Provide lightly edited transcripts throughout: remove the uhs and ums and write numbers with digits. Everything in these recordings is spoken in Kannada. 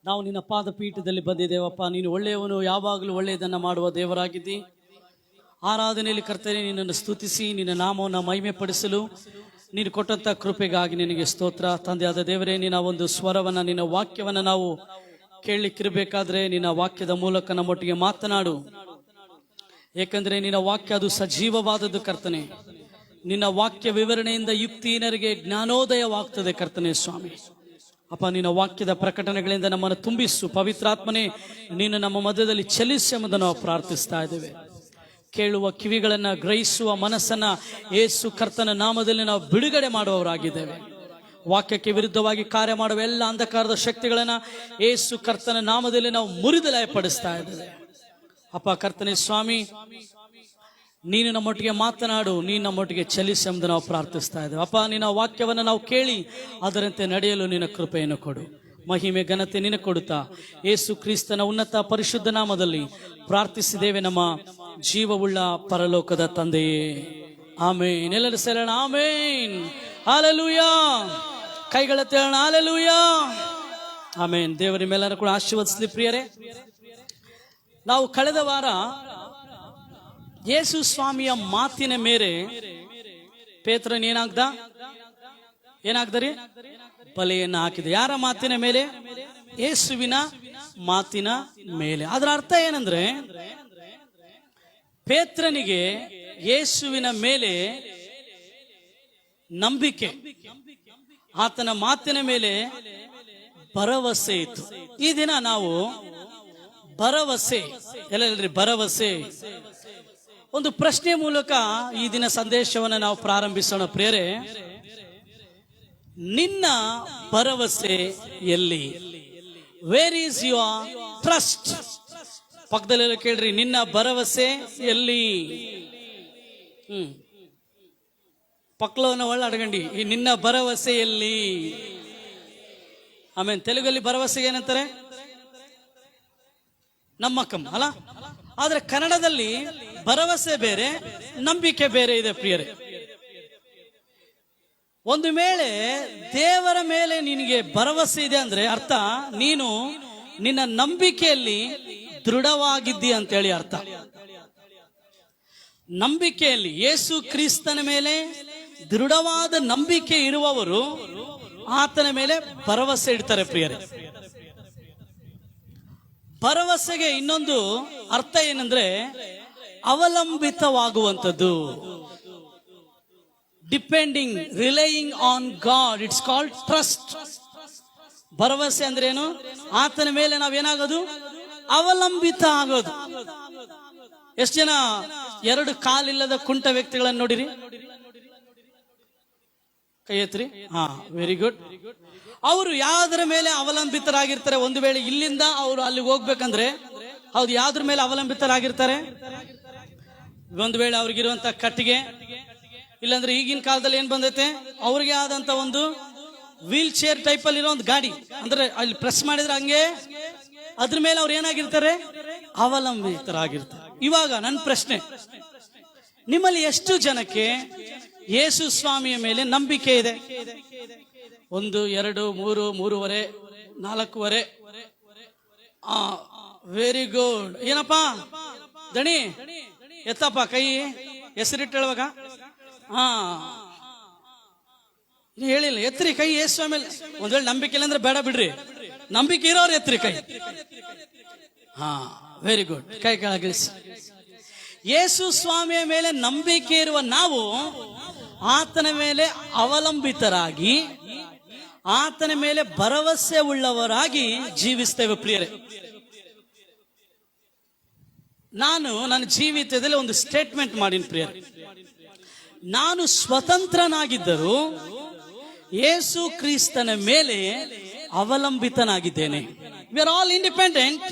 ನಾವು ನಿನ್ನ ಪಾದ ಪೀಠದಲ್ಲಿ ಬಂದಿದ್ದೇವಪ್ಪ. ನೀನು ಒಳ್ಳೆಯವನು, ಯಾವಾಗಲೂ ಒಳ್ಳೆಯದನ್ನು ಮಾಡುವ ದೇವರಾಗಿದ್ದಿ. ಆರಾಧನೆಯಲ್ಲಿ ಕರ್ತನೆ ನಿನ್ನನ್ನು ಸ್ತುತಿಸಿ ನಿನ್ನ ನಾಮವನ್ನು ಮಹಿಮೆ ಪಡಿಸಲು ನೀನು ಕೊಟ್ಟಂತ ಕೃಪೆಗಾಗಿ ನಿನಗೆ ಸ್ತೋತ್ರ. ತಂದೆಯಾದ ದೇವರೇ, ನಿನ್ನ ಒಂದು ಸ್ವರವನ್ನು, ನಿನ್ನ ವಾಕ್ಯವನ್ನು ನಾವು ಕೇಳಲಿಕ್ಕಿರಬೇಕಾದ್ರೆ ನಿನ್ನ ವಾಕ್ಯದ ಮೂಲಕ ನಮ್ಮೊಟ್ಟಿಗೆ ಮಾತನಾಡು. ಏಕೆಂದರೆ ನಿನ್ನ ವಾಕ್ಯ ಅದು ಸಜೀವವಾದದ್ದು ಕರ್ತನೆ. ನಿನ್ನ ವಾಕ್ಯ ವಿವರಣೆಯಿಂದ ಯುಕ್ತಿಹೀನರಿಗೆ ಜ್ಞಾನೋದಯವಾಗ್ತದೆ ಕರ್ತನೆ. ಸ್ವಾಮಿ ಅಪ್ಪ, ನಿನ್ನ ವಾಕ್ಯದ ಪ್ರಕಟಣೆಗಳಿಂದ ನಮ್ಮನ್ನು ತುಂಬಿಸು. ಪವಿತ್ರಾತ್ಮನೇ, ನೀನು ನಮ್ಮ ಮಧ್ಯದಲ್ಲಿ ಚಲಿಸಿ ಎಂಬುದನ್ನು ನಾವು ಪ್ರಾರ್ಥಿಸ್ತಾ ಇದ್ದೇವೆ. ಕೇಳುವ ಕಿವಿಗಳನ್ನು, ಗ್ರಹಿಸುವ ಮನಸ್ಸನ್ನ ಯೇಸು ಕರ್ತನ ನಾಮದಲ್ಲಿ ನಾವು ಬಿಡುಗಡೆ ಮಾಡುವವರಾಗಿದ್ದೇವೆ. ವಾಕ್ಯಕ್ಕೆ ವಿರುದ್ಧವಾಗಿ ಕಾರ್ಯ ಮಾಡುವ ಎಲ್ಲ ಅಂಧಕಾರದ ಶಕ್ತಿಗಳನ್ನ ಯೇಸು ಕರ್ತನ ನಾಮದಲ್ಲಿ ನಾವು ಮುರಿದು ಲಯಪಡಿಸ್ತಾ ಇದ್ದೇವೆ. ಅಪ್ಪ ಕರ್ತನೆ ಸ್ವಾಮಿ, ನೀನು ನಮ್ಮೊಟ್ಟಿಗೆ ಮಾತನಾಡು, ನೀನು ನಮ್ಮೊಟ್ಟಿಗೆ ಚಲಿಸಿ ಎಂದು ನಾವು ಪ್ರಾರ್ಥಿಸ್ತಾ ಇದ್ದೇವೆ. ಅಪ್ಪ, ನಿನ್ನ ವಾಕ್ಯವನ್ನು ನಾವು ಕೇಳಿ ಅದರಂತೆ ನಡೆಯಲು ನಿನ್ನ ಕೃಪೆಯನ್ನು ಕೊಡು. ಮಹಿಮೆ ಘನತೆ ನಿನಗೆ ಕೊಡುತ್ತಾ ಯೇಸು ಕ್ರಿಸ್ತನ ಉನ್ನತ ಪರಿಶುದ್ಧ ನಾಮದಲ್ಲಿ ಪ್ರಾರ್ಥಿಸಿದ್ದೇವೆ ನಮ್ಮ ಜೀವವುಳ್ಳ ಪರಲೋಕದ ತಂದೆಯೇ, ಆಮೇನ್. ಎಲ್ಲರೂ ಸೇರೋಣ, ಆಮೇನ್. ಹಲ್ಲೆಲೂಯಾ. ಕೈಗಳ ತೇಳೋಣ, ಹಲ್ಲೆಲೂಯಾ, ಆಮೇನ್. ದೇವರ ಮೇಲೆಲ್ಲರೂ ಕೂಡ ಆಶೀರ್ವದಿಸಲಿ. ಪ್ರಿಯರೇ, ನಾವು ಕಳೆದ ವಾರ ಯೇಸು ಸ್ವಾಮಿಯ ಮಾತಿನ ಮೇರೆ ಪೇತ್ರನ್ ಏನಾಗ್ದರಿ ಬಲೆಯನ್ನು ಹಾಕಿದೆ. ಯಾರ ಮಾತಿನ ಮೇಲೆ? ಯೇಸುವಿನ ಮಾತಿನ ಮೇಲೆ. ಅದರ ಅರ್ಥ ಏನಂದ್ರೆ, ಪೇತ್ರನಿಗೆ ಯೇಸುವಿನ ಮೇಲೆ ನಂಬಿಕೆ, ಆತನ ಮಾತಿನ ಮೇಲೆ ಭರವಸೆ ಇತ್ತು. ಈ ದಿನ ನಾವು ಭರವಸೆ, ಎಲ್ಲರಿ ಭರವಸೆ, ಒಂದು ಪ್ರಶ್ನೆ ಮೂಲಕ ಈ ದಿನ ಸಂದೇಶವನ್ನು ನಾವು ಪ್ರಾರಂಭಿಸೋಣ. ಪ್ರಿಯರೇ, ನಿನ್ನ ಭರವಸೆ ಎಲ್ಲಿ? Where is your trust? ಪಕ್ಕದಲ್ಲೆಲ್ಲ ಕೇಳ್ರಿ, ನಿನ್ನ ಭರವಸೆ ಎಲ್ಲಿ? ಪಕ್ಕಲವನ್ನ ಒಳ್ಳೆ ಅಡಗಂಡಿ, ಈ ನಿನ್ನ ಭರವಸೆ ಎಲ್ಲಿ? ಆಮೇಲೆ ತೆಲುಗಲ್ಲಿ ಭರವಸೆಗೆ ಏನಂತಾರೆ? ನಮ್ಮಕಂ ಅಲ್ಲ. ಆದ್ರೆ ಕನ್ನಡದಲ್ಲಿ ಭರವಸೆ ಬೇರೆ, ನಂಬಿಕೆ ಬೇರೆ ಇದೆ. ಪ್ರಿಯರೇ, ಒಂದು ವೇಳೆ ದೇವರ ಮೇಲೆ ನಿನಗೆ ಭರವಸೆ ಇದೆ ಅಂದ್ರೆ ಅರ್ಥ ನೀನು ನಿನ್ನ ನಂಬಿಕೆಯಲ್ಲಿ ದೃಢವಾಗಿದ್ದಿ ಅಂತೇಳಿ ಅರ್ಥ. ನಂಬಿಕೆಯಲ್ಲಿ, ಯೇಸು ಕ್ರಿಸ್ತನ ಮೇಲೆ ದೃಢವಾದ ನಂಬಿಕೆ ಇರುವವರು ಆತನ ಮೇಲೆ ಭರವಸೆ ಇಡ್ತಾರೆ. ಪ್ರಿಯರೇ, ಭರವಸೆಗೆ ಇನ್ನೊಂದು ಅರ್ಥ ಏನಂದ್ರೆ ಅವಲಂಬಿತವಾಗುವಂಥದ್ದು. Depending, relying on God, it's called trust. ಭರವಸೆ ಅಂದ್ರೆ ಏನು? ಆತನ ಮೇಲೆ ನಾವೇನಾಗೋದು? ಅವಲಂಬಿತ ಆಗೋದು. ಎಷ್ಟು ಜನ ಎರಡು ಕಾಲಿಲ್ಲದ ಕುಂಟ ವ್ಯಕ್ತಿಗಳನ್ನು ನೋಡಿರಿ? ಕೈ ಎತ್ರಿ. ಹಾ, ವೆರಿ ಗುಡ್. ಅವರು ಯಾವ್ದ್ರ ಮೇಲೆ ಅವಲಂಬಿತರಾಗಿರ್ತಾರೆ? ಒಂದು ವೇಳೆ ಇಲ್ಲಿಂದ ಅವರು ಅಲ್ಲಿಗೆ ಹೋಗ್ಬೇಕಂದ್ರೆ ಹೌದು, ಯಾವ್ದ್ರ ಮೇಲೆ ಅವಲಂಬಿತರಾಗಿರ್ತಾರೆ? ಒಂದು ವೇಳೆ ಅವ್ರಿಗಿರುವಂತ ಕಟ್ಟಿಗೆ, ಇಲ್ಲಾಂದ್ರೆ ಈಗಿನ ಕಾಲದಲ್ಲಿ ಏನ್ ಬಂದೈತೆ, ಅವ್ರಿಗೆ ಆದಂತ ಒಂದು ವೀಲ್ ಚೇರ್ ಟೈಪ್ ಅಲ್ಲಿ ಇರೋ ಒಂದು ಗಾಡಿ, ಅಂದ್ರೆ ಅಲ್ಲಿ ಪ್ರೆಸ್ ಮಾಡಿದ್ರೆ ಹಂಗೆ ಅದ್ರ ಮೇಲೆ ಅವ್ರು ಏನಾಗಿರ್ತಾರೆ? ಅವಲಂಬಿತರಾಗಿರ್ತಾರೆ. ಇವಾಗ ನನ್ನ ಪ್ರಶ್ನೆ, ನಿಮ್ಮಲ್ಲಿ ಎಷ್ಟು ಜನಕ್ಕೆ ಯೇಸು ಸ್ವಾಮಿಯ ಮೇಲೆ ನಂಬಿಕೆ ಇದೆ? 1, 2, 3, 3.5, 4.5. Very good. ಏನಪ್ಪಾ ದಣಿ, ಎತ್ತಪ್ಪ ಕೈ, ಹೆಸರಿಟ್ಟು ಹೇಳುವಾಗ. ಹೇಳಿಲ್ಲ, ಎತ್ರಿ ಕೈ ಯೇಸು ಮೇಲೆ. ಒಂದ್ ವೇಳೆ ನಂಬಿಕೆ ಇಲ್ಲ ಅಂದ್ರೆ ಬೇಡ ಬಿಡ್ರಿ, ನಂಬಿಕೆ ಇರೋರು ಎತ್ರಿ ಕೈ. Very good. ಕೈ ಕೆಳಗಿಳಿಸಿ. ಯೇಸು ಸ್ವಾಮಿಯ ಮೇಲೆ ನಂಬಿಕೆ ಇರುವ ನಾವು ಆತನ ಮೇಲೆ ಅವಲಂಬಿತರಾಗಿ, ಆತನ ಮೇಲೆ ಭರವಸೆ ಉಳ್ಳವರಾಗಿ ಜೀವಿಸ್ತೇವೆ. ಪ್ರಿಯರೇ, ನಾನು ನನ್ನ ಜೀವಿತದಲ್ಲಿ ಒಂದು ಸ್ಟೇಟ್ಮೆಂಟ್ ಮಾಡೀನಿ. ಪ್ರಿಯರೇ, ನಾನು ಸ್ವತಂತ್ರನಾಗಿದ್ದರೂ ಯೇಸು ಕ್ರಿಸ್ತನ ಮೇಲೆ ಅವಲಂಬಿತನಾಗಿದ್ದೇನೆ. We are all independent.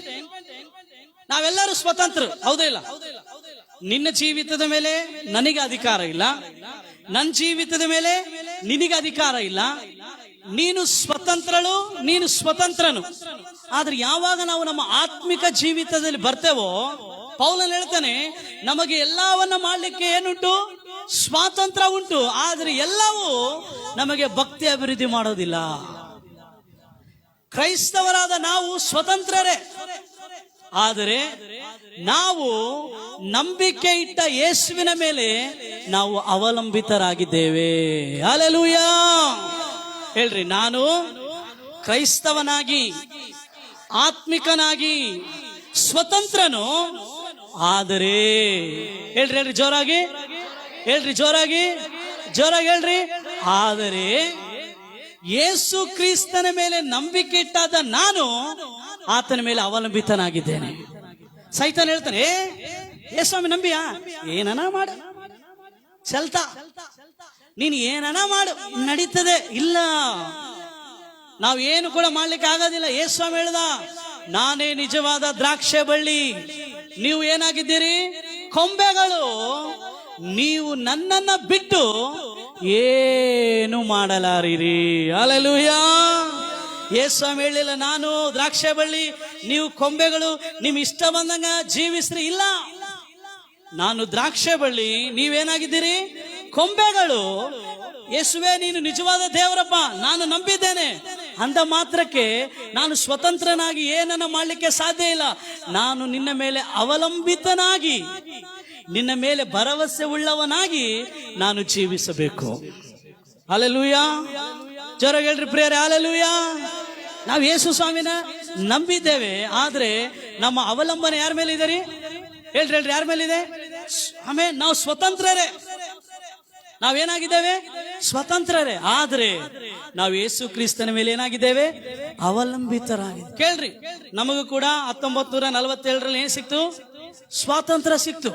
ನಾವೆಲ್ಲರೂ ಸ್ವತಂತ್ರ, ಹೌದೇ ಇಲ್ಲ? ನಿನ್ನ ಜೀವಿತದ ಮೇಲೆ ನನಗೆ ಅಧಿಕಾರ ಇಲ್ಲ, ನನ್ನ ಜೀವಿತದ ಮೇಲೆ ನಿನಗೆ ಅಧಿಕಾರ ಇಲ್ಲ. ನೀನು ಸ್ವತಂತ್ರಳು, ನೀನು ಸ್ವತಂತ್ರನು. ಆದ್ರೆ ಯಾವಾಗ ನಾವು ನಮ್ಮ ಆತ್ಮಿಕ ಜೀವಿತದಲ್ಲಿ ಬರ್ತೇವೋ, ಪೌಲನು ಹೇಳ್ತಾನೆ, ನಮಗೆ ಎಲ್ಲವನ್ನ ಮಾಡ್ಲಿಕ್ಕೆ ಏನುಂಟು? ಸ್ವಾತಂತ್ರ್ಯ ಉಂಟು. ಆದ್ರೆ ಎಲ್ಲವೂ ನಮಗೆ ಭಕ್ತಿ ಅಭಿವೃದ್ಧಿ ಮಾಡೋದಿಲ್ಲ. ಕ್ರೈಸ್ತವರಾದ ನಾವು ಸ್ವತಂತ್ರರೇ, ಆದರೆ ನಾವು ನಂಬಿಕೆ ಇಟ್ಟ ಯೇಸುವಿನ ಮೇಲೆ ನಾವು ಅವಲಂಬಿತರಾಗಿದ್ದೇವೆ. ಹಲ್ಲೆಲೂಯಾ ಹೇಳ್ರಿ. ನಾನು ಕ್ರೈಸ್ತವನಾಗಿ, ಆತ್ಮಿಕನಾಗಿ ಸ್ವತಂತ್ರನು, ಆದರೆ ಹೇಳ್ರಿ ಜೋರಾಗಿ ಹೇಳ್ರಿ, ಜೋರಾಗಿ ಹೇಳ್ರಿ, ಆದರೆ ಯೇಸು ಕ್ರಿಸ್ತನ ಮೇಲೆ ನಂಬಿಕೆ ಇಟ್ಟಾದ ನಾನು ಆತನ ಮೇಲೆ ಅವಲಂಬಿತನಾಗಿದ್ದೇನೆ. ಸೈತಾನ್ ಹೇಳ್ತಾನೆ, ಏ ಸ್ವಾಮಿ ನಂಬಿಯಾ, ಏನನ ಮಾಡು, ಚಲ್ತಾ, ನೀನು ಏನನ ಮಾಡು, ನಡೀತದೆ. ಇಲ್ಲ, ನಾವೇನು ಕೂಡ ಮಾಡ್ಲಿಕ್ಕೆ ಆಗೋದಿಲ್ಲ. ಏ ಸ್ವಾಮಿ ಹೇಳ್ದ, ನಾನೇ ನಿಜವಾದ ದ್ರಾಕ್ಷೆ ಬಳ್ಳಿ, ನೀವು ಏನಾಗಿದ್ದೀರಿ, ಕೊಂಬೆಗಳು. ನೀವು ನನ್ನನ್ನ ಬಿಟ್ಟು ಏನು ಮಾಡಲಾರಿರಿ. ಹಲ್ಲೆಲೂಯಾ. ಯೇಸುಸ್ವಾಮಿ ಹೇಳಿಲ್ಲ, ನಾನು ದ್ರಾಕ್ಷೆ ಬಳ್ಳಿ, ನೀವು ಕೊಂಬೆಗಳು, ನಿಮ್ ಇಷ್ಟ ಬಂದಂಗ ಜೀವಿಸ್ರಿ. ಇಲ್ಲ, ನಾನು ದ್ರಾಕ್ಷೆ ಬಳ್ಳಿ, ನೀವೇನಾಗಿದ್ದೀರಿ, ಕೊಂಬೆಗಳು. ಯೇಸುವೆ, ನೀನು ನಿಜವಾದ ದೇವರಪ್ಪ, ನಾನು ನಂಬಿದ್ದೇನೆ ಅಂದ ಮಾತ್ರಕ್ಕೆ ನಾನು ಸ್ವತಂತ್ರನಾಗಿ ಏನನ್ನ ಮಾಡ್ಲಿಕ್ಕೆ ಸಾಧ್ಯ ಇಲ್ಲ. ನಾನು ನಿನ್ನ ಮೇಲೆ ಅವಲಂಬಿತನಾಗಿ, ನಿನ್ನ ಮೇಲೆ ಭರವಸೆ ಉಳ್ಳವನಾಗಿ ನಾನು ಜೀವಿಸಬೇಕು. ಹಲ್ಲೆಲೂಯಾ. ಜೋರಾಗಿ ಹೇಳ್ರಿ ಪ್ರಿಯರೇ, ಹಲ್ಲೆಲೂಯಾ. ನಾವು ಯೇಸು ಸ್ವಾಮಿನ ನಂಬಿದ್ದೇವೆ, ಆದ್ರೆ ನಮ್ಮ ಅವಲಂಬನೆ ಯಾರ ಮೇಲೆ ಇದೆ ರೀ? ಹೇಳ್ರಿ, ಯಾರ ಮೇಲೆ ಇದೆ? ಆಮೇಲೆ ನಾವು ಸ್ವತಂತ್ರರೇ, ನಾವೇನಾಗಿದ್ದೇವೆ, ಸ್ವತಂತ್ರರೇ, ಆದ್ರೆ ನಾವು ಯೇಸು ಕ್ರಿಸ್ತನ ಮೇಲೆ ಏನಾಗಿದ್ದೇವೆ, ಅವಲಂಬಿತರಾಗಿದೆ. ಕೇಳ್ರಿ, ನಮಗೂ ಕೂಡ 1947ರಲ್ಲಿ ಏನ್ ಸಿಕ್ತು? ಸ್ವಾತಂತ್ರ್ಯ ಸಿಕ್ತು.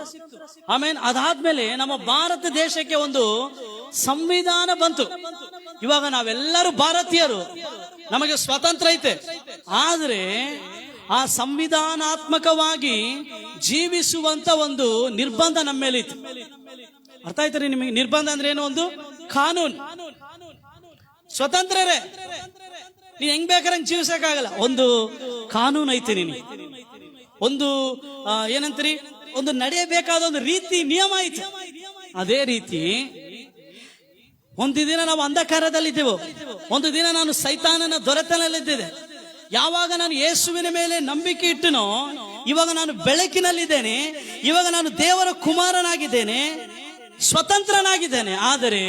ಆಮೇಲೆ ಅದಾದ್ಮೇಲೆ ನಮ್ಮ ಭಾರತ ದೇಶಕ್ಕೆ ಒಂದು ಸಂವಿಧಾನ ಬಂತು. ಇವಾಗ ನಾವೆಲ್ಲರೂ ಭಾರತೀಯರು, ನಮಗೆ ಸ್ವಾತಂತ್ರ್ಯ ಐತೆ, ಆದ್ರೆ ಆ ಸಂವಿಧಾನಾತ್ಮಕವಾಗಿ ಜೀವಿಸುವಂತ ಒಂದು ನಿರ್ಬಂಧ ನಮ್ಮ ಮೇಲೆ ಇತ್ತು. ಅರ್ಥ ಆಯ್ತು ನಿಮಗೆ? ನಿರ್ಬಂಧ ಅಂದ್ರೆ ಏನು? ಒಂದು ಕಾನೂನು. ಸ್ವತಂತ್ರರೇ, ನೀನ್ ಹೆಂಗ್ ಬೇಕಾರಂಗ್ ಜೀವಿಸಕ್ಕಾಗಲ್ಲ. ಒಂದು ಕಾನೂನು ಐತಿ, ನೀನು ಒಂದು ಏನಂತೀರಿ, ಒಂದು ನಡೆಯಬೇಕಾದ ಒಂದು ರೀತಿ ನಿಯಮ ಐತಿ. ಅದೇ ರೀತಿ ಒಂದು ದಿನ ನಾವು ಅಂಧಕಾರದಲ್ಲಿದ್ದೆವು, ಒಂದು ದಿನ ನಾನು ಸೈತಾನನ ದೊರೆತನಲ್ಲಿದ್ದೆ. ಯಾವಾಗ ನಾನು ಯೇಸುವಿನ ಮೇಲೆ ನಂಬಿಕೆ ಇಟ್ಟನೋ, ಇವಾಗ ನಾನು ಬೆಳಕಿನಲ್ಲಿದ್ದೇನೆ, ಇವಾಗ ನಾನು ದೇವರ ಕುಮಾರನಾಗಿದ್ದೇನೆ, ಸ್ವತಂತ್ರನಾಗಿದ್ದೇನೆ. ಆದರೆ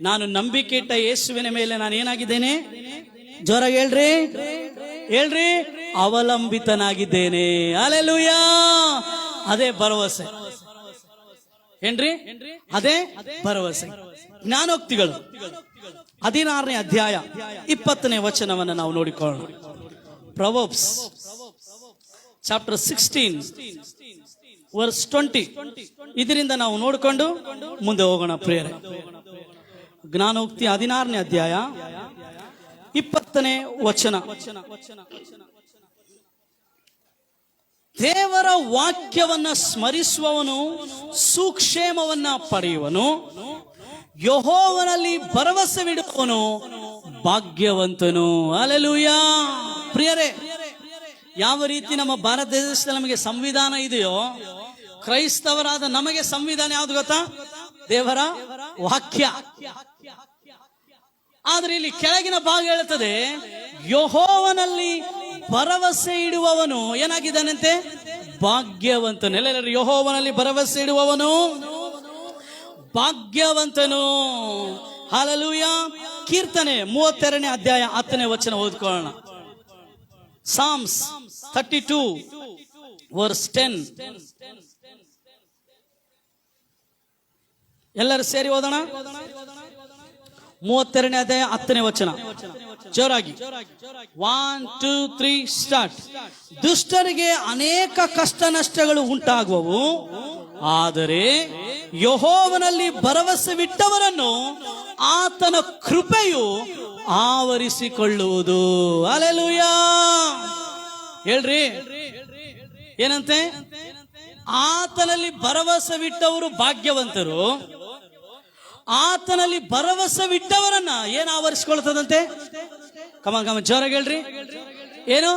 ನಾನು ನಂಬಿಕೆ ಇಟ್ಟ ಯೇಸುವಿನ ಮೇಲೆ ನಾನು ಏನಾಗಿದ್ದೇನೆ? ಜೋರಾಗಿ ಹೇಳ್ರಿ, ಅವಲಂಬಿತನಾಗಿದ್ದೇನೆ. ಹಲ್ಲೆಲೂಯಾ. ಅದೇ ಭರವಸೆ ಏನ್ರಿ? ಅದೇ ಭರವಸೆ. ಜ್ಞಾನೋಕ್ತಿಗಳು 16ನೇ ಅಧ್ಯಾಯ 20ನೇ ವಚನವನ್ನು ನಾವು ನೋಡಿಕೊಳ್ಳೋಣ. Proverbs chapter 16 verse 20. ಇದರಿಂದ ನಾವು ನೋಡಿಕೊಂಡು ಮುಂದೆ ಹೋಗೋಣ ಪ್ರಿಯರೇ. ಜ್ಞಾನೋಕ್ತಿ 16ನೇ ಅಧ್ಯಾಯ 20ನೇ ವಚನ. ದೇವರ ವಾಕ್ಯವನ್ನ ಸ್ಮರಿಸುವವನು ಸುಕ್ಷೇಮವನ್ನ ಪಡೆಯುವನು, ಯೆಹೋವನಲ್ಲಿ ಭರವಸವಿಡುವವನು ಭಾಗ್ಯವಂತನು. ಹಲ್ಲೆಲೂಯಾ. ಪ್ರಿಯರೇ, ಯಾವ ರೀತಿ ನಮ್ಮ ಭಾರತ ದೇಶದಲ್ಲಿ ನಮಗೆ ಸಂವಿಧಾನ ಇದೆಯೋ, ಕ್ರೈಸ್ತವರಾದ ನಮಗೆ ಸಂವಿಧಾನ ಯಾವ್ದು ಗೊತ್ತಾ? ದೇವರ ವಾಕ್ಯ. ಆದ್ರೆ ಇಲ್ಲಿ ಕೆಳಗಿನ ಭಾಗ ಹೇಳುತ್ತದೆ, ಯೆಹೋವನಲ್ಲಿ ಭರವಸೆ ಇಡುವವನು ಏನಾಗಿದ್ದಾನಂತೆ? ಭಾಗ್ಯವಂತನು. ಎಲ್ಲರೂ ಯೆಹೋವನಲ್ಲಿ ಭರವಸೆ ಇಡುವವನು ಭಾಗ್ಯವಂತನು. ಹಲ್ಲೆಲೂಯಾ. ಕೀರ್ತನೆ 32ನೇ ಅಧ್ಯಾಯ 10ನೇ ವಚನ ಓದ್ಕೊಳ್ಳೋಣ. Psalms 32 verse 10. ಎಲ್ಲರೂ ಸೇರಿ ಓದೋಣ. 32ನೇ ಅಧ್ಯಾಯ 10ನೇ ವಚನ. ಜೋರಾಗಿ 1 2 3 ಸ್ಟಾರ್ಟ್. ದುಷ್ಟರಿಗೆ ಅನೇಕ ಕಷ್ಟ ನಷ್ಟಗಳು ಉಂಟಾಗುವವು, ಆದರೆ ಯೆಹೋವನಲ್ಲಿ ಭರವಸವಿಟ್ಟವರನ್ನು ಆತನ ಕೃಪೆಯು ಆವರಿಸಿಕೊಳ್ಳುವುದು. ಹಲ್ಲೆಲೂಯಾ. ಹೇಳ್ರಿ, ಏನಂತೆ? ಆತನಲ್ಲಿ ಭರವಸವಿಟ್ಟವರು ಭಾಗ್ಯವಂತರು, ಆತನಲ್ಲಿ ಭರವಸವಿಟ್ಟವರನ್ನ ಏನು ಆವರಿಸಿಕೊಳ್ತದಂತೆ? ಕಮ ಜೋರಾಗಿ ಹೇಳ್ರಿ. ಏನು?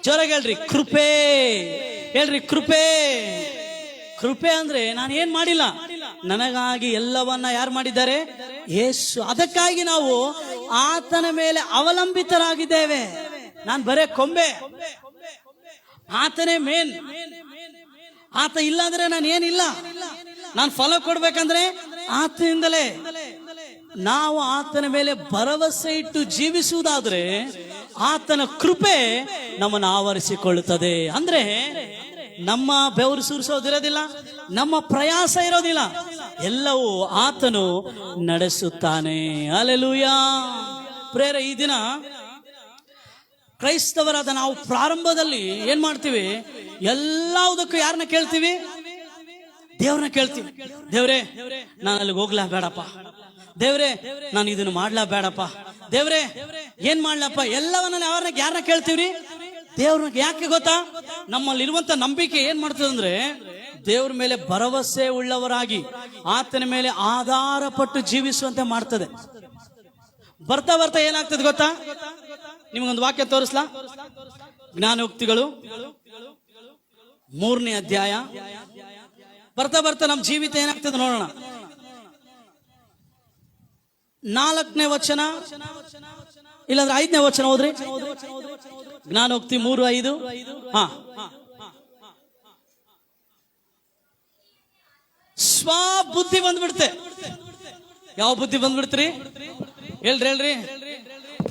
ಜೋರಾಗಿ ಹೇಳ್ರಿ. ಕೃಪೆ. ಹೇಳ್ರಿ, ಕೃಪೆ. ಕೃಪೆ ಅಂದ್ರೆ ನಾನು ಏನ್ ಮಾಡಿಲ್ಲ, ನನಗಾಗಿ ಎಲ್ಲವನ್ನ ಯಾರು ಮಾಡಿದ್ದಾರೆ? ಯೇಸು. ಅದಕ್ಕಾಗಿ ನಾವು ಆತನ ಮೇಲೆ ಅವಲಂಬಿತರಾಗಿದ್ದೇವೆ. ನಾನು ಬರೇ ಕೊಂಬೆ, ಆತನೇ ಮೇನ್. ಆತ ಇಲ್ಲ ಅಂದ್ರೆ ನಾನು ಏನಿಲ್ಲ. ನಾನು ಫಲ ಕೊಡ್ಬೇಕಂದ್ರೆ ಆತನಿಂದಲೇ. ನಾವು ಆತನ ಮೇಲೆ ಭರವಸೆ ಇಟ್ಟು ಜೀವಿಸುವುದಾದ್ರೆ ಆತನ ಕೃಪೆ ನಮ್ಮನ್ನು ಆವರಿಸಿಕೊಳ್ಳುತ್ತದೆ. ಅಂದ್ರೆ ನಮ್ಮ ಬೆವರು ಸುರಿಸೋದಿರೋದಿಲ್ಲ, ನಮ್ಮ ಪ್ರಯಾಸ ಇರೋದಿಲ್ಲ, ಎಲ್ಲವೂ ಆತನು ನಡೆಸುತ್ತಾನೆ. ಹಲ್ಲೆಲೂಯಾ. ಪ್ರೇರ, ಈ ದಿನ ಕ್ರೈಸ್ತವರಾದ ನಾವು ಪ್ರಾರಂಭದಲ್ಲಿ ಏನ್ ಮಾಡ್ತೀವಿ? ಎಲ್ಲದಕ್ಕೂ ಯಾರನ್ನ ಕೇಳ್ತೀವಿ? ದೇವ್ರನ್ನ ಕೇಳ್ತೀವಿ. ದೇವ್ರೇ, ನಾನು ಅಲ್ಲಿಗೆ ಹೋಗ್ಲಾ ಬೇಡಪ್ಪ. ದೇವ್ರೇ, ನಾನು ಇದನ್ನು ಮಾಡ್ಲಾ ಬೇಡಪ್ಪ. ದೇವ್ರೇ, ಏನ್ ಮಾಡ್ಲಪ್ಪ? ಎಲ್ಲವನ್ನ ಯಾರನ್ನ ಕೇಳ್ತೀವ್ರಿ? ದೇವ್ರನ್ನ. ಯಾಕೆ ಗೊತ್ತಾ? ನಮ್ಮಲ್ಲಿರುವಂತ ನಂಬಿಕೆ ಏನ್ ಮಾಡ್ತದೆ ಅಂದ್ರೆ, ದೇವ್ರ ಮೇಲೆ ಭರವಸೆ ಉಳ್ಳವರಾಗಿ ಆತನ ಮೇಲೆ ಆಧಾರ ಪಟ್ಟು ಜೀವಿಸುವಂತೆ ಮಾಡ್ತದೆ. ಬರ್ತಾ ಬರ್ತಾ ಏನಾಗ್ತದೆ ಗೊತ್ತಾ? ನಿಮಗೊಂದು ವಾಕ್ಯ ತೋರಿಸ್ಲಾ? ಜ್ಞಾನೋಕ್ತಿಗಳು 3ನೇ ಅಧ್ಯಾಯ. ಬರ್ತಾ ಬರ್ತಾ ನಮ್ಮ ಜೀವಿತ ಏನಾಗ್ತದೆ ನೋಡೋಣ. 4ನೇ ವಚನ, ಇಲ್ಲಾಂದ್ರೆ 5ನೇ ವಚನ ಹೋದ್ರಿ. ಜ್ಞಾನೋಕ್ತಿ 3:5. ಸ್ವಬುದ್ಧಿ ಬಂದ್ಬಿಡುತ್ತೆ. ಯಾವ ಬುದ್ಧಿ ಬಂದ್ಬಿಡ್ತ್ರಿ? ಹೇಳ್ರಿ.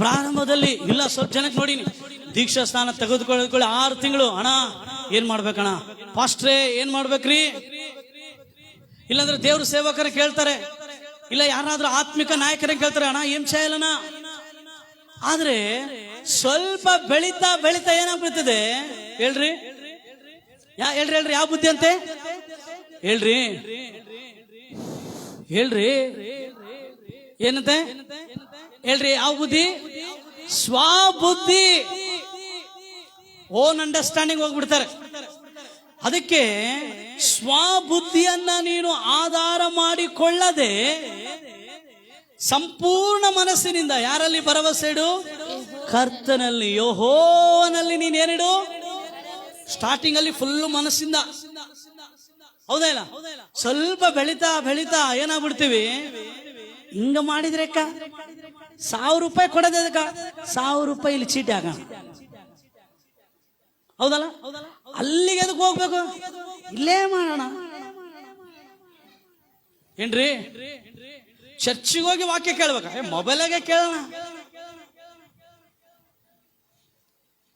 ಪ್ರಾರಂಭದಲ್ಲಿ ಇಲ್ಲ, ಸ್ವಲ್ಪ ಜನಕ್ಕೆ ನೋಡಿನಿ, ದೀಕ್ಷಾ ಸ್ಥಾನ ತೆಗೆದುಕೊಳ್ಳಿ 6 ತಿಂಗಳು. ಅಣ್ಣ ಏನ್ ಮಾಡ್ಬೇಕಣ್ಣ? ಪಾಸ್ಟ್ರೇ ಏನ್ ಮಾಡ್ಬೇಕ್ರಿ? ಇಲ್ಲಾಂದ್ರೆ ದೇವ್ರ ಸೇವಕರ ಕೇಳ್ತಾರೆ, ಇಲ್ಲ ಯಾರಾದ್ರೂ ಆತ್ಮಿಕ ನಾಯಕರ ಕೇಳ್ತಾರೆ, ಅಣ್ಣ ಏನ್ ಚಾಯಲನ. ಆದ್ರೆ ಸ್ವಲ್ಪ ಬೆಳೀತಾ ಬೆಳೀತಾ ಏನಾಗ್ಬಿಡ್ತದೆ? ಹೇಳ್ರಿ ಯಾವ ಬುದ್ಧಿ ಅಂತೆ? ಹೇಳ್ರಿ ಏನಂತೆ? ಹೇಳ್ರಿ, ಯಾವ ಬುದ್ಧಿ? ಸ್ವಬುದ್ಧಿ, ಓನ್ ಅಂಡರ್ಸ್ಟ್ಯಾಂಡಿಂಗ್ ಹೋಗ್ಬಿಡ್ತಾರೆ. ಅದಕ್ಕೆ ಸ್ವಬುದ್ಧಿಯನ್ನ ನೀನು ಆಧಾರ ಮಾಡಿಕೊಳ್ಳದೆ ಸಂಪೂರ್ಣ ಮನಸ್ಸಿನಿಂದ ಯಾರಲ್ಲಿ ಭರವಸೆ ಇಡು? ಕರ್ತನಲ್ಲಿ, ಯೆಹೋವನಲ್ಲಿ ನೀನ್ ಏನಿಡು? ಸ್ಟಾರ್ಟಿಂಗ್ ಅಲ್ಲಿ ಫುಲ್ ಮನಸ್ಸಿಂದ, ಹೌದಾ ಇಲ್ಲ? ಸ್ವಲ್ಪ ಬೆಳೀತಾ ಬೆಳೀತಾ ಏನಾಗ್ಬಿಡ್ತೀವಿ? ಹಿಂಗ ಮಾಡಿದ್ರೆ 1000 ರೂಪಾಯಿ ಕೊಡೋದ, 1000 ರೂಪಾಯಿ ಇಲ್ಲಿ ಚೀಟಿ ಹಾಕೋಣ, ಹೌದಲ್ಲ? ಅಲ್ಲಿಗೆ ಅದಕ್ಕೆ ಹೋಗ್ಬೇಕು, ಇಲ್ಲೇ ಮಾಡೋಣ. ಏನ್ರಿ, ಚರ್ಚಿಗೆ ಹೋಗಿ ವಾಕ್ಯ ಕೇಳ್ಬೇಕ? ಮೊಬೈಲಾಗೆ ಕೇಳೋಣ.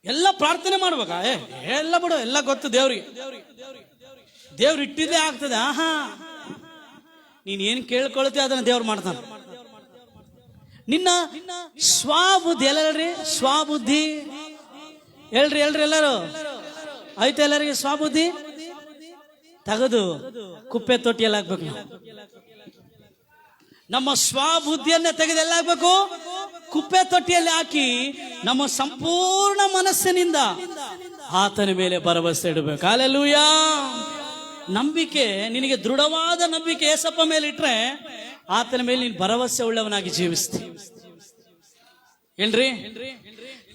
ಎಲ್ಲ ಪ್ರಾರ್ಥನೆ ಮಾಡ್ಬೇಕ? ಎಲ್ಲ ಬಿಡು, ಎಲ್ಲ ಗೊತ್ತು ದೇವ್ರಿಗೆ. ದೇವ್ರು ಇಟ್ಟಿದ್ದೇ ಆಗ್ತದೆ. ನೀನ್ ಏನ್ ಕೇಳ್ಕೊಳ್ತೀವಿ ಅದನ್ನ ದೇವ್ರು ಮಾಡ್ತಾನೆ. ನಿನ್ನ ಸ್ವಬುದ್ಧಿ ಎಲ್ಲ ಹೇಳ್ರಿ, ಸ್ವಬುದ್ಧಿ ಹೇಳ್ರಿ ಎಲ್ಲರೂ ಆಯ್ತು. ಎಲ್ಲರಿಗೆ ಸ್ವಬುದ್ಧಿ ತೆಗೆದು ಕುಪ್ಪೆ ತೊಟ್ಟಿಯಲ್ಲಿ ಹಾಕ್ಬೇಕು. ನಮ್ಮ ಸ್ವಬುದ್ಧಿಯನ್ನ ತೆಗೆದು ಎಲ್ಲ ಹಾಕ್ಬೇಕು? ಕುಪ್ಪೆ ತೊಟ್ಟಿಯಲ್ಲಿ ಹಾಕಿ ನಮ್ಮ ಸಂಪೂರ್ಣ ಮನಸ್ಸಿನಿಂದ ಆತನ ಮೇಲೆ ಭರವಸೆ ಇಡಬೇಕು. ಹಲ್ಲೆಲೂಯಾ. ನಂಬಿಕೆ, ನಿನಗೆ ದೃಢವಾದ ನಂಬಿಕೆ ಏಸಪ್ಪ ಮೇಲೆ ಇಟ್ರೆ ಆತನ ಮೇಲೆ ನೀನು ಭರವಸೆ ಉಳ್ಳವನಾಗಿ ಜೀವಿಸ್ತಿ. ಏನ್ರಿ?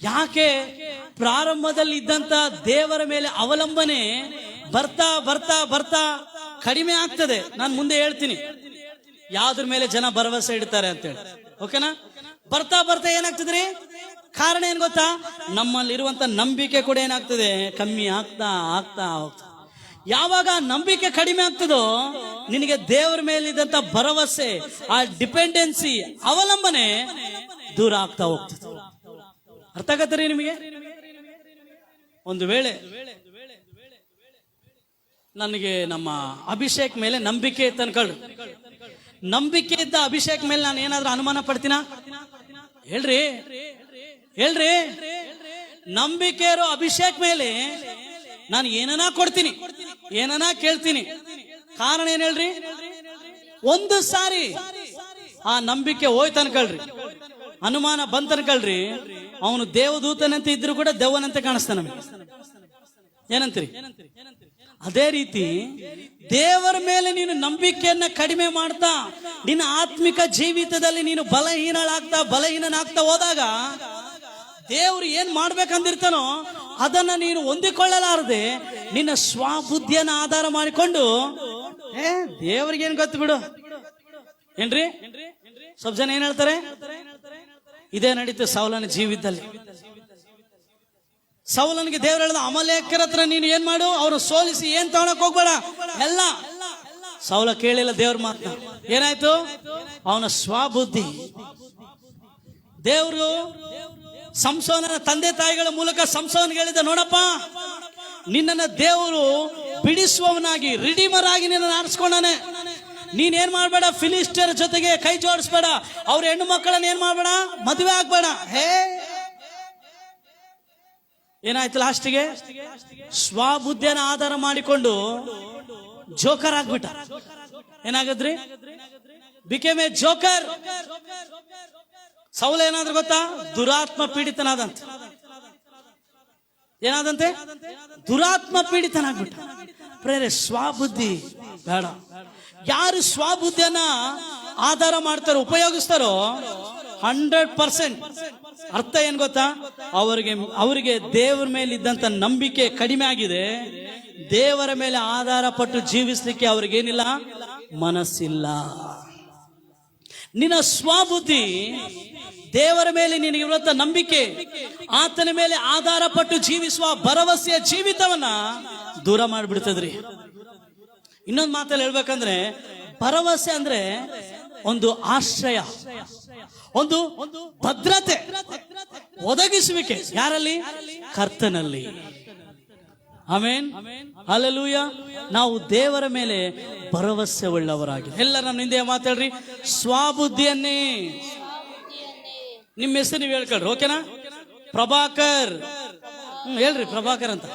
ಯಾಕೆ ಪ್ರಾರಂಭದಲ್ಲಿ ಇದ್ದಂತ ದೇವರ ಮೇಲೆ ಅವಲಂಬನೆ ಬರ್ತಾ ಬರ್ತಾ ಬರ್ತಾ ಕಡಿಮೆ ಆಗ್ತದೆ? ನಾನು ಮುಂದೆ ಹೇಳ್ತೀನಿ ಯಾವ್ದ್ರ ಮೇಲೆ ಜನ ಭರವಸೆ ಇಡ್ತಾರೆ ಅಂತೇಳಿ. ಓಕೆನಾ? ಬರ್ತಾ ಬರ್ತಾ ಏನಾಗ್ತದ್ರಿ? ಕಾರಣ ಏನ್ ಗೊತ್ತಾ? ನಮ್ಮಲ್ಲಿರುವಂತ ನಂಬಿಕೆ ಕೂಡ ಏನಾಗ್ತದೆ? ಕಮ್ಮಿ ಆಗ್ತಾ ಆಗ್ತಾ ಹೋಗ್ತದೆ. ಯಾವಾಗ ನಂಬಿಕೆ ಕಡಿಮೆ ಆಗ್ತದೋ ನಿನಗೆ ದೇವರ ಮೇಲಿದ್ದಂತ ಭರವಸೆ, ಆ ಡಿಪೆಂಡೆನ್ಸಿ, ಅವಲಂಬನೆ ದೂರ ಆಗ್ತಾ ಹೋಗ್ತದೆ. ಅರ್ಥ ಆಗತ್ತರಿ ನಿಮಗೆ? ಒಂದು ವೇಳೆ ನನಗೆ ನಮ್ಮ ಅಭಿಷೇಕ್ ಮೇಲೆ ನಂಬಿಕೆ ಇತ್ತು ಅನ್ಕೊಳ್ಳಿ, ನಂಬಿಕೆ ಇದ್ದ ಅಭಿಷೇಕ್ ಮೇಲೆ ನಾನು ಏನಾದ್ರೂ ಅನುಮಾನ ಪಡ್ತೀನ? ಹೇಳ್ರಿ ನಂಬಿಕೆ ಇರೋ ಅಭಿಷೇಕ್ ಮೇಲೆ ನಾನು ಏನನ್ನ ಕೊಡ್ತೀನಿ, ಏನನ್ನ ಕೇಳ್ತೀನಿ. ಕಾರಣ ಏನ್ ಹೇಳ್ರಿ? ಒಂದು ಸಾರಿ ಆ ನಂಬಿಕೆ ಹೋಯ್ತು ಅನ್ಕೊಳ್ರಿ, ಅನುಮಾನ ಬಂತ ಅನ್ಕೊಳ್ರಿ, ಅವನು ದೇವದೂತನಂತೆ ಇದ್ರು ಕೂಡ ದೆವ್ವನಂತೆ ಕಾಣಿಸ್ತಾನ ನಮಗೆ. ಏನಂತೀರಿ? ಅದೇ ರೀತಿ ದೇವರ ಮೇಲೆ ನೀನು ನಂಬಿಕೆಯನ್ನ ಕಡಿಮೆ ಮಾಡ್ತಾ ನಿನ್ನ ಆತ್ಮಿಕ ಜೀವಿತದಲ್ಲಿ ನೀನು ಬಲಹೀನನಾಗ್ತಾ ಹೋದಾಗ ದೇವ್ರು ಏನ್ ಮಾಡ್ಬೇಕಂದಿರ್ತಾನೋ ಅದನ್ನ ನೀನು ಹೊಂದಿಕೊಳ್ಳಲಾರದೆ ನಿನ್ನ ಸ್ವಬುದ್ಧಿಯನ್ನ ಆಧಾರ ಮಾಡಿಕೊಂಡು ದೇವ್ರಿಗೇನ್ ಗೊತ್ತು ಬಿಡು. ಏನ್ರಿ? ಸ್ವಲ್ಪ ಜನ ಏನ್ ಹೇಳ್ತಾರೆ? ಇದೇ ನಡೀತು ಸೌಲನ ಜೀವಿತದಲ್ಲಿ. ಸೌಲನಿಗೆ ದೇವರು ಹೇಳಿದ, ಅಮಲೇಕರ ಹತ್ರ ನೀನು ಏನ್ ಮಾಡು, ಅವ್ರು ಸೋಲಿಸಿ ಏನ್ ತಗೊಳಕ್ ಹೋಗ್ಬೇಡ ಎಲ್ಲ. ಸೌಲ ಕೇಳಿಲ್ಲ ದೇವ್ರ ಮಾತನ್ನ. ಏನಾಯ್ತು? ಅವನ ಸ್ವಬುದ್ಧಿ. ದೇವರು ಸಂಸೋನನ ತಂದೆ ತಾಯಿಗಳ ಮೂಲಕ ಸಂಸೋನ್ಗೆ ಹೇಳಿದ, ನೋಡಪ್ಪ, ನಿನ್ನನ್ನ ದೇವರು ಬಿಡಿಸುವವನಾಗಿ, ರಿಡೀಮರ್ ಆಗಿ ನಿನ್ನ ಆರಿಸ್ಕೊಂಡಾನೆ. ನೀನೇನ್ ಮಾಡ್ಬೇಡ, ಫಿಲಿಸ್ಟಿಯರ್ ಜೊತೆಗೆ ಕೈ ಜೋಡಿಸ್ಬೇಡ, ಅವ್ರ ಹೆಣ್ಣು ಮಕ್ಕಳನ್ನ ಏನ್ ಮಾಡ್ಬೇಡ, ಮದುವೆ ಆಗ್ಬೇಡ. ಏನಾಯ್ತು ಲಾಸ್ಟಿಗೆ? ಸ್ವಬುದ್ಧಿಯನ್ನು ಆಧಾರ ಮಾಡಿಕೊಂಡು ಜೋಕರ್ ಆಗ್ಬಿಟ್ಟ. ಏನಾಗದ್ರಿ? Became a joker. ಸೌಲ ಏನಾದ್ರು ಗೊತ್ತಾ? ದುರಾತ್ಮ ಪೀಡಿತನಾದಂತ. ಏನಾದಂತೆ? ದುರಾತ್ಮ ಪೀಡಿತನಾಗ್ಬಿಟ್ಟ. ಪ್ರೇರೆ, ಸ್ವಬುದ್ಧಿ ಬೇಡ. ಯಾರು ಸ್ವಬುದ್ಧಿಯನ್ನ ಆಧಾರ ಮಾಡ್ತಾರೋ, ಉಪಯೋಗಿಸ್ತಾರೋ, 100% ಅರ್ಥ ಏನ್ ಗೊತ್ತಾ? ಅವರಿಗೆ ದೇವರ ಮೇಲೆ ಇದ್ದಂತ ನಂಬಿಕೆ ಕಡಿಮೆ ಆಗಿದೆ. ದೇವರ ಮೇಲೆ ಆಧಾರ ಪಟ್ಟು ಜೀವಿಸ್ಲಿಕ್ಕೆ ಅವ್ರಿಗೇನಿಲ್ಲ, ಮನಸ್ಸಿಲ್ಲ. ನಿನ್ನ ಸ್ವಬುದ್ಧಿ, ದೇವರ ಮೇಲೆ ನಿನಗಿರುವಂತ ನಂಬಿಕೆ, ಆತನ ಮೇಲೆ ಆಧಾರ ಪಟ್ಟು ಜೀವಿಸುವ ಭರವಸೆಯ ಜೀವಿತವನ್ನ ದೂರ ಮಾಡಿಬಿಡ್ತದ್ರಿ. ಇನ್ನೊಂದು ಮಾತಲ್ಲಿ ಹೇಳ್ಬೇಕಂದ್ರೆ, ಭರವಸೆ ಅಂದ್ರೆ ಒಂದು ಆಶ್ರಯ, ಒಂದು ಭದ್ರತೆ ಒದಗಿಸುವಿಕೆ. ಯಾರಲ್ಲಿ? ಕರ್ತನಲ್ಲಿ. Amen, hallelujah. ನಾವು ದೇವರ ಮೇಲೆ ಭರವಸೆ ಉಳ್ಳವರಾಗಿ. ಎಲ್ಲರ ನಮ್ಮ ಹಿಂದೆ ಮಾತಾಡ್ರಿ, ಸ್ವಬುದ್ಧಿಯನ್ನೇ. ನಿಮ್ಮ ಹೆಸರು ನೀವು ಹೇಳ್ಕೊಳ್ರಿ, ಓಕೆನಾ? ಪ್ರಭಾಕರ್. ಹೇಳ್ರಿ ಪ್ರಭಾಕರ್ ಅಂತ.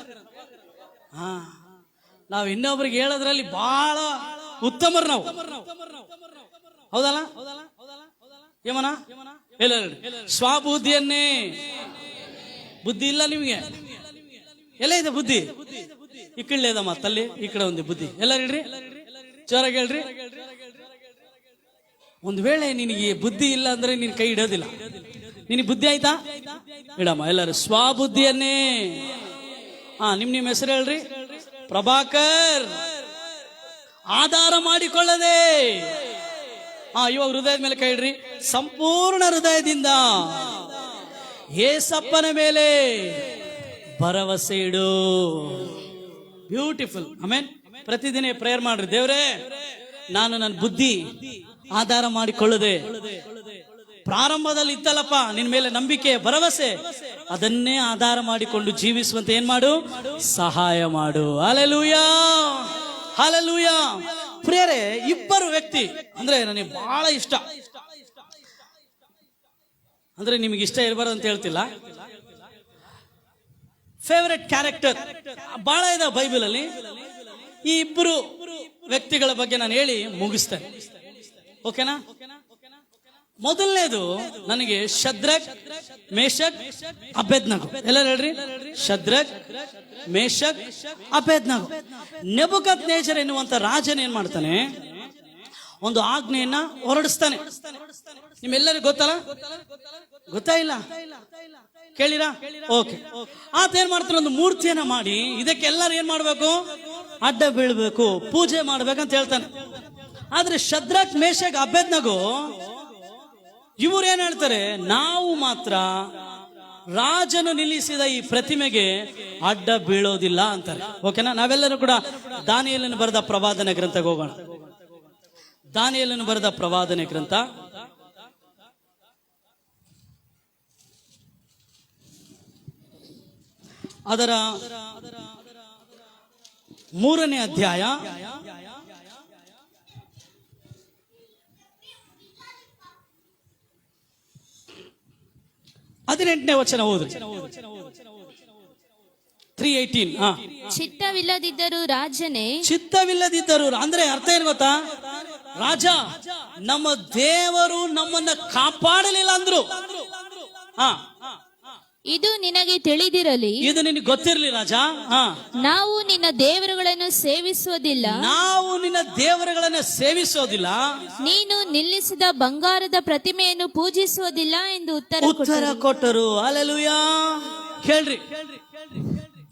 ನಾವು ಇನ್ನೊಬ್ರಿಗೆ ಹೇಳೋದ್ರಲ್ಲಿ ಬಹಳ ಉತ್ತಮರು ನಾವು, ಹೌದಲ್ಲ? ಏಮನ ಎಲ್ಲ ಸ್ವಬುದ್ಧಿಯನ್ನೇ. ಬುದ್ಧಿ ಇಲ್ಲ ನಿಮ್ಗೆ? ಎಲ್ಲ ಇದೆ ಬುದ್ಧಿ. ಈ ಕಡೆ ಇದೆ ಮಾತಲ್ಲಿ, ಈ ಕಡೆ ಒಂದು ಬುದ್ಧಿ. ಎಲ್ಲ ಹೇಳ್ರಿ, ಜೋರಾಗಿ ಹೇಳ್ರಿ. ಒಂದ್ ವೇಳೆ ನಿನಗೆ ಬುದ್ಧಿ ಇಲ್ಲ ಅಂದ್ರೆ ನೀನ್ ಕೈ ಇಡೋದಿಲ್ಲ. ನಿನಗೆ ಬುದ್ಧಿ ಆಯ್ತಾ? ಇಡಮ್ಮ ಎಲ್ಲರೂ. ಸ್ವಬುದ್ಧಿಯನ್ನೇ. ನಿಮ್ಮ ಹೆಸರು ಹೇಳ್ರಿ. ಪ್ರಭಾಕರ್. ಆಧಾರ ಮಾಡಿಕೊಳ್ಳದೆ. ಇವಾಗ ಹೃದಯದ ಮೇಲೆ ಕೈ ಇಡ್ರಿ. ಸಂಪೂರ್ಣ ಹೃದಯದಿಂದ ಯೇಸಪ್ಪನ ಮೇಲೆ ಭರವಸೆ ಇಡು. ಬ್ಯೂಟಿಫುಲ್. ಆಮೆನ್. ಪ್ರತಿದಿನ ಪ್ರೇಯರ್ ಮಾಡ್ರಿ, ದೇವ್ರೇ, ನಾನು ನನ್ನ ಬುದ್ಧಿ ಆಧಾರ ಮಾಡಿಕೊಳ್ಳದೆ, ಪ್ರಾರಂಭದಲ್ಲಿ ಇತ್ತಲ್ಲಪ್ಪ ನಿನ್ ಮೇಲೆ ನಂಬಿಕೆ, ಭರವಸೆ, ಅದನ್ನೇ ಆಧಾರ ಮಾಡಿಕೊಂಡು ಜೀವಿಸುವಂತೆ ಏನ್ ಮಾಡು, ಸಹಾಯ ಮಾಡು. Hallelujah, hallelujah. ಪ್ರಿಯರೇ, ಇಬ್ಬರು ವ್ಯಕ್ತಿ ಅಂದ್ರೆ ನನಗೆ ಬಹಳ ಇಷ್ಟ. ಅಂದ್ರೆ ನಿಮಗೆ ಇಷ್ಟ ಇರಬಾರ್ದು ಅಂತ ಹೇಳ್ತಿಲ್ಲ, ಫೇವರೆಟ್ ಕ್ಯಾರೆಕ್ಟರ್ ಬಹಳ ಇದೆ ಬೈಬಲ್ ಅಲ್ಲಿ. ಈ ಇಬ್ಬರು ವ್ಯಕ್ತಿಗಳ ಬಗ್ಗೆ ನಾನು ಹೇಳಿ ಮುಗಿಸ್ತೇನೆ, ಓಕೆನಾ? ಮೊದಲನೇದು ನನಗೆ ಶದ್ರಕ್, ಮೇಷಕ್, ಅಬೇದ್ನಗೋ. ಎಲ್ಲರೂ ಹೇಳ್ರಿ, ಶದ್ರಕ್, ಮೇಷಕ್, ಅಬೇದ್ನಗೋ. ನೆಬೂಕದ್ನೆಚ್ಚರ್ ಎನ್ನುವಂತ ರಾಜನ ಏನ್ ಮಾಡ್ತಾನೆ, ಒಂದು ಆಜ್ಞೆಯನ್ನ ಹೊರಡಿಸ್ತಾನೆ. ನಿಮ್ಮೆಲ್ಲರಿಗೂ ಗೊತ್ತಲ್ಲ? ಗೊತ್ತಾ ಇಲ್ಲ? ಕೇಳಿರಾ? ಓಕೆ. ಆತ ಏನ್ ಮಾಡ್ತಾನೆ, ಒಂದು ಮೂರ್ತಿಯನ್ನ ಮಾಡಿ ಇದಕ್ಕೆಲ್ಲರೂ ಏನ್ ಮಾಡ್ಬೇಕು, ಅಡ್ಡ ಬೀಳ್ಬೇಕು, ಪೂಜೆ ಮಾಡ್ಬೇಕಂತ ಹೇಳ್ತಾನೆ. ಆದ್ರೆ ಶದ್ರಕ್, ಮೇಷಕ್, ಅಬೇದ್ನಗೋ ಇವರು ಏನ್ ಹೇಳ್ತಾರೆ, ನಾವು ಮಾತ್ರ ರಾಜನು ನಿಲ್ಲಿಸಿದ ಈ ಪ್ರತಿಮೆಗೆ ಅಡ್ಡ ಬೀಳೋದಿಲ್ಲ ಅಂತಾರೆ. ಓಕೆನಾ? ನಾವೆಲ್ಲರೂ ಕೂಡ ದಾನಿಯೇಲನು ಬರೆದ ಪ್ರವಾದನೆ ಗ್ರಂಥಕ್ಕೆ ಹೋಗೋಣ. ದಾನಿಯೇಲನು ಬರೆದ ಪ್ರವಾದನೆ ಗ್ರಂಥ ಅದರ 3ನೇ ಅಧ್ಯಾಯ 18ನೇ ವಚನ ಓದ್ರಿ. 3:18. ಚಿತ್ತವಿಲ್ಲದಿದ್ದರೂ ರಾಜನೇ, ಚಿತ್ತವಿಲ್ಲದಿದ್ದರೂ ಅಂದ್ರೆ ಅರ್ಥ ಏನ್ ಗೊತ್ತಾ? ರಾಜ, ನಮ್ಮ ದೇವರು ನಮ್ಮನ್ನ ಕಾಪಾಡಲಿಲ್ಲ ಅಂದ್ರು. ಇದು ನಿನಗೆ ತಿಳಿದಿರಲಿ, ಇದು ನಿನಗೆ ಗೊತ್ತಿರಲಿ ರಾಜ. ನಾವು ನಿನ್ನ ದೇವರುಗಳನ್ನು ಸೇವಿಸುವುದಿಲ್ಲ, ನಾವು ನಿನ್ನ ದೇವರುಗಳನ್ನು ಸೇವಿಸೋದಿಲ್ಲ, ನೀನು ನಿಲ್ಲಿಸಿದ ಬಂಗಾರದ ಪ್ರತಿಮೆಯನ್ನು ಪೂಜಿಸುವುದಿಲ್ಲ ಎಂದು ಉತ್ತರ ಕೊಟ್ಟರು. ಹಲ್ಲೆಲೂಯಾ. ಕೇಳ್ರಿ,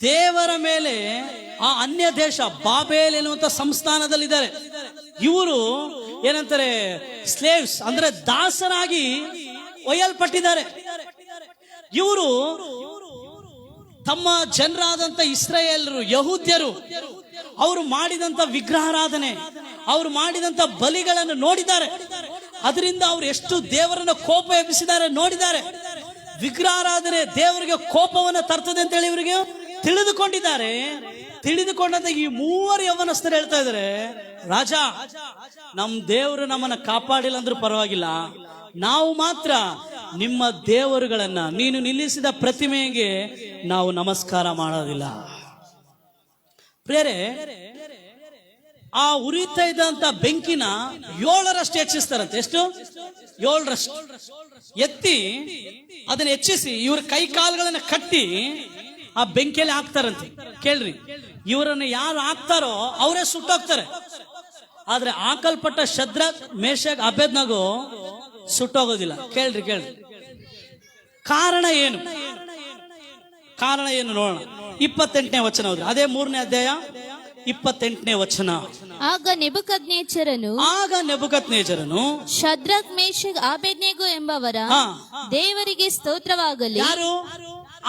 ದೇವರ ಮೇಲೆ ಆ ಅನ್ಯ ದೇಶ ಬಾಬೇಲ್ ಎನ್ನುವಂತ ಸಂಸ್ಥಾನದಲ್ಲಿದ್ದಾರೆ. ಇವರು ಏನಂತಾರೆ, ಸ್ಲೇವ್ಸ್ ಅಂದ್ರೆ ದಾಸರಾಗಿ ಒಯ್ಯಲ್ಪಟ್ಟಿದ್ದಾರೆ. ಇವರು ತಮ್ಮ ಜನರಾದಂತ ಇಸ್ರಾಯೇಲರು, ಯಹೂದ್ಯರು, ಅವರು ಮಾಡಿದಂತ ವಿಗ್ರಹಾರಾಧನೆ, ಅವರು ಮಾಡಿದಂತ ಬಲಿಗಳನ್ನು ನೋಡಿದ್ದಾರೆ. ಅದರಿಂದ ಅವರು ಎಷ್ಟು ದೇವರನ್ನ ಕೋಪ ಎಬ್ಬಿಸಿದ್ದಾರೆ ನೋಡಿದ್ದಾರೆ. ವಿಗ್ರಹಾರಾಧನೆ ದೇವರಿಗೆ ಕೋಪವನ್ನು ತರ್ತದೆ ಅಂತ ಹೇಳಿ ಇವರಿಗೆ ತಿಳಿದುಕೊಂಡಿದ್ದಾರೆ. ತಿಳಿದುಕೊಂಡಂತ ಈ ಮೂವರು ಯೌವನಸ್ಥರು ಹೇಳ್ತಾ ಇದ್ದಾರೆ, ರಾಜ, ನಮ್ ದೇವರು ನಮ್ಮನ್ನ ಕಾಪಾಡಿಲ್ಲ ಅಂದ್ರೂ ಪರವಾಗಿಲ್ಲ, ನಾವು ಮಾತ್ರ ನಿಮ್ಮ ದೇವರುಗಳನ್ನ, ನೀನು ನಿಲ್ಲಿಸಿದ ಪ್ರತಿಮೆಗೆ ನಾವು ನಮಸ್ಕಾರ ಮಾಡೋದಿಲ್ಲ. ಪ್ರೇರೆ, ಆ ಉರಿತಾ ಇದ್ದಂತ ಬೆಂಕಿನ 7ರಷ್ಟು ಹೆಚ್ಚಿಸ್ತಾರಂತೆ. ಎಷ್ಟು? 7ರಷ್ಟು ಎತ್ತಿ ಅದನ್ನ ಹೆಚ್ಚಿಸಿ ಇವ್ರ ಕೈ ಕಾಲುಗಳನ್ನ ಕಟ್ಟಿ ಆ ಬೆಂಕಿಯಲ್ಲಿ ಹಾಕ್ತಾರಂತೆ. ಕೇಳ್ರಿ, ಇವರನ್ನ ಯಾರು ಹಾಕ್ತಾರೋ ಅವರೇ ಸುಟ್ಟೋಗ್ತಾರೆ. ಆದ್ರೆ ಹಾಕಲ್ಪಟ್ಟ ಶದ್ರಕ್, ಮೇಷಕ್, ಅಬೇದ್ನಗೋ ಸುಟ್ಟೋಗೋದಿಲ್ಲ. ಕೇಳ್ರಿ ಕೇಳ್ರಿ, ಕಾರಣ ಏನು? ಕಾರಣ ಏನು ನೋಡೋಣ. 28ನೇ ವಚನ ಹೋದ್ರೆ, ಅದೇ 3ನೇ ಅಧ್ಯಾಯ 28ನೇ ವಚನ. ಆಗ ನೆಬೂಕದ್ನೆಚ್ಚರನು ಶದ್ರಕ್, ಮೇಷಕ್, ಅಬೇದ್ನೆಗೋ ಎಂಬವರ ದೇವರಿಗೆ ಸ್ತೋತ್ರವಾಗಲಿ. ಯಾರು?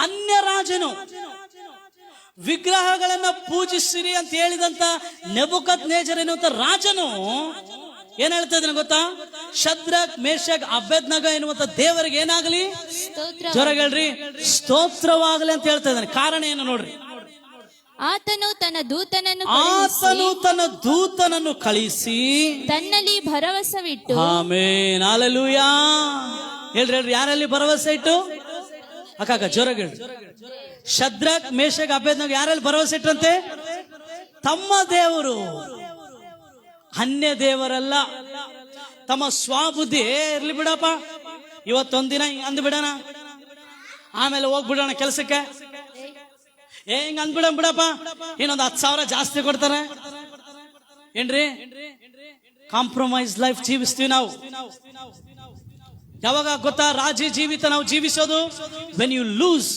ಅನ್ಯ ರಾಜನು. ವಿಗ್ರಹಗಳನ್ನ ಪೂಜಿಸಿರಿ ಅಂತ ಹೇಳಿದಂತ ನೆಬೂಕದ್ನೆಚ್ಚರ ಎನ್ನುವಂತ ರಾಜನು ಏನ್ ಹೇಳ್ತಾ ಇದ್ದಾನೆ ಗೊತ್ತಾ? ಶದ್ರಕ್, ಮೇಷಕ್, ಅಬೇದ್ನೆಗೋ ಎನ್ನುವಂತ ದೇವರಿಗೆ ಏನಾಗಲಿ? ಜೋರಾಗಿ ಸ್ತೋತ್ರವಾಗಲಿ ಅಂತ ಹೇಳ್ತಾ ಇದ್ದಾನೆ. ಕಾರಣ ಏನು ನೋಡ್ರಿ. ಆತನು ತನ್ನ ದೂತನನ್ನು ಕಳಿಸಿ ತನ್ನಲ್ಲಿ ಭರವಸವಿಟ್ಟು. Amen, hallelujah. ಹೇಳ್ರಿ, ಯಾರಲ್ಲಿ ಭರವಸೆ ಇಟ್ಟು? ಅಕ್ಕ ಜೋರಾಗಿ ಹೇಳಿ. ಶದ್ರಕ್, ಮೇಷಕ್, ಅಬೇದ್ನೆಗೋ ಯಾರಲ್ಲಿ ಭರವಸೆ ಇಟ್ಟಂತೆ? ತಮ್ಮ ದೇವರು, ಅನ್ಯ ದೇವರಲ್ಲ. ತಮ್ಮ ಸ್ವಬುದ್ಧಿ ಇರ್ಲಿ ಬಿಡಪ್ಪ, ಇವತ್ತೊಂದಿನ ಅಂದ್ ಬಿಡೋಣ, ಆಮೇಲೆ ಹೋಗ್ಬಿಡೋಣ ಕೆಲಸಕ್ಕೆ, ಹಿಂಗ ಅಂದ್ಬಿಡ ಬಿಡಪ್ಪ, ಇನ್ನೊಂದು 10,000 ಜಾಸ್ತಿ ಕೊಡ್ತಾರೆ ಏನ್ರಿ. ಕಾಂಪ್ರಮೈಸ್ ಲೈಫ್ ಜೀವಿಸ್ತೀವಿ ನಾವು. ಯಾವಾಗ ಗೊತ್ತಾ ರಾಜಿ ಜೀವಿತ ನಾವು ಜೀವಿಸೋದು? When you lose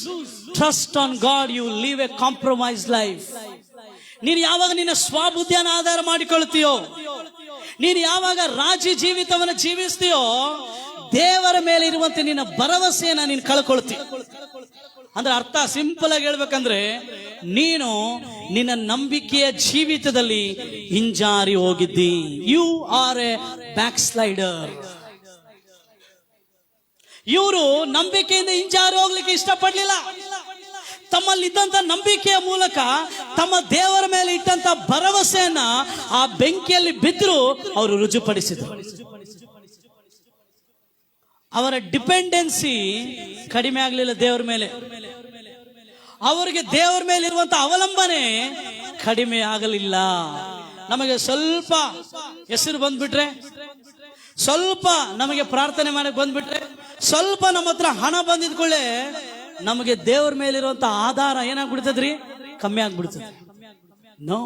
trust on God, you leave a compromise life. ನೀನು ಯಾವಾಗ ನಿನ್ನ ಸ್ವಬುದ್ಧಿಯನ್ನು ಆಧಾರ ಮಾಡಿಕೊಳ್ತೀಯೋ, ನೀನು ಯಾವಾಗ ರಾಜಿ ಜೀವಿತವನ್ನು ಜೀವಿಸ್ತೀಯೋ, ದೇವರ ಮೇಲೆ ಇರುವಂತೆ ನಿನ್ನ ಭರವಸೆಯನ್ನ ನೀನು ಕಳ್ಕೊಳ್ತೀಯ. ಅಂದ್ರೆ ಅರ್ಥ ಸಿಂಪಲ್ ಆಗಿ ಹೇಳ್ಬೇಕಂದ್ರೆ, ನೀನು ನಿನ್ನ ನಂಬಿಕೆಯ ಜೀವಿತದಲ್ಲಿ ಹಿಂಜಾರಿ ಹೋಗಿದ್ದಿ. You are a backslider. ಇವರು ನಂಬಿಕೆಯಿಂದ ಹಿಂಜಾರಿ ಹೋಗ್ಲಿಕ್ಕೆ ಇಷ್ಟಪಡ್ಲಿಲ್ಲ. ತಮ್ಮಲ್ಲಿದ್ದಂತ ನಂಬಿಕೆಯ ಮೂಲಕ ತಮ್ಮ ದೇವರ ಮೇಲೆ ಇಟ್ಟಂತ ಭರವಸೆಯನ್ನ ಆ ಬೆಂಕಿಯಲ್ಲಿ ಬಿದ್ದರೂ ಅವರು ರುಜುಪಡಿಸಿದರು. ಅವರ ಡಿಪೆಂಡೆನ್ಸಿ ಕಡಿಮೆ ಆಗಲಿಲ್ಲ ದೇವರ ಮೇಲೆ. ಅವರಿಗೆ ದೇವರ ಮೇಲೆ ಇರುವಂತ ಅವಲಂಬನೆ ಕಡಿಮೆ ಆಗಲಿಲ್ಲ. ನಮಗೆ ಸ್ವಲ್ಪ ಹೆಸರು ಬಂದ್ಬಿಟ್ರೆ, ಸ್ವಲ್ಪ ನಮಗೆ ಪ್ರಾರ್ಥನೆ ಮಾಡಕ್ ಬಂದ್ಬಿಟ್ರೆ, ಸ್ವಲ್ಪ ನಮ್ಮ ಹತ್ರ ಹಣ ಬಂದಿದ್ಕೊಳ್ಳೆ ನಮಗೆ ದೇವರ ಮೇಲಿರುವಂತ ಆಧಾರ ಏನಾಗ್ಬಿಡ್ತದ್ರಿ? ಕಮ್ಮಿ ಆಗ್ಬಿಡ್ತದೆ. ನೋ,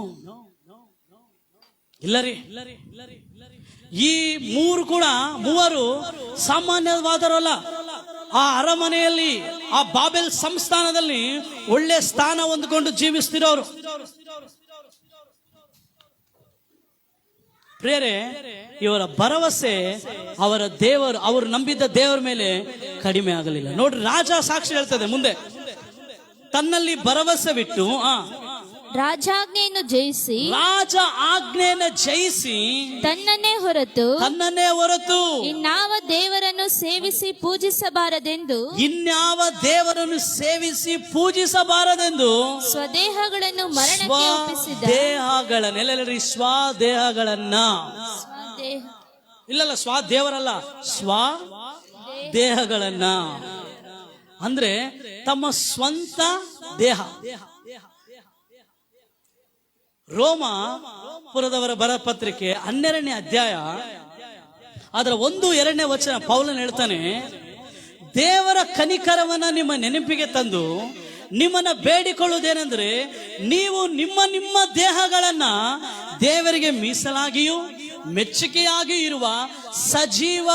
ಇಲ್ಲರಿ. ಈ ಮೂವರು ಸಾಮಾನ್ಯವಾದರಲ್ಲ. ಆ ಅರಮನೆಯಲ್ಲಿ, ಆ ಬಾಬೆಲ್ ಸಂಸ್ಥಾನದಲ್ಲಿ ಒಳ್ಳೆ ಸ್ಥಾನ ಹೊಂದಿಕೊಂಡು ಜೀವಿಸ್ತಿರೋರು. ಪ್ರೇರೆ, ಇವರ ಭರವಸೆ ಅವರ ದೇವರು, ಅವರು ನಂಬಿದ್ದ ದೇವರ ಮೇಲೆ ಕಡಿಮೆ ಆಗಲಿಲ್ಲ. ನೋಡ್ರಿ, ರಾಜ ಸಾಕ್ಷಿ ಹೇಳ್ತದೆ ಮುಂದೆ. ತನ್ನಲ್ಲಿ ಭರವಸೆ ಬಿಟ್ಟು ರಾಜ ಆಜ್ಞೆಯನ್ನು ಜಯಿಸಿ ತನ್ನನ್ನೇ ಹೊರತು ಇನ್ಯಾವ ದೇವರನ್ನು ಸೇವಿಸಿ ಪೂಜಿಸಬಾರದೆಂದು ಸ್ವದೇಹಗಳನ್ನು ಮರಣಕ್ಕೆ ಒಪ್ಪಿಸಿದ. ದೇಹಗಳನ್ನೆಲ್ಲರಿ ಸ್ವದೇಹಗಳನ್ನ, ಇಲ್ಲಲ್ಲ ಸ್ವದೇವರಲ್ಲ, ದೇಹಗಳನ್ನ ಅಂದ್ರೆ ತಮ್ಮ ಸ್ವಂತ ದೇಹ. ರೋಮಾಪುರದವರ ಬರಪತ್ರಿಕೆ 12ನೇ ಅಧ್ಯಾಯ ಅದರ 1-2ನೇ ವಚನ ಪೌಲನ್ ಹೇಳ್ತಾನೆ, ದೇವರ ಕನಿಕರವನ್ನ ನಿಮ್ಮ ನೆನಪಿಗೆ ತಂದು ನಿಮ್ಮನ್ನ ಬೇಡಿಕೊಳ್ಳುವುದೇನೆಂದ್ರೆ, ನೀವು ನಿಮ್ಮ ದೇಹಗಳನ್ನ ದೇವರಿಗೆ ಮೀಸಲಾಗಿಯೂ ಮೆಚ್ಚುಗೆಯಾಗಿ ಇರುವ ಸಜೀವ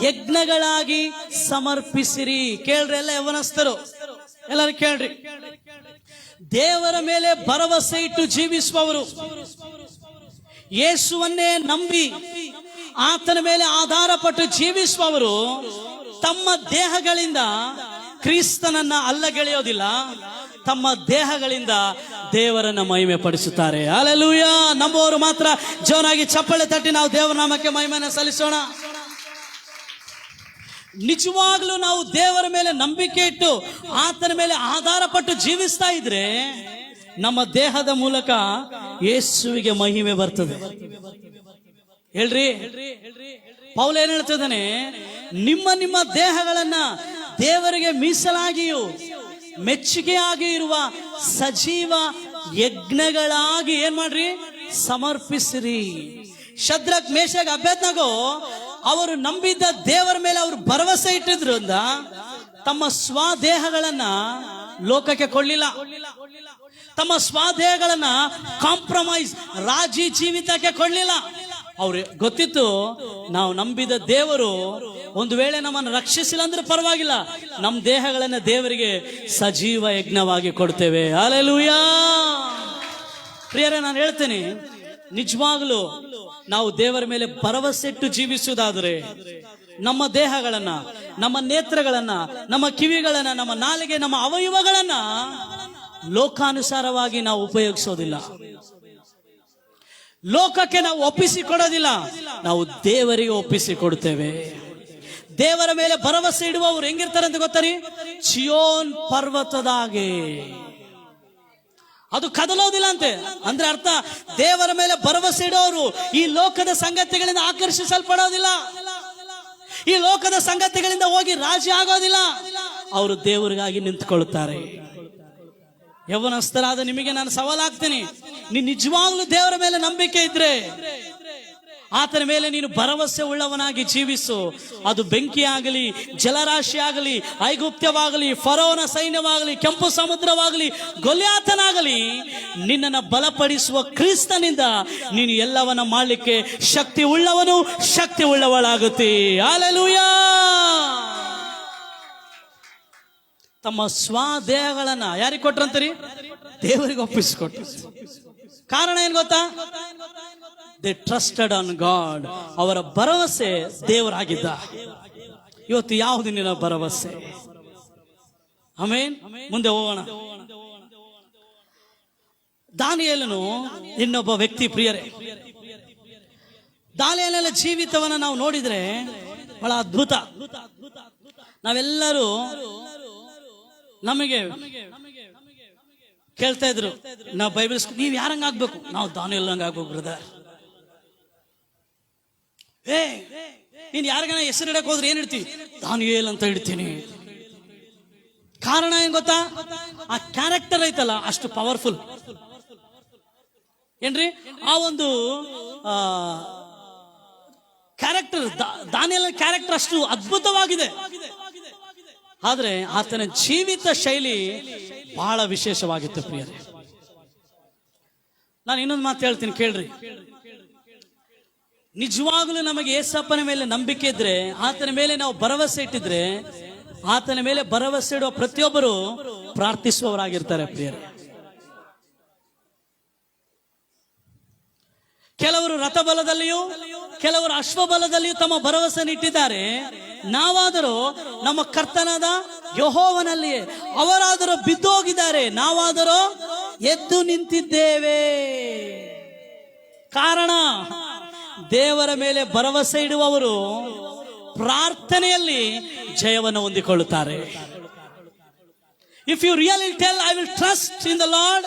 ಯಜ್ಞಗಳಾಗಿ ಸಮರ್ಪಿಸಿರಿ. ಕೇಳ್ರಿ ಎಲ್ಲ ಯೌವನಸ್ಥರು, ಎಲ್ಲರೂ ಕೇಳ್ರಿ. ದೇವರ ಮೇಲೆ ಭರವಸೆ ಇಟ್ಟು ಜೀವಿಸುವವರು, ಯೇಸುವನ್ನೇ ನಂಬಿ ಆತನ ಮೇಲೆ ಆಧಾರ ಪಟ್ಟು ಜೀವಿಸುವವರು ತಮ್ಮ ದೇಹಗಳಿಂದ ಕ್ರಿಸ್ತನನ್ನ ಅಲ್ಲಗೆಳೆಯೋದಿಲ್ಲ, ತಮ್ಮ ದೇಹಗಳಿಂದ ದೇವರನ್ನ ಮಹಿಮೆ ಪಡಿಸುತ್ತಾರೆ. ಹಲ್ಲೆಲೂಯ. ನಂಬುವವರು ಮಾತ್ರ ಜೋರಾಗಿ ಚಪ್ಪಳೆ ತಟ್ಟಿ ನಾವು ದೇವರ ನಾಮಕ್ಕೆ ಮಹಿಮೆಯನ್ನು ಸಲ್ಲಿಸೋಣ. ನಿಜವಾಗ್ಲೂ ನಾವು ದೇವರ ಮೇಲೆ ನಂಬಿಕೆ ಇಟ್ಟು ಆತನ ಮೇಲೆ ಆಧಾರ ಪಟ್ಟು ಜೀವಿಸ್ತಾ ಇದ್ರೆ ನಮ್ಮ ದೇಹದ ಮೂಲಕ ಯೇಸುವಿಗೆ ಮಹಿಮೆ ಬರ್ತದೆ. ಹೇಳ್ರಿ, ಪೌಲ ಏನ್ ಹೇಳ್ತಿದ್ದಾನೆ? ನಿಮ್ಮ ದೇಹಗಳನ್ನ ದೇವರಿಗೆ ಮೀಸಲಾಗಿಯೂ ಮೆಚ್ಚುಗೆಯಾಗಿ ಇರುವ ಸಜೀವ ಯಜ್ಞಗಳಾಗಿ ಏನ್ ಮಾಡ್ರಿ? ಸಮರ್ಪಿಸಿರಿ. ಶದ್ರಕ್, ಮೇಷಕ್, ಅಬೇದ್ನೆಗೋ ಅವರು ನಂಬಿದ್ದ ದೇವರ ಮೇಲೆ ಅವರು ಭರವಸೆ ಇಟ್ಟಿದ್ರಿಂದ ತಮ್ಮ ಸ್ವದೇಹಗಳನ್ನ ಲೋಕಕ್ಕೆ ಕೊಳ್ಳಿಲ್ಲ. ತಮ್ಮ ಸ್ವದೇಹಗಳನ್ನ ಕಾಂಪ್ರಮೈಸ್, ರಾಜಿ ಜೀವಿತಕ್ಕೆ ಕೊಳ್ಳಿಲ್ಲ. ಅವ್ರು ಗೊತ್ತಿತ್ತು, ನಾವು ನಂಬಿದ ದೇವರು ಒಂದು ವೇಳೆ ನಮ್ಮನ್ನು ರಕ್ಷಿಸಿಲ್ಲ ಅಂದ್ರೆ ಪರವಾಗಿಲ್ಲ, ನಮ್ಮ ದೇಹಗಳನ್ನ ದೇವರಿಗೆ ಸಜೀವ ಯಜ್ಞವಾಗಿ ಕೊಡ್ತೇವೆ. ಹಲ್ಲೆಲೂಯಾ. ಪ್ರಿಯರೇ, ನಾನು ಹೇಳ್ತೇನೆ, ನಿಜವಾಗ್ಲೂ ನಾವು ದೇವರ ಮೇಲೆ ಭರವಸೆ ಇಟ್ಟು ಜೀವಿಸುವುದಾದರೆ ನಮ್ಮ ದೇಹಗಳನ್ನ, ನಮ್ಮ ನೇತ್ರಗಳನ್ನ, ನಮ್ಮ ಕಿವಿಗಳನ್ನ, ನಮ್ಮ ನಾಲಿಗೆ, ನಮ್ಮ ಅವಯವಗಳನ್ನ ಲೋಕಾನುಸಾರವಾಗಿ ನಾವು ಉಪಯೋಗಿಸೋದಿಲ್ಲ. ಲೋಕಕ್ಕೆ ನಾವು ಒಪ್ಪಿಸಿಕೊಡೋದಿಲ್ಲ, ನಾವು ದೇವರಿಗೆ ಒಪ್ಪಿಸಿಕೊಡ್ತೇವೆ. ದೇವರ ಮೇಲೆ ಭರವಸೆ ಇಡುವವರು ಹೆಂಗಿರ್ತಾರೆ ಅಂತ ಗೊತ್ತರಿ? ಚಿಯೋನ್ ಪರ್ವತದಾಗೆ. ಅದು ಕದಲೋದಿಲ್ಲ ಅಂತೆ. ಅಂದ್ರೆ ಅರ್ಥ, ದೇವರ ಮೇಲೆ ಭರವಸೆ ಇಡೋರು ಈ ಲೋಕದ ಸಂಗತಿಗಳಿಂದ ಆಕರ್ಷಿಸಲ್ಪಡೋದಿಲ್ಲ, ಈ ಲೋಕದ ಸಂಗತಿಗಳಿಂದ ಹೋಗಿ ರಾಜಿ ಆಗೋದಿಲ್ಲ. ಅವರು ದೇವರಿಗಾಗಿ ನಿಂತುಕೊಳ್ಳುತ್ತಾರೆ. ಯೌವನಸ್ಥರಾದ ನಿಮಗೆ ನಾನು ಸವಾಲಾಗ್ತೀನಿ, ನೀನು ನಿಜವಾಗ್ಲೂ ದೇವರ ಮೇಲೆ ನಂಬಿಕೆ ಇದ್ರೆ ಆತನ ಮೇಲೆ ನೀನು ಭರವಸೆ ಉಳ್ಳವನಾಗಿ ಜೀವಿಸು. ಅದು ಬೆಂಕಿ ಆಗಲಿ, ಜಲರಾಶಿ ಆಗಲಿ, ಐಗುಪ್ತ್ಯವಾಗಲಿ, ಫರೋನ ಸೈನ್ಯವಾಗಲಿ, ಕೆಂಪು ಸಮುದ್ರವಾಗಲಿ, ಗೊಲ್ಯಾತನಾಗಲಿ, ನಿನ್ನನ್ನು ಬಲಪಡಿಸುವ ಕ್ರಿಸ್ತನಿಂದ ನೀನು ಎಲ್ಲವನ್ನ ಮಾಡಲಿಕ್ಕೆ ಶಕ್ತಿ ಉಳ್ಳವನು, ಶಕ್ತಿ ಉಳ್ಳವಳಾಗುತ್ತಿ. ಹಲ್ಲೆಲೂಯಾ. ತಮ್ಮ ಸ್ವದೇಹಗಳನ್ನ ಯಾರಿಗೆ ಕೊಟ್ರಂತರಿ? ದೇವರಿಗೆ ಒಪ್ಪಿಸಿಕೊಟ್ರು. ಕಾರಣ ಏನ್ ಗೊತ್ತಾ? They trusted on god. ಅವರ ಭರವಸೆ ದೇವರಾಗಿದ್ದ. ಇವತ್ತು ಯಾವುದು ನಿನ್ನ ಭರವಸೆ? ಆಮೆನ್. ಮುಂದೆ ಹೋಗೋಣ. ದಾನಿಯೇಲನು ಇನ್ನೊಬ್ಬ ವ್ಯಕ್ತಿ. ಪ್ರಿಯರೇ, ದಾನಿಯೇಲನ ಜೀವಿತವನ್ನ ನಾವು ನೋಡಿದ್ರೆ ಬಹಳ ಅದ್ಭುತ. ನಾವೆಲ್ಲರೂ ನಮಗೆ ಕೇಳ್ತಾ ಇದ್ರು, ನಾವು ಬೈಬಲ್ ನೀವ್ ಯಾರಂಗ ಆಗ್ಬೇಕು? ನಾವು ದಾನಿಯೇಲ್ ಹಂಗ ಆಗ್ಬೇಕು ಬ್ರದರ್. ನೀನ್ ಯಾರಿಗಾನ ಹೆಸರು ಇಡಕ್ ಹೋದ್ರೆ ಏನ್ ಇಡ್ತೀವಿ? ದಾನಿಯೇಲ್ ಅಂತ ಇಡ್ತೀನಿ. ಕಾರಣ ಏನ್ ಗೊತ್ತಾ? ಆ ಕ್ಯಾರೆಕ್ಟರ್ ಐತಲ್ಲ, ಅಷ್ಟು ಪವರ್ಫುಲ್. ಏನ್ರಿ? ಆ ಒಂದು ಕ್ಯಾರೆಕ್ಟರ್, ದಾನಿಯೇಲನ ಕ್ಯಾರೆಕ್ಟರ್ ಅಷ್ಟು ಅದ್ಭುತವಾಗಿದೆ. ಆದ್ರೆ ಆತನ ಜೀವಿತ ಶೈಲಿ ಬಹಳ ವಿಶೇಷವಾಗಿತ್ತು. ಪ್ರಿಯರೇ, ನಾನು ಇನ್ನೊಂದು ಮಾತು ಹೇಳ್ತೀನಿ, ಕೇಳ್ರಿ. ನಿಜವಾಗ್ಲೂ ನಮಗೆ ಯೇಸಪ್ಪನ ಮೇಲೆ ನಂಬಿಕೆ ಇದ್ರೆ, ಆತನ ಮೇಲೆ ನಾವು ಭರವಸೆ ಇಟ್ಟಿದ್ರೆ, ಆತನ ಮೇಲೆ ಭರವಸೆ ಇಡುವ ಪ್ರತಿಯೊಬ್ಬರು ಪ್ರಾರ್ಥಿಸುವವರಾಗಿರ್ತಾರೆ. ಪ್ರಿಯರೇ, ಕೆಲವರು ರಥಬಲದಲ್ಲಿಯೂ ಕೆಲವರು ಅಶ್ವಬಲದಲ್ಲಿಯೂ ತಮ್ಮ ಭರವಸೆ ಇಟ್ಟಿದ್ದಾರೆ. ನಾವಾದರೂ ನಮ್ಮ ಕರ್ತನಾದ ಯೆಹೋವನಲ್ಲಿಯೇ. ಅವರಾದರೂ ಬಿದ್ದೋಗಿದ್ದಾರೆ, ನಾವಾದರೂ ಎದ್ದು ನಿಂತಿದ್ದೇವೆ. ಕಾರಣ, ದೇವರ ಮೇಲೆ ಭರವಸೆ ಇಡುವವರು ಪ್ರಾರ್ಥನೆಯಲ್ಲಿ ಜಯವನ್ನು ಹೊಂದಿಕೊಳ್ಳುತ್ತಾರೆ. If you really tell, I will trust in the Lord,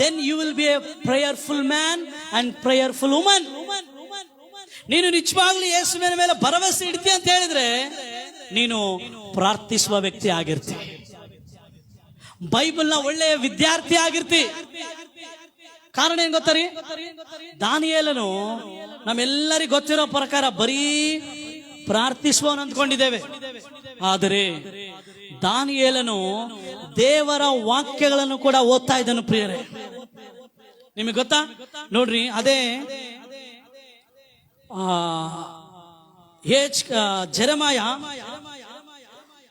then you will be a prayerful man and prayerful woman. ನೀನು ನಿಜವಾಗ್ಲೂ ಯೇಸುವಿನ ಮೇಲೆ ಭರವಸೆ ಇಡ್ತಿ ಅಂತ ಹೇಳಿದ್ರೆ ನೀನು ಪ್ರಾರ್ಥಿಸುವ ವ್ಯಕ್ತಿ ಆಗಿರ್ತಿ, ಬೈಬಲ್ನ ಒಳ್ಳೆಯ ವಿದ್ಯಾರ್ಥಿ ಆಗಿರ್ತಿ. ಕಾರಣ ಏನ್ ಗೊತ್ತರಿ? ದಾನಿಯೇಲನು ನಮ್ಮೆಲ್ಲರಿಗೂ ಗೊತ್ತಿರೋ ಪ್ರಕಾರ ಬರೀ ಪ್ರಾರ್ಥಿಸುವವನು ಅಂದ್ಕೊಂಡಿದ್ದೇವೆ. ಆದರೆ ದಾನಿಯೇಲನು ದೇವರ ವಾಕ್ಯಗಳನ್ನು ಕೂಡ ಓದ್ತಾ ಇದ್ದನು. ಪ್ರಿಯರೇ, ನಿಮಗೆ ಗೊತ್ತಾ? ನೋಡ್ರಿ, ಅದೇ ಜೆರೆಮಾಯ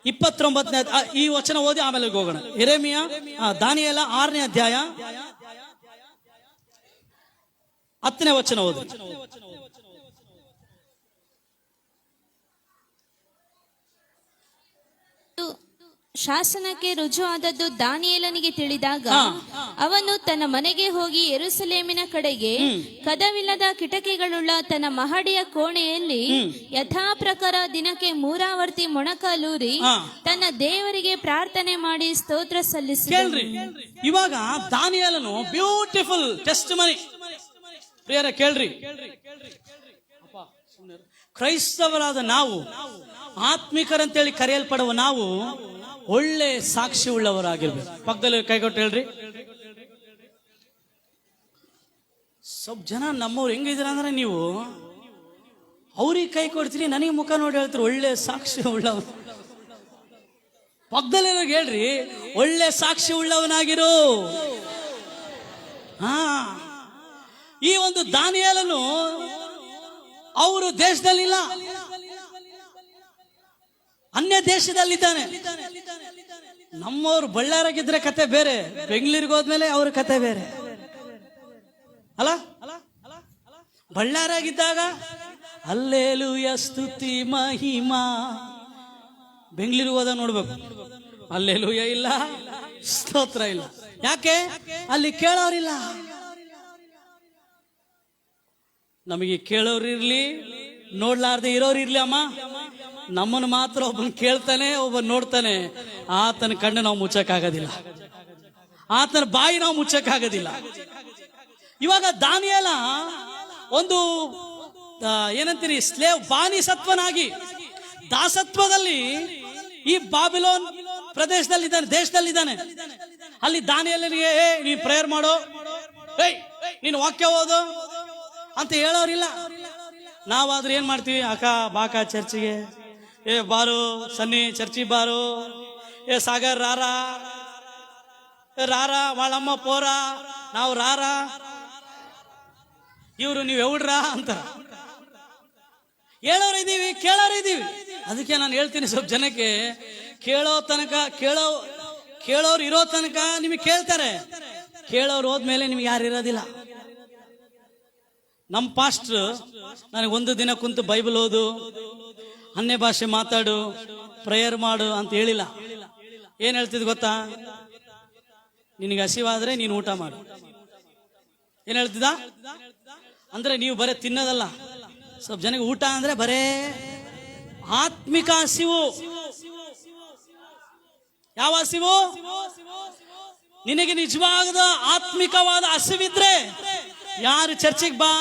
29ನೇ ಈ ವಚನ ಓದಿ ಆಮೇಲೆ ಹೋಗೋಣ. ಯೆರೆಮೀಯ, ದಾನಿಯೇಲ 6ನೇ ಅಧ್ಯಾಯ 10ನೇ ವಚನ ಓದಿ. ಶಾಸನಕ್ಕೆ ರುಜುವಾದದ್ದು ದಾನಿಯೇಲನಿಗೆ ತಿಳಿದಾಗ ಅವನು ತನ್ನ ಮನೆಗೆ ಹೋಗಿ ಯೆರೂಸಲೇಮಿನ ಕಡೆಗೆ ಕದವಿಲ್ಲದ ಕಿಟಕಿಗಳುಳ್ಳ ತನ್ನ ಮಹಡಿಯ ಕೋಣೆಯಲ್ಲಿ ಯಥಾ ಪ್ರಕಾರ ದಿನಕ್ಕೆ 3 ಆವರ್ತಿ ಮೊಣಕಾಲೂರಿ ತನ್ನ ದೇವರಿಗೆ ಪ್ರಾರ್ಥನೆ ಮಾಡಿ ಸ್ತೋತ್ರ ಸಲ್ಲಿಸಿದ. ಕೇಳ್ರಿ, ಇವಾಗ ದಾನಿಯೇಲನು ಬ್ಯೂಟಿಫುಲ್ ಟೆಸ್ಟಿಮನಿ. ಪ್ರಿಯರೇ ಕೇಳ್ರಿ, ಕ್ರೈಸ್ತವರಾದ ನಾವು, ಆತ್ಮಿಕರಂತೇಳಿ ಕರೆಯಲ್ಪಡುವ ನಾವು ಒಳ್ಳೆ ಸಾಕ್ಷಿ ಉಳ್ಳವರಾಗಿರ್ಬೇಕು. ಪಕ್ಕದಲ್ಲಿ ಕೈಗೊಟ್ಟು ಹೇಳ್ರಿ. ಸ್ವಲ್ಪ ಜನ ನಮ್ಮವ್ರು ಹೆಂಗಿದ್ರ ಅಂದ್ರೆ, ನೀವು ಅವ್ರಿಗೆ ಕೈ ಕೊಡ್ತೀರಿ, ನನಗೆ ಮುಖ ನೋಡಿ ಹೇಳ್ತೀರಿ ಒಳ್ಳೆ ಸಾಕ್ಷಿ ಉಳ್ಳವ. ಪಕ್ಕದಲ್ಲಿ ಹೇಳ್ರಿ, ಒಳ್ಳೆ ಸಾಕ್ಷಿ ಉಳ್ಳವನಾಗಿರು. ಈ ಒಂದು ದಾನಿಯೇಲನು ಅವರು ದೇಶದಲ್ಲಿಲ್ಲ, ಅನ್ಯ ದೇಶದಲ್ಲಿದ್ದಾನೆ. ನಮ್ಮವ್ರು ಬಳ್ಳಾರಾಗಿದ್ರೆ ಕತೆ ಬೇರೆ, ಬೆಂಗಳೂರಿಗೆ ಹೋದ್ಮೇಲೆ ಅವ್ರ ಕತೆ ಬೇರೆ ಅಲ್ಲ. ಬಳ್ಳಾರಾಗಿದ್ದಾಗ ಅಲ್ಲೇಲೂಯ ಸ್ತುತಿ ಮಹಿಮಾ, ಬೆಂಗಳೂರಿಗೆ ಹೋದ ನೋಡ್ಬೇಕು, ಅಲ್ಲೇಲೂಯ ಇಲ್ಲ, ಸ್ತೋತ್ರ ಇಲ್ಲ. ಯಾಕೆ? ಅಲ್ಲಿ ಕೇಳೋರಿಲ್ಲ. ನಮಗೆ ಕೇಳೋರಿರ್ಲಿ, ನೋಡ್ಲಾರ್ದೆ ಇರೋರಿರ್ಲಿ ಅಮ್ಮ, ನಮ್ಮನ್ನು ಮಾತ್ರ ಒಬ್ಬನ್ ಕೇಳ್ತಾನೆ, ಒಬ್ಬನ್ ನೋಡ್ತಾನೆ. ಆತನ ಕಣ್ಣು ನಾವು ಮುಚ್ಚಕ್ಕಾಗೋದಿಲ್ಲ, ಆತನ ಬಾಯಿ ನಾವು ಮುಚ್ಚಕ್ಕಾಗೋದಿಲ್ಲ. ಇವಾಗ ದಾನಿಯೇಲ ಒಂದು ಏನಂತೀರಿ, ಸ್ಲೇವ್ ಬಾನಿಸತ್ವನಾಗಿ ದಾಸತ್ವದಲ್ಲಿ ಈ ಬಾಬಿಲೋನ್ ಪ್ರದೇಶದಲ್ಲಿದ್ದಾನೆ, ದೇಶದಲ್ಲಿದ್ದಾನೆ. ಅಲ್ಲಿ ದಾನಿಯೇಲನಿಗೆ ನೀನು ಪ್ರೇಯರ್ ಮಾಡೋ, ನೀನು ವಾಕ್ಯ ಓದು ಅಂತ ಹೇಳೋರಿಲ್ಲ. ನಾವಾದ್ರೆ ಏನ್ ಮಾಡ್ತೀವಿ, ಅಕ್ಕ ಬಾಕ ಚರ್ಚಿಗೆ, ಬಾರು ಸನ್ನಿ ಚರ್ಚಿ ಬಾರು, ಸಾಗರ್ ರಾರಾ ರಾರಾ వాళ్ళమ్మ ಪೋರಾ, ನಾವು ರಾರಾ, ಇವರು ನೀವು ಎವ್ಡ್ರಾ ಅಂತ ಹೇಳೋರು ಇದೀವಿ, ಕೇಳೋರು ಇದೀವಿ. ಅದಕ್ಕೆ ನಾನು ಹೇಳ್ತೀನಿ, ಸ್ವಲ್ಪ ಜನಕ್ಕೆ ಕೇಳೋ ತನಕ, ಕೇಳೋರು ಇರೋ ತನಕ ನಿಮಗೆ ಕೇಳ್ತಾರೆ, ಕೇಳೋರು ಹೋದ್ಮೇಲೆ ನಿಮ್ಗೆ ಯಾರು ಇರೋದಿಲ್ಲ. ನಮ್ಮ ಪಾಸ್ಟ್ರು ನನಗೆ ಒಂದು ದಿನ ಕುಂತು ಬೈಬಲ್ ಓದು, ಅನ್ಯ ಭಾಷೆ ಮಾತಾಡು, ಪ್ರೇಯರ್ ಮಾಡು ಅಂತ ಹೇಳಿಲ್ಲ. ಏನ್ ಹೇಳ್ತಿದ್ ಗೊತ್ತಾ? ನಿನಗೆ ಹಸಿವಾದ್ರೆ ನೀನು ಊಟ ಮಾಡು. ಏನ್ ಹೇಳ್ತಿದ್ದ ಅಂದ್ರೆ, ನೀವು ಬರೇ ತಿನ್ನೋದಲ್ಲ, ಸ್ವಲ್ಪ ಜನಕ್ಕೆ ಊಟ ಅಂದ್ರೆ ಬರೇ ಆತ್ಮಿಕ ಹಸಿವು. ಯಾವ ಹಸಿವು? ನಿನಗೆ ನಿಜವಾದ ಆತ್ಮಿಕವಾದ ಹಸಿವಿದ್ರೆ ಯಾರು ಚರ್ಚಿಗೆ ಬಾ,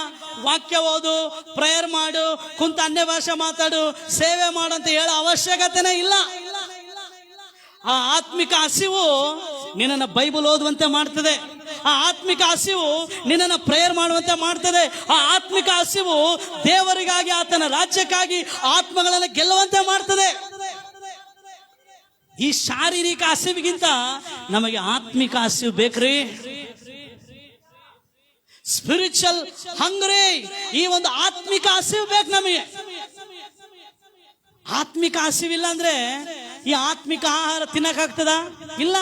ವಾಕ್ಯ ಓದು, ಪ್ರೇಯರ್ ಮಾಡು, ಕುಂತ ಅನ್ಯ ಭಾಷೆ ಮಾತಾಡು, ಸೇವೆ ಮಾಡು ಅಂತ ಹೇಳೋ ಅವಶ್ಯಕತೆನೇ ಇಲ್ಲ. ಆ ಆತ್ಮಿಕ ಹಸಿವು ನಿನ್ನನ್ನು ಬೈಬಲ್ ಓದುವಂತೆ ಮಾಡ್ತದೆ. ಆ ಆತ್ಮಿಕ ಹಸಿವು ನಿನ್ನನ್ನು ಪ್ರೇಯರ್ ಮಾಡುವಂತೆ ಮಾಡ್ತದೆ. ಆ ಆತ್ಮಿಕ ಹಸಿವು ದೇವರಿಗಾಗಿ, ಆತನ ರಾಜ್ಯಕ್ಕಾಗಿ ಆತ್ಮಗಳನ್ನು ಗೆಲ್ಲುವಂತೆ ಮಾಡ್ತದೆ. ಈ ಶಾರೀರಿಕ ಹಸಿವಿಗಿಂತ ನಮಗೆ ಆತ್ಮಿಕ ಹಸಿವು ಬೇಕ್ರಿ. ಸ್ಪಿರಿಚುವಲ್ ಹಂಗ್ರಿ, ಈ ಒಂದು ಆತ್ಮಿಕ ಹಸಿವು ಬೇಕು ನಮಗೆ. ಆತ್ಮಿಕ ಹಸಿವಿಲ್ಲ ಅಂದ್ರೆ ಈ ಆತ್ಮಿಕ ಆಹಾರ ತಿನ್ನಕ್ಕಾಗ್ತದ? ಇಲ್ಲ.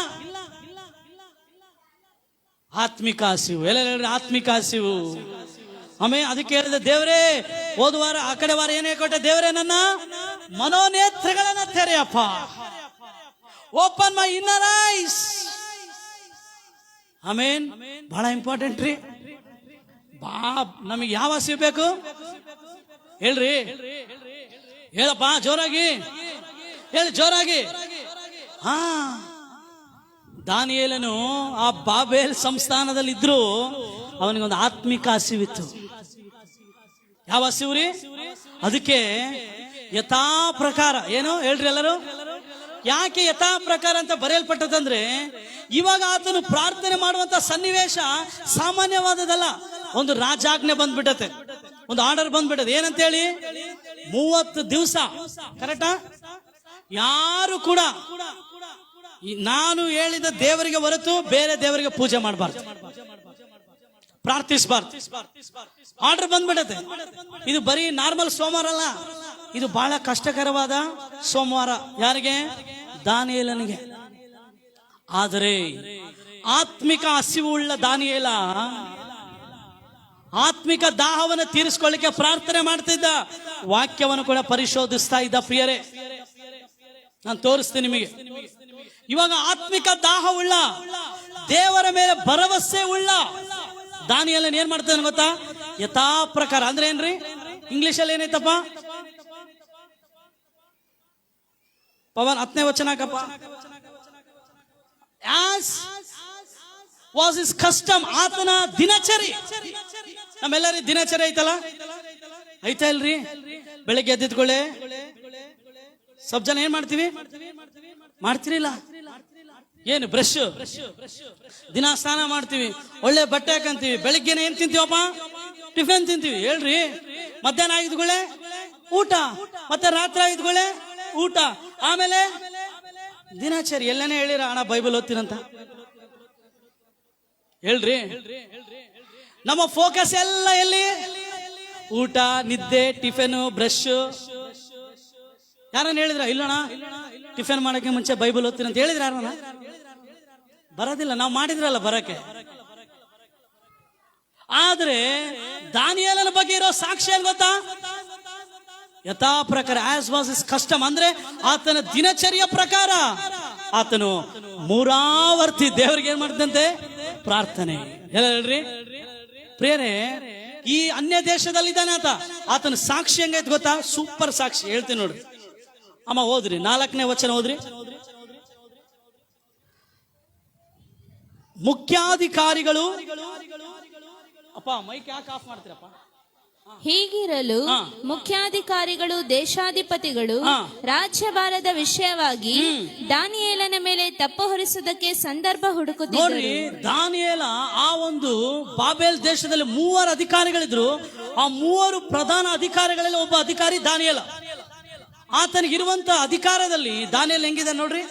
ಆತ್ಮಿಕ ಹಸಿವು ಎಲ್ಲ ಆತ್ಮಿಕ ಹಸಿವು. ಆಮೇಲೆ ಅದಕ್ಕೆ ಹೇಳಿದೆ, ದೇವರೇ ಹೋದ ವಾರ ಆ ಕಡೆ ವಾರ ಏನೇ ಕೊಟ್ಟೆ, ದೇವರೇ ನನ್ನ ಮನೋನೇತ್ರಗಳನ್ನ ತೆರೆಯಪ್ಪ, ಓಪನ್ ಮೈ ಇನ್ನರ್ ಐಸ್. ಆಮೇನ್. ಬಹಳ ಇಂಪಾರ್ಟೆಂಟ್ ರೀ. ನಮಗೆ ಯಾವ ಹಸಿವು ಬೇಕು ಹೇಳ್ರಿ? ಹೇಳಪ್ಪ ಜೋರಾಗಿ ಹೇಳಿ, ಜೋರಾಗಿ. ದಾನಿಯೇಲನು ಆ ಬಾಬೇಲ್ ಸಂಸ್ಥಾನದಲ್ಲಿ ಇದ್ರು, ಅವನಿಗೊಂದು ಆತ್ಮಿಕ ಹಸಿವಿತ್ತು. ಯಾವ ಹಸಿವು ರೀ? ಅದಕ್ಕೆ ಯಥಾ ಪ್ರಕಾರ, ಏನು ಹೇಳ್ರಿ ಎಲ್ಲರೂ? ಯಾಕೆ ಯಥಾ ಪ್ರಕಾರ ಅಂತ ಬರೆಯಲ್ಪಟ್ಟದಂದ್ರೆ, ಇವಾಗ ಆತನು ಪ್ರಾರ್ಥನೆ ಮಾಡುವಂತ ಸನ್ನಿವೇಶ ಸಾಮಾನ್ಯವಾದದಲ್ಲ. ಒಂದು ರಾಜಾಜ್ಞೆ ಬಂದ್ಬಿಟ್ಟತೆ, ಒಂದು ಆರ್ಡರ್ ಬಂದ್ಬಿಟ್ಟದೆ. ಏನಂತೇಳಿ 30 ದಿವಸ ಕರೆಕ್ಟಾ? ಯಾರು ಕೂಡ ನಾನು ಹೇಳಿದ ದೇವರಿಗೆ ಹೊರತು ಬೇರೆ ದೇವರಿಗೆ ಪೂಜೆ ಮಾಡಬಾರ್ದು, ಪ್ರಾರ್ಥಿಸಬಾರ್ದು. ಆರ್ಡರ್ ಬಂದ್ಬಿಡತ್ತೆ. ಇದು ಬರೀ ನಾರ್ಮಲ್ ಸೋಮವಾರ ಅಲ್ಲ, ಇದು ಬಹಳ ಕಷ್ಟಕರವಾದ ಸೋಮವಾರ. ಯಾರಿಗೆ? ದಾನಿಯೇಲನಿಗೆ. ಆದರೆ ಆತ್ಮಿಕ ಹಸಿವು ಉಳ್ಳ ದಾನಿಯೇಲ ಆತ್ಮಿಕ ದಾಹವನ್ನು ತೀರಿಸಿಕೊಳ್ಳಿಕ್ಕೆ ಪ್ರಾರ್ಥನೆ ಮಾಡ್ತಿದ್ದ, ವಾಕ್ಯವನ್ನು ಕೂಡ ಪರಿಶೋಧಿಸ್ತಾ ಇದ್ದ. ಪ್ರಿಯರೇ, ನಾನು ತೋರಿಸ್ತೀನಿ ನಿಮಗೆ. ಇವಾಗ ಆತ್ಮಿಕ ದಾಹವುಳ್ಳ, ದೇವರ ಮೇಲೆ ಭರವಸೆ ಉಳ್ಳ ದಾನಿಯೇಲನು ಏನ್ ಮಾಡ್ತಾನೆ ಗೊತ್ತಾ? ಯಥಾ ಪ್ರಕಾರ ಅಂದ್ರೆ ಏನ್ರಿ? ಇಂಗ್ಲಿಷ್ ಅಲ್ಲಿ ಏನೈತಪ್ಪ? ಪವನ್ 10ನೇ ವಚನ ಹಾಕಪ್ಪ. ಆಸ್ ವಾಸ್ ಇಸ್ ಕಸ್ಟಮ್, ಆತನ ದಿನಚರಿ. ನಮ್ಮೆಲ್ಲರಿ ದಿನಚರಿ ಐತಲ್ಲ, ಐತಾ ಇಲ್ರಿ? ಬೆಳಗ್ಗೆ ಎದ್ದಿದ್ಕೊಳ್ಳೆ ಸ್ವಲ್ಪ ಜನ ಏನ್ ಮಾಡ್ತೀವಿ? ಮಾಡ್ತಿರಿಲ್ಲ? ಏನು ಬ್ರಷ್, ದಿನ ಸ್ನಾನ ಮಾಡ್ತೀವಿ, ಒಳ್ಳೆ ಬಟ್ಟೆ ಹಾಕಂತೀವಿ, ಬೆಳಿಗ್ಗೆನೆ ಏನ್ ತಿಂತೀವಪ್ಪ? ಟಿಫಿನ್ ತಿಂತೀವಿ. ಹೇಳ್ರಿ, ಮಧ್ಯಾಹ್ನ ಆಗಿದ್ಕೊಳ್ಳೆ ಊಟ, ಮತ್ತೆ ರಾತ್ರಿ ಆಗಿದ್ಕೊಳ್ಳೆ ಊಟ, ಆಮೇಲೆ ದಿನಚರಿ. ಎಲ್ಲನೇ ಹೇಳಿರ ಅಣ್ಣ ಬೈಬಲ್ ಓದ್ತೀರಂತ ಹೇಳ್ರಿ. ನಮ್ಮ ಫೋಕಸ್ ಎಲ್ಲ ಎಲ್ಲಿ? ಊಟ, ನಿದ್ದೆ, ಟಿಫಿನ್, ಬ್ರಷ್. ಯಾರನ್ನ ಹೇಳಿದ್ರ? ಇಲ್ಲಣ್ಣ ಟಿಫಿನ್ ಮಾಡಕ್ಕೆ ಮುಂಚೆ ಬೈಬಲ್ ಓದ್ತೀನಿ ಅಂತ ಹೇಳಿದ್ರ? ಯಾರನ್ನ? ಬರೋದಿಲ್ಲ. ನಾವು ಮಾಡಿದ್ರಲ್ಲ ಬರಕ್ಕೆ. ಆದ್ರೆ ದಾನಿಯೇಲನ ಬಗ್ಗೆ ಇರೋ ಸಾಕ್ಷಿ ಏನ್ ಗೊತ್ತಾ? ಯಥಾ ಪ್ರಕಾರ, ಆಸ್ ವಾಸ್ ಇಸ್ ಕಸ್ಟಮ್, ಅಂದ್ರೆ ಆತನ ದಿನಚರಿಯ ಪ್ರಕಾರ ಆತನು ಮೂರಾವರ್ತಿ ದೇವರಿಗೆ ಏನ್ ಮಾಡ್ದಂತೆ? ಪ್ರಾರ್ಥನೆ. ಹೇಳ್ರಿ ಪ್ರಿಯರೇ, ಈ ಅನ್ಯ ದೇಶದಲ್ಲಿದ್ದಾನೆ ಆತ. ಆತನ ಸಾಕ್ಷಿ ಹೆಂಗೈತೆ ಗೊತ್ತಾ? ಸೂಪರ್ ಸಾಕ್ಷಿ. ಹೇಳ್ತೀನಿ ನೋಡ್ರಿ ಅಮ್ಮ, ಓದ್ರಿ 4ನೇ ವಚನ ಓದ್ರಿ. ಮುಖ್ಯಾಧಿಕಾರಿಗಳು, ಅಪ್ಪ ಮೈಕ್ ಯಾಕೆ ಆಫ್ ಮಾಡ್ತೀರಪ್ಪ? ಹೀಗಿರಲು ಮುಖ್ಯಾಧಿಕಾರಿಗಳು, ದೇಶಾಧಿಪತಿಗಳು ರಾಜ್ಯಭಾರದ ವಿಷಯವಾಗಿ ದಾನಿಯೇಲನ ಮೇಲೆ ತಪ್ಪು ಹೊರಿಸುವುದಕ್ಕೆ ಸಂದರ್ಭ ಹುಡುಕುತ್ತಿದ್ದರು. ನೋಡ್ರಿ, ದಾನಿಯೇಲ ಆ ಒಂದು ಬಾಬೆಲ್ ದೇಶದಲ್ಲಿ 3 ಅಧಿಕಾರಿಗಳಿದ್ರು. ಆ 3 ಪ್ರಧಾನ ಅಧಿಕಾರಿಗಳಲ್ಲಿ ಒಬ್ಬ ಅಧಿಕಾರಿ ದಾನಿಯೇಲ. ಆತನಿಗಿರುವಂತ ಅಧಿಕಾರದಲ್ಲಿ ದಾನಿಯೇಲ ಹೆಂಗಿದೆ ನೋಡ್ರಿ.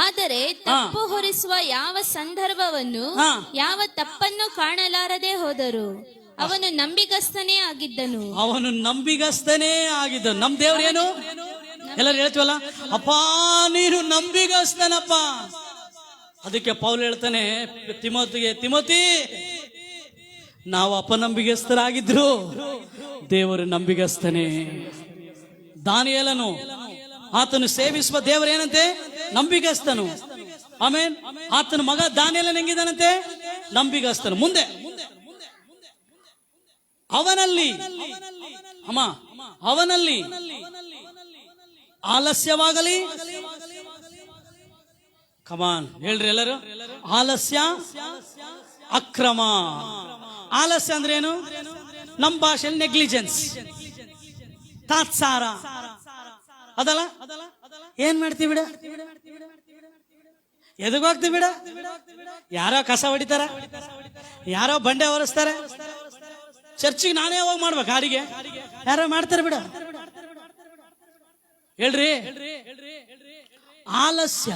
ಆದರೆ ತಪ್ಪು ಹೊರಿಸುವ ಯಾವ ಸಂದರ್ಭವನ್ನು, ಯಾವ ತಪ್ಪನ್ನು ಕಾಣಲಾರದೆ ಹೋದರು. ಅವನು ನಂಬಿಗಸ್ತನೇ ಆಗಿದ್ದನು. ಅವನು ನಂಬಿಗಸ್ತನೇ ಆಗಿದ್ದನು. ನಮ್ ದೇವ್ರೇನು ಎಲ್ಲರೂ ಹೇಳ್ತೀವಲ್ಲ, ಅಪ್ಪ ನೀನು ನಂಬಿಗಸ್ತನಪ್ಪ. ಅದಕ್ಕೆ ಪೌಲ್ ಹೇಳ್ತಾನೆ ತಿಮೋತಿಗೆ, ತಿಮೋತಿ ನಾವು ಅಪನಂಬಿಗಸ್ತರಾಗಿದ್ರು, ದೇವರು ನಂಬಿಗಸ್ತನೇ. ದಾನಿಯೇಲನು ಆತನು ಸೇವಿಸುವ ದೇವರೇನಂತೆ? ನಂಬಿಗಸ್ತನು. ಆಮೇನ್. ಆತನ ಮಗ ದಾನಿಯೇಲನು ಹೆಂಗಿದಾನಂತೆ? ನಂಬಿಗಸ್ತನು. ಮುಂದೆ ಅವನಲ್ಲಿ ಅಮ್ಮ, ಅವನಲ್ಲಿ ಆಲಸ್ಯವಾಗಲಿ. ಕಮಾನ್ ಹೇಳ್ರಿ ಎಲ್ಲರೂ. ಆಲಸ್ಯ, ಅಕ್ರಮ. ಆಲಸ್ಯ ಅಂದ್ರೆ ಏನು? ನಮ್ಮ ಭಾಷೆಯಲ್ಲಿ ನೆಗ್ಲಿಜೆನ್ಸ್, ತಾತ್ಸಾರ ಅದಲ್ಲ. ಏನ್ ಮಾಡ್ತೀವಿ ಬಿಡ, ಎದಗೋಗ್ತೀವಿ ಬಿಡ. ಯಾರೋ ಕಸ ಹೊಡಿತಾರ, ಯಾರೋ ಬಂಡೆ ಹೊರಿಸ್ತಾರ, ಚರ್ಚಿಗೆ ನಾನೇ ಹೋಗಿ ಮಾಡ್ಬೇಕು, ಅಡಿಗೆ ಯಾರೋ ಮಾಡ್ತಾರೆ ಬಿಡ. ಹೇಳ್ರಿ ಆಲಸ್ಯ.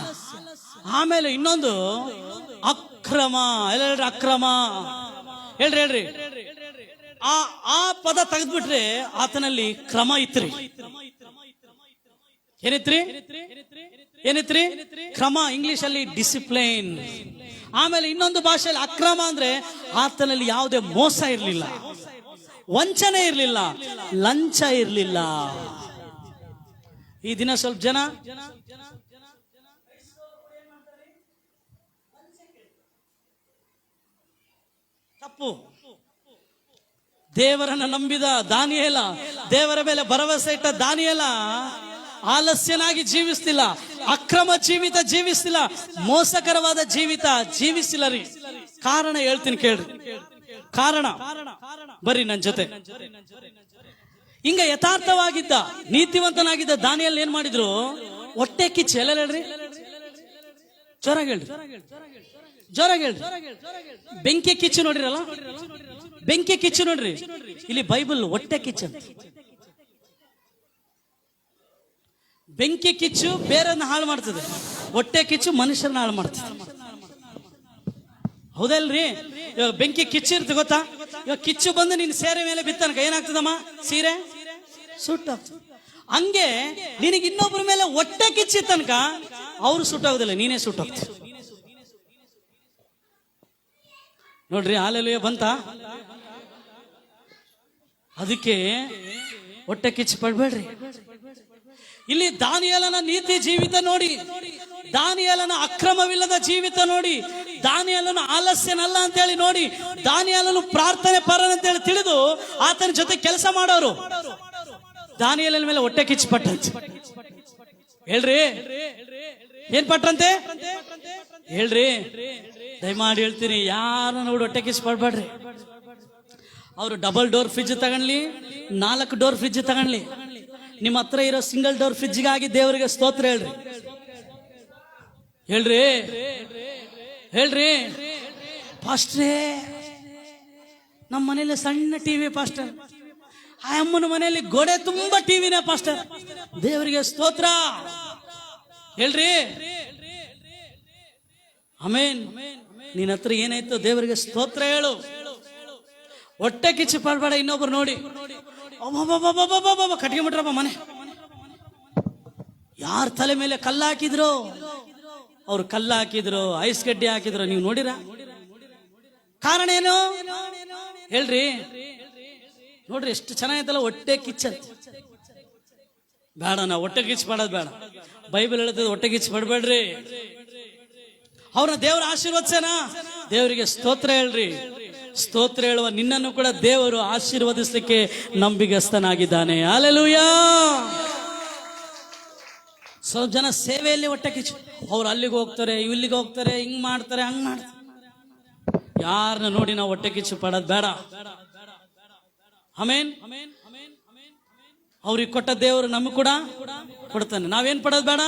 ಆಮೇಲೆ ಇನ್ನೊಂದು ಅಕ್ರಮ. ಎಲ್ಲ ಹೇಳ್ರಿ ಅಕ್ರಮ. ಹೇಳ್ರಿ ಹೇಳ್ರಿ. ಆ ಪದ ತೆಗೆದ್ಬಿಟ್ರೆ ಆತನಲ್ಲಿ ಕ್ರಮ ಇತ್ರಿ. ಏನಿತ್ರಿ? ಏನಿತ್ರಿ? ಕ್ರಮ. ಇಂಗ್ಲಿಷ್ ಅಲ್ಲಿ ಡಿಸಿಪ್ಲೈನ್. ಆಮೇಲೆ ಇನ್ನೊಂದು ಭಾಷೆಯಲ್ಲಿ ಅಕ್ರಮ ಅಂದ್ರೆ ಆತನಲ್ಲಿ ಯಾವುದೇ ಮೋಸ ಇರಲಿಲ್ಲ, ವಂಚನೆ ಇರಲಿಲ್ಲ, ಲಂಚ ಇರಲಿಲ್ಲ. ಈ ದಿನ ಸ್ವಲ್ಪ ಜನ ತಪ್ಪು. ದೇವರನ್ನ ನಂಬಿದ ದಾನಿಯೇಲ, ದೇವರ ಮೇಲೆ ಭರವಸೆ ಇಟ್ಟ ದಾನಿಯೇಲ ಆಲಸ್ಯನಾಗಿ ಜೀವಿಸ್ತಿಲ್ಲ, ಅಕ್ರಮ ಜೀವಿತ ಜೀವಿಸ್ತಿಲ್ಲ, ಮೋಸಕರವಾದ ಜೀವಿತ ಜೀವಿಸಿಲ್ಲ ರೀ. ಕಾರಣ ಹೇಳ್ತೀನಿ ಕೇಳ್ರಿ. ಕಾರಣ ಬರ್ರಿ ನನ್ನ ಜೊತೆ. ಹಿಂಗ ಯಥಾರ್ಥವಾಗಿದ್ದ ನೀತಿವಂತನಾಗಿದ್ದ ದಾನಿಯೇಲ ಏನ್ ಮಾಡಿದ್ರು? ಹೊಟ್ಟೆ ಕಿಚ್ಚು. ಎಲ್ಲ ಹೇಳ್ರಿ, ಜೋರಾಗಿ ಹೇಳ್ರಿ, ಜೋರಾಗಿ ಹೇಳ್ರಿ. ಬೆಂಕಿ ಕಿಚ್ಚು ನೋಡ್ರಿರಲ್ಲ, ಬೆಂಕಿ ಕಿಚ್ಚು ನೋಡ್ರಿ. ಇಲ್ಲಿ ಬೈಬಲ್ ಹೊಟ್ಟೆ ಕಿಚ್ಚು. ಬೆಂಕಿ ಕಿಚ್ಚು ಬೇರೆಯನ್ನ ಹಾಳು ಮಾಡ್ತದೆ, ಹೊಟ್ಟೆ ಕಿಚ್ಚು ಮನುಷ್ಯರನ್ನ ಹಾಳು ಮಾಡ್ತದೆ. ಹೌದಲ್ರಿ? ಇವಾಗ ಬೆಂಕಿ ಕಿಚ್ಚು ಇರುತ್ತೆ ಗೊತ್ತಾ? ಇವಾಗ ಕಿಚ್ಚು ಬಂದು ನಿನ್ ಸೀರೆ ಮೇಲೆ ಬಿತ್ತನಕ ಏನಾಗ್ತದಮ್ಮ? ಸೀರೆ ಸುಟ್ಟಾಗ್ತದೆ. ಹಂಗೆ ನಿನಗೆ ಇನ್ನೊಬ್ಬರ ಮೇಲೆ ಹೊಟ್ಟೆ ಕಿಚ್ಚಿ ತನಕ ಅವ್ರು ಸುಟ್ಟಾಗೋದಿಲ್ಲ, ನೀನೇ ಸುಟ್ಟೋಗ್ತೀವಿ. ನೋಡ್ರಿ, ಹಾಲೆಲೂಯ ಬಂತ. ಅದಕ್ಕೆ ಹೊಟ್ಟೆ ಕಿಚ್ಚು ಪಡ್ಬೇಡ್ರಿ. ಇಲ್ಲಿ ದಾನಿಯೇಲನ ನೀತಿ ಜೀವಿತ ನೋಡಿ, ದಾನಿಯೇಲನ ಅಕ್ರಮವಿಲ್ಲದ ಜೀವಿತ ನೋಡಿ, ದಾನಿಯೇಲನು ಆಲಸ್ಯನಲ್ಲ ಅಂತೇಳಿ ನೋಡಿ, ದಾನಿಯೇಲನು ಪ್ರಾರ್ಥನೆ ಪರನ ಅಂತೇಳಿ ತಿಳಿದು ಆತನ ಜೊತೆ ಕೆಲಸ ಮಾಡೋರು ದಾನಿಯೇಲನ ಮೇಲೆ ಹೊಟ್ಟೆ ಕಿಚ್ಚು ಪಟ್ಟಂತೆ. ಹೇಳ್ರಿ, ಏನ್ ಪಟ್ರಂತೆ ಹೇಳ್ರಿ? ದಯಮಾಡಿ ಹೇಳ್ತೀನಿ, ಯಾರು ನೋಡಿ ಹೊಟ್ಟೆ ಕಿಚ್ಚು ಪಡ್ಬೇಡ್ರಿ. ಅವರು ಡಬಲ್ ಡೋರ್ ಫ್ರಿಡ್ಜ್ ತಗೊಂಡ್ಲಿ, 4 ಡೋರ್ ಫ್ರಿಡ್ಜ್ ತಗೊಂಡ್ಲಿ, ನಿಮ್ಮ ಹತ್ರ ಇರೋ ಸಿಂಗಲ್ ಡೋರ್ ಫ್ರಿಡ್ಜ್ಗಾಗಿ ದೇವರಿಗೆ ಸ್ತೋತ್ರ ಹೇಳ್ರಿ. ಹೇಳ್ರಿ ಹೇಳ್ರಿ ಪಾಸ್ಟ್ರೇ, ನಮ್ಮ ಮನೇಲಿ ಸಣ್ಣ ಟಿವಿ ಪಾಸ್ಟರ್, ಆ ಅಮ್ಮನ ಮನೆಯಲ್ಲಿ ಗೋಡೆ ತುಂಬಾ ಟಿವಿನೇ ಪಾಸ್ಟರ್, ದೇವರಿಗೆ ಸ್ತೋತ್ರ ಹೇಳ್ರಿ. ಆಮೇನ್. ನಿನ್ನ ಹತ್ರ ಏನಾಯ್ತು ದೇವರಿಗೆ ಸ್ತೋತ್ರ ಹೇಳು. ಹೊಟ್ಟೆ ಕಿಚ್ಚು ಪಡ್ಬೇಡ. ಇನ್ನೊಬ್ರು ನೋಡಿ ಕಟ್ಗೆ ಬಿಟ್ರಪ್ಪ ಮನೆ, ಯಾರ ತಲೆ ಮೇಲೆ ಕಲ್ಲು ಹಾಕಿದ್ರು, ಅವ್ರು ಕಲ್ಲು ಹಾಕಿದ್ರು, ಐಸ್ ಗಡ್ಡೆ ಹಾಕಿದ್ರು, ನೀವು ನೋಡಿರ? ಕಾರಣ ಏನು ಹೇಳ್ರಿ? ನೋಡ್ರಿ ಎಷ್ಟು ಚೆನ್ನಾಗಿತ್ತಲ್ಲ, ಹೊಟ್ಟೆ ಕಿಚ್ಚಂತ. ಬೇಡ, ನಾವು ಹೊಟ್ಟೆ ಕಿಚ್ಚು ಪಡೋದು ಬೇಡ. ಬೈಬಲ್ ಹೇಳ್ತದೆ ಹೊಟ್ಟೆ ಕಿಚ್ಚು ಪಡ್ಬೇಡ್ರಿ. ಅವ್ರನ್ನ ದೇವರ ಆಶೀರ್ವದಿಸನ, ದೇವರಿಗೆ ಸ್ತೋತ್ರ ಹೇಳ್ರಿ. ಸ್ತೋತ್ರ ಹೇಳುವ ನಿನ್ನನ್ನು ಕೂಡ ದೇವರು ಆಶೀರ್ವದಿಸಲಿಕ್ಕೆ ನಂಬಿಗಸ್ತನಾಗಿದ್ದಾನೆ. ಹಲ್ಲೆಲೂಯಾ. ಸ್ವಲ್ಪ ಜನ ಸೇವೆಯಲ್ಲಿ ಹೊಟ್ಟೆ ಕಿಚ್ಚು, ಅವ್ರು ಅಲ್ಲಿಗೆ ಹೋಗ್ತಾರೆ, ಇಲ್ಲಿಗೆ ಹೋಗ್ತಾರೆ, ಹಿಂಗ್ ಮಾಡ್ತಾರೆ, ಹಂಗ್ ಮಾಡ್ತಾರೆ. ಯಾರನ್ನ ನೋಡಿ ನಾವು ಹೊಟ್ಟೆ ಕಿಚ್ಚು ಪಡೋದು ಬೇಡ. ಆಮೇನ್. ಅವ್ರಿಗೆ ಕೊಟ್ಟ ದೇವರು ನಮಗ್ ಕೂಡ ಕೊಡ್ತಾನೆ. ನಾವೇನ್ ಪಡೋದು ಬೇಡ.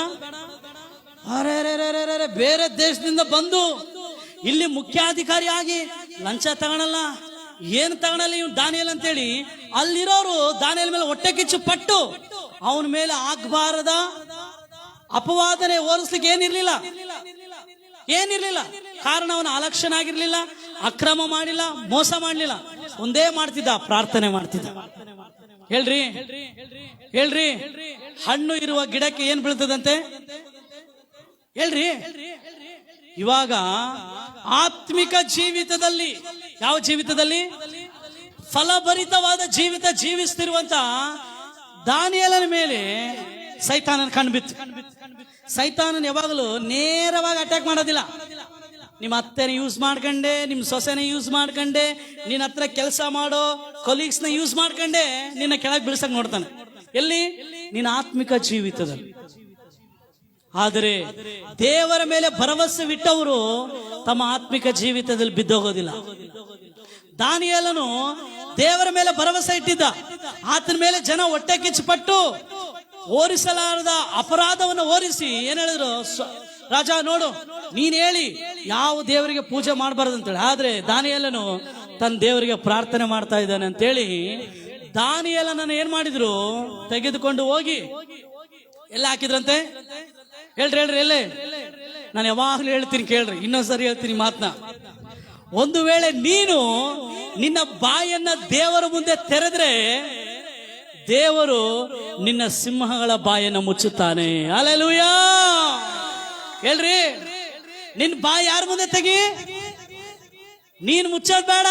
ಅರೆ ಬೇರೆ ದೇಶದಿಂದ ಬಂದು ಇಲ್ಲಿ ಮುಖ್ಯಾಧಿಕಾರಿಯಾಗಿ ಲಂಚ ತಗೊಳಲ್ಲ, ಏನು ತಗೊಳಲ್ಲ ಇವ್ ದಾನಿಯೇಲ್ ಅಂತೇಳಿ ಅಲ್ಲಿರೋರು ದಾನಿಯೇಲ್ ಮೇಲೆ ಹೊಟ್ಟೆ ಕಿಚ್ಚು ಪಟ್ಟು ಅವನ ಮೇಲೆ ಆಗ್ಬಾರದ ಅಪವಾದನೆ ಹೋರಿಸ್ಲಿಕ್ಕೆ ಏನಿರ್ಲಿಲ್ಲ. ಕಾರಣ ಅವನ ಅಲಕ್ಷಣ ಆಗಿರ್ಲಿಲ್ಲ, ಅಕ್ರಮ ಮಾಡಿಲ್ಲ, ಮೋಸ ಮಾಡ್ಲಿಲ್ಲ. ಒಂದೇ ಮಾಡ್ತಿದ್ದ, ಪ್ರಾರ್ಥನೆ ಮಾಡ್ತಿದ್ದ. ಹೇಳ್ರಿ ಹಣ್ಣು ಇರುವ ಗಿಡಕ್ಕೆ ಏನ್ ಬೀಳ್ತದಂತೆ ಹೇಳ್ರಿ? ಇವಾಗ ಆತ್ಮಿಕ ಜೀವಿತದಲ್ಲಿ, ಯಾವ ಜೀವಿತದಲ್ಲಿ? ಫಲಭರಿತವಾದ ಜೀವಿತ ಜೀವಿಸ್ತಿರುವಂತ ದಾನಿಯೇಲನ ಮೇಲೆ ಸೈತಾನನ ಕಣ್ಬಿತ್ತು. ಸೈತಾನನ್ ಯಾವಾಗಲೂ ನೇರವಾಗಿ ಅಟ್ಯಾಕ್ ಮಾಡೋದಿಲ್ಲ. ನಿಮ್ಮ ಅತ್ತೆನ ಯೂಸ್ ಮಾಡ್ಕೊಂಡೆ, ನಿಮ್ಮ ಸೊಸೆನ ಯೂಸ್ ಮಾಡ್ಕೊಂಡೆ, ನಿನ್ನ ಹತ್ರ ಕೆಲಸ ಮಾಡೋ ಕೊಲೀಗ್ಸ್ ನ ಯೂಸ್ ಮಾಡ್ಕೊಂಡೆ ನಿನ್ನ ಕೆಳಗೆ ಬೀಳ್ಸಕ್ ನೋಡ್ತಾನೆ. ಎಲ್ಲಿ? ನಿನ್ನ ಆತ್ಮಿಕ ಜೀವಿತದಲ್ಲಿ. ಆದರೆ ದೇವರ ಮೇಲೆ ಭರವಸೆ ಬಿಟ್ಟವರು ತಮ್ಮ ಆತ್ಮಿಕ ಜೀವಿತದಲ್ಲಿ ಬಿದ್ದೋಗೋದಿಲ್ಲ. ದಾನಿಯೇಲನು ದೇವರ ಮೇಲೆ ಭರವಸೆ ಇಟ್ಟಿದ್ದ. ಆತನ ಮೇಲೆ ಜನ ಹೊಟ್ಟೆ ಕಿಚ್ಚು ಪಟ್ಟು ಓರಿಸಲಾರದ ಅಪರಾಧವನ್ನು ಓರಿಸಿ ಏನ್ ಹೇಳಿದ್ರು? ರಾಜ ನೋಡು, ನೀನ್ ಹೇಳಿ ಯಾವ ದೇವರಿಗೆ ಪೂಜೆ ಮಾಡಬಾರ್ದು ಅಂತೇಳಿ. ಆದ್ರೆ ದಾನಿಯೇಲನು ತನ್ನ ದೇವರಿಗೆ ಪ್ರಾರ್ಥನೆ ಮಾಡ್ತಾ ಇದ್ದಾನೆ ಅಂತೇಳಿ ದಾನಿಯೇಲನನ್ನು ಏನ್ ಮಾಡಿದ್ರು? ತೆಗೆದುಕೊಂಡು ಹೋಗಿ ಎಲ್ಲ ಹಾಕಿದ್ರಂತೆ. ಹೇಳ್ರಿ ಎಲ್ಲೇ? ನಾನು ಯಾವಾಗ್ಲೂ ಹೇಳ್ತೀನಿ ಕೇಳ್ರಿ, ಇನ್ನೊಂದ್ಸರಿ ಹೇಳ್ತೀನಿ ಮಾತನ್ನ. ಒಂದು ವೇಳೆ ನೀನು ನಿನ್ನ ಬಾಯನ್ನ ದೇವರ ಮುಂದೆ ತೆರೆದ್ರೆ ದೇವರು ನಿನ್ನ ಸಿಂಹಗಳ ಬಾಯನ್ನು ಮುಚ್ಚುತ್ತಾನೆ. ಹಲ್ಲೆಲೂಯಾ. ಹೇಳ್ರಿ, ನಿನ್ ಬಾಯಿ ಯಾರ ಮುಂದೆ ತೆಗಿ? ನೀನ್ ಮುಚ್ಚೋದ್ ಬೇಡ.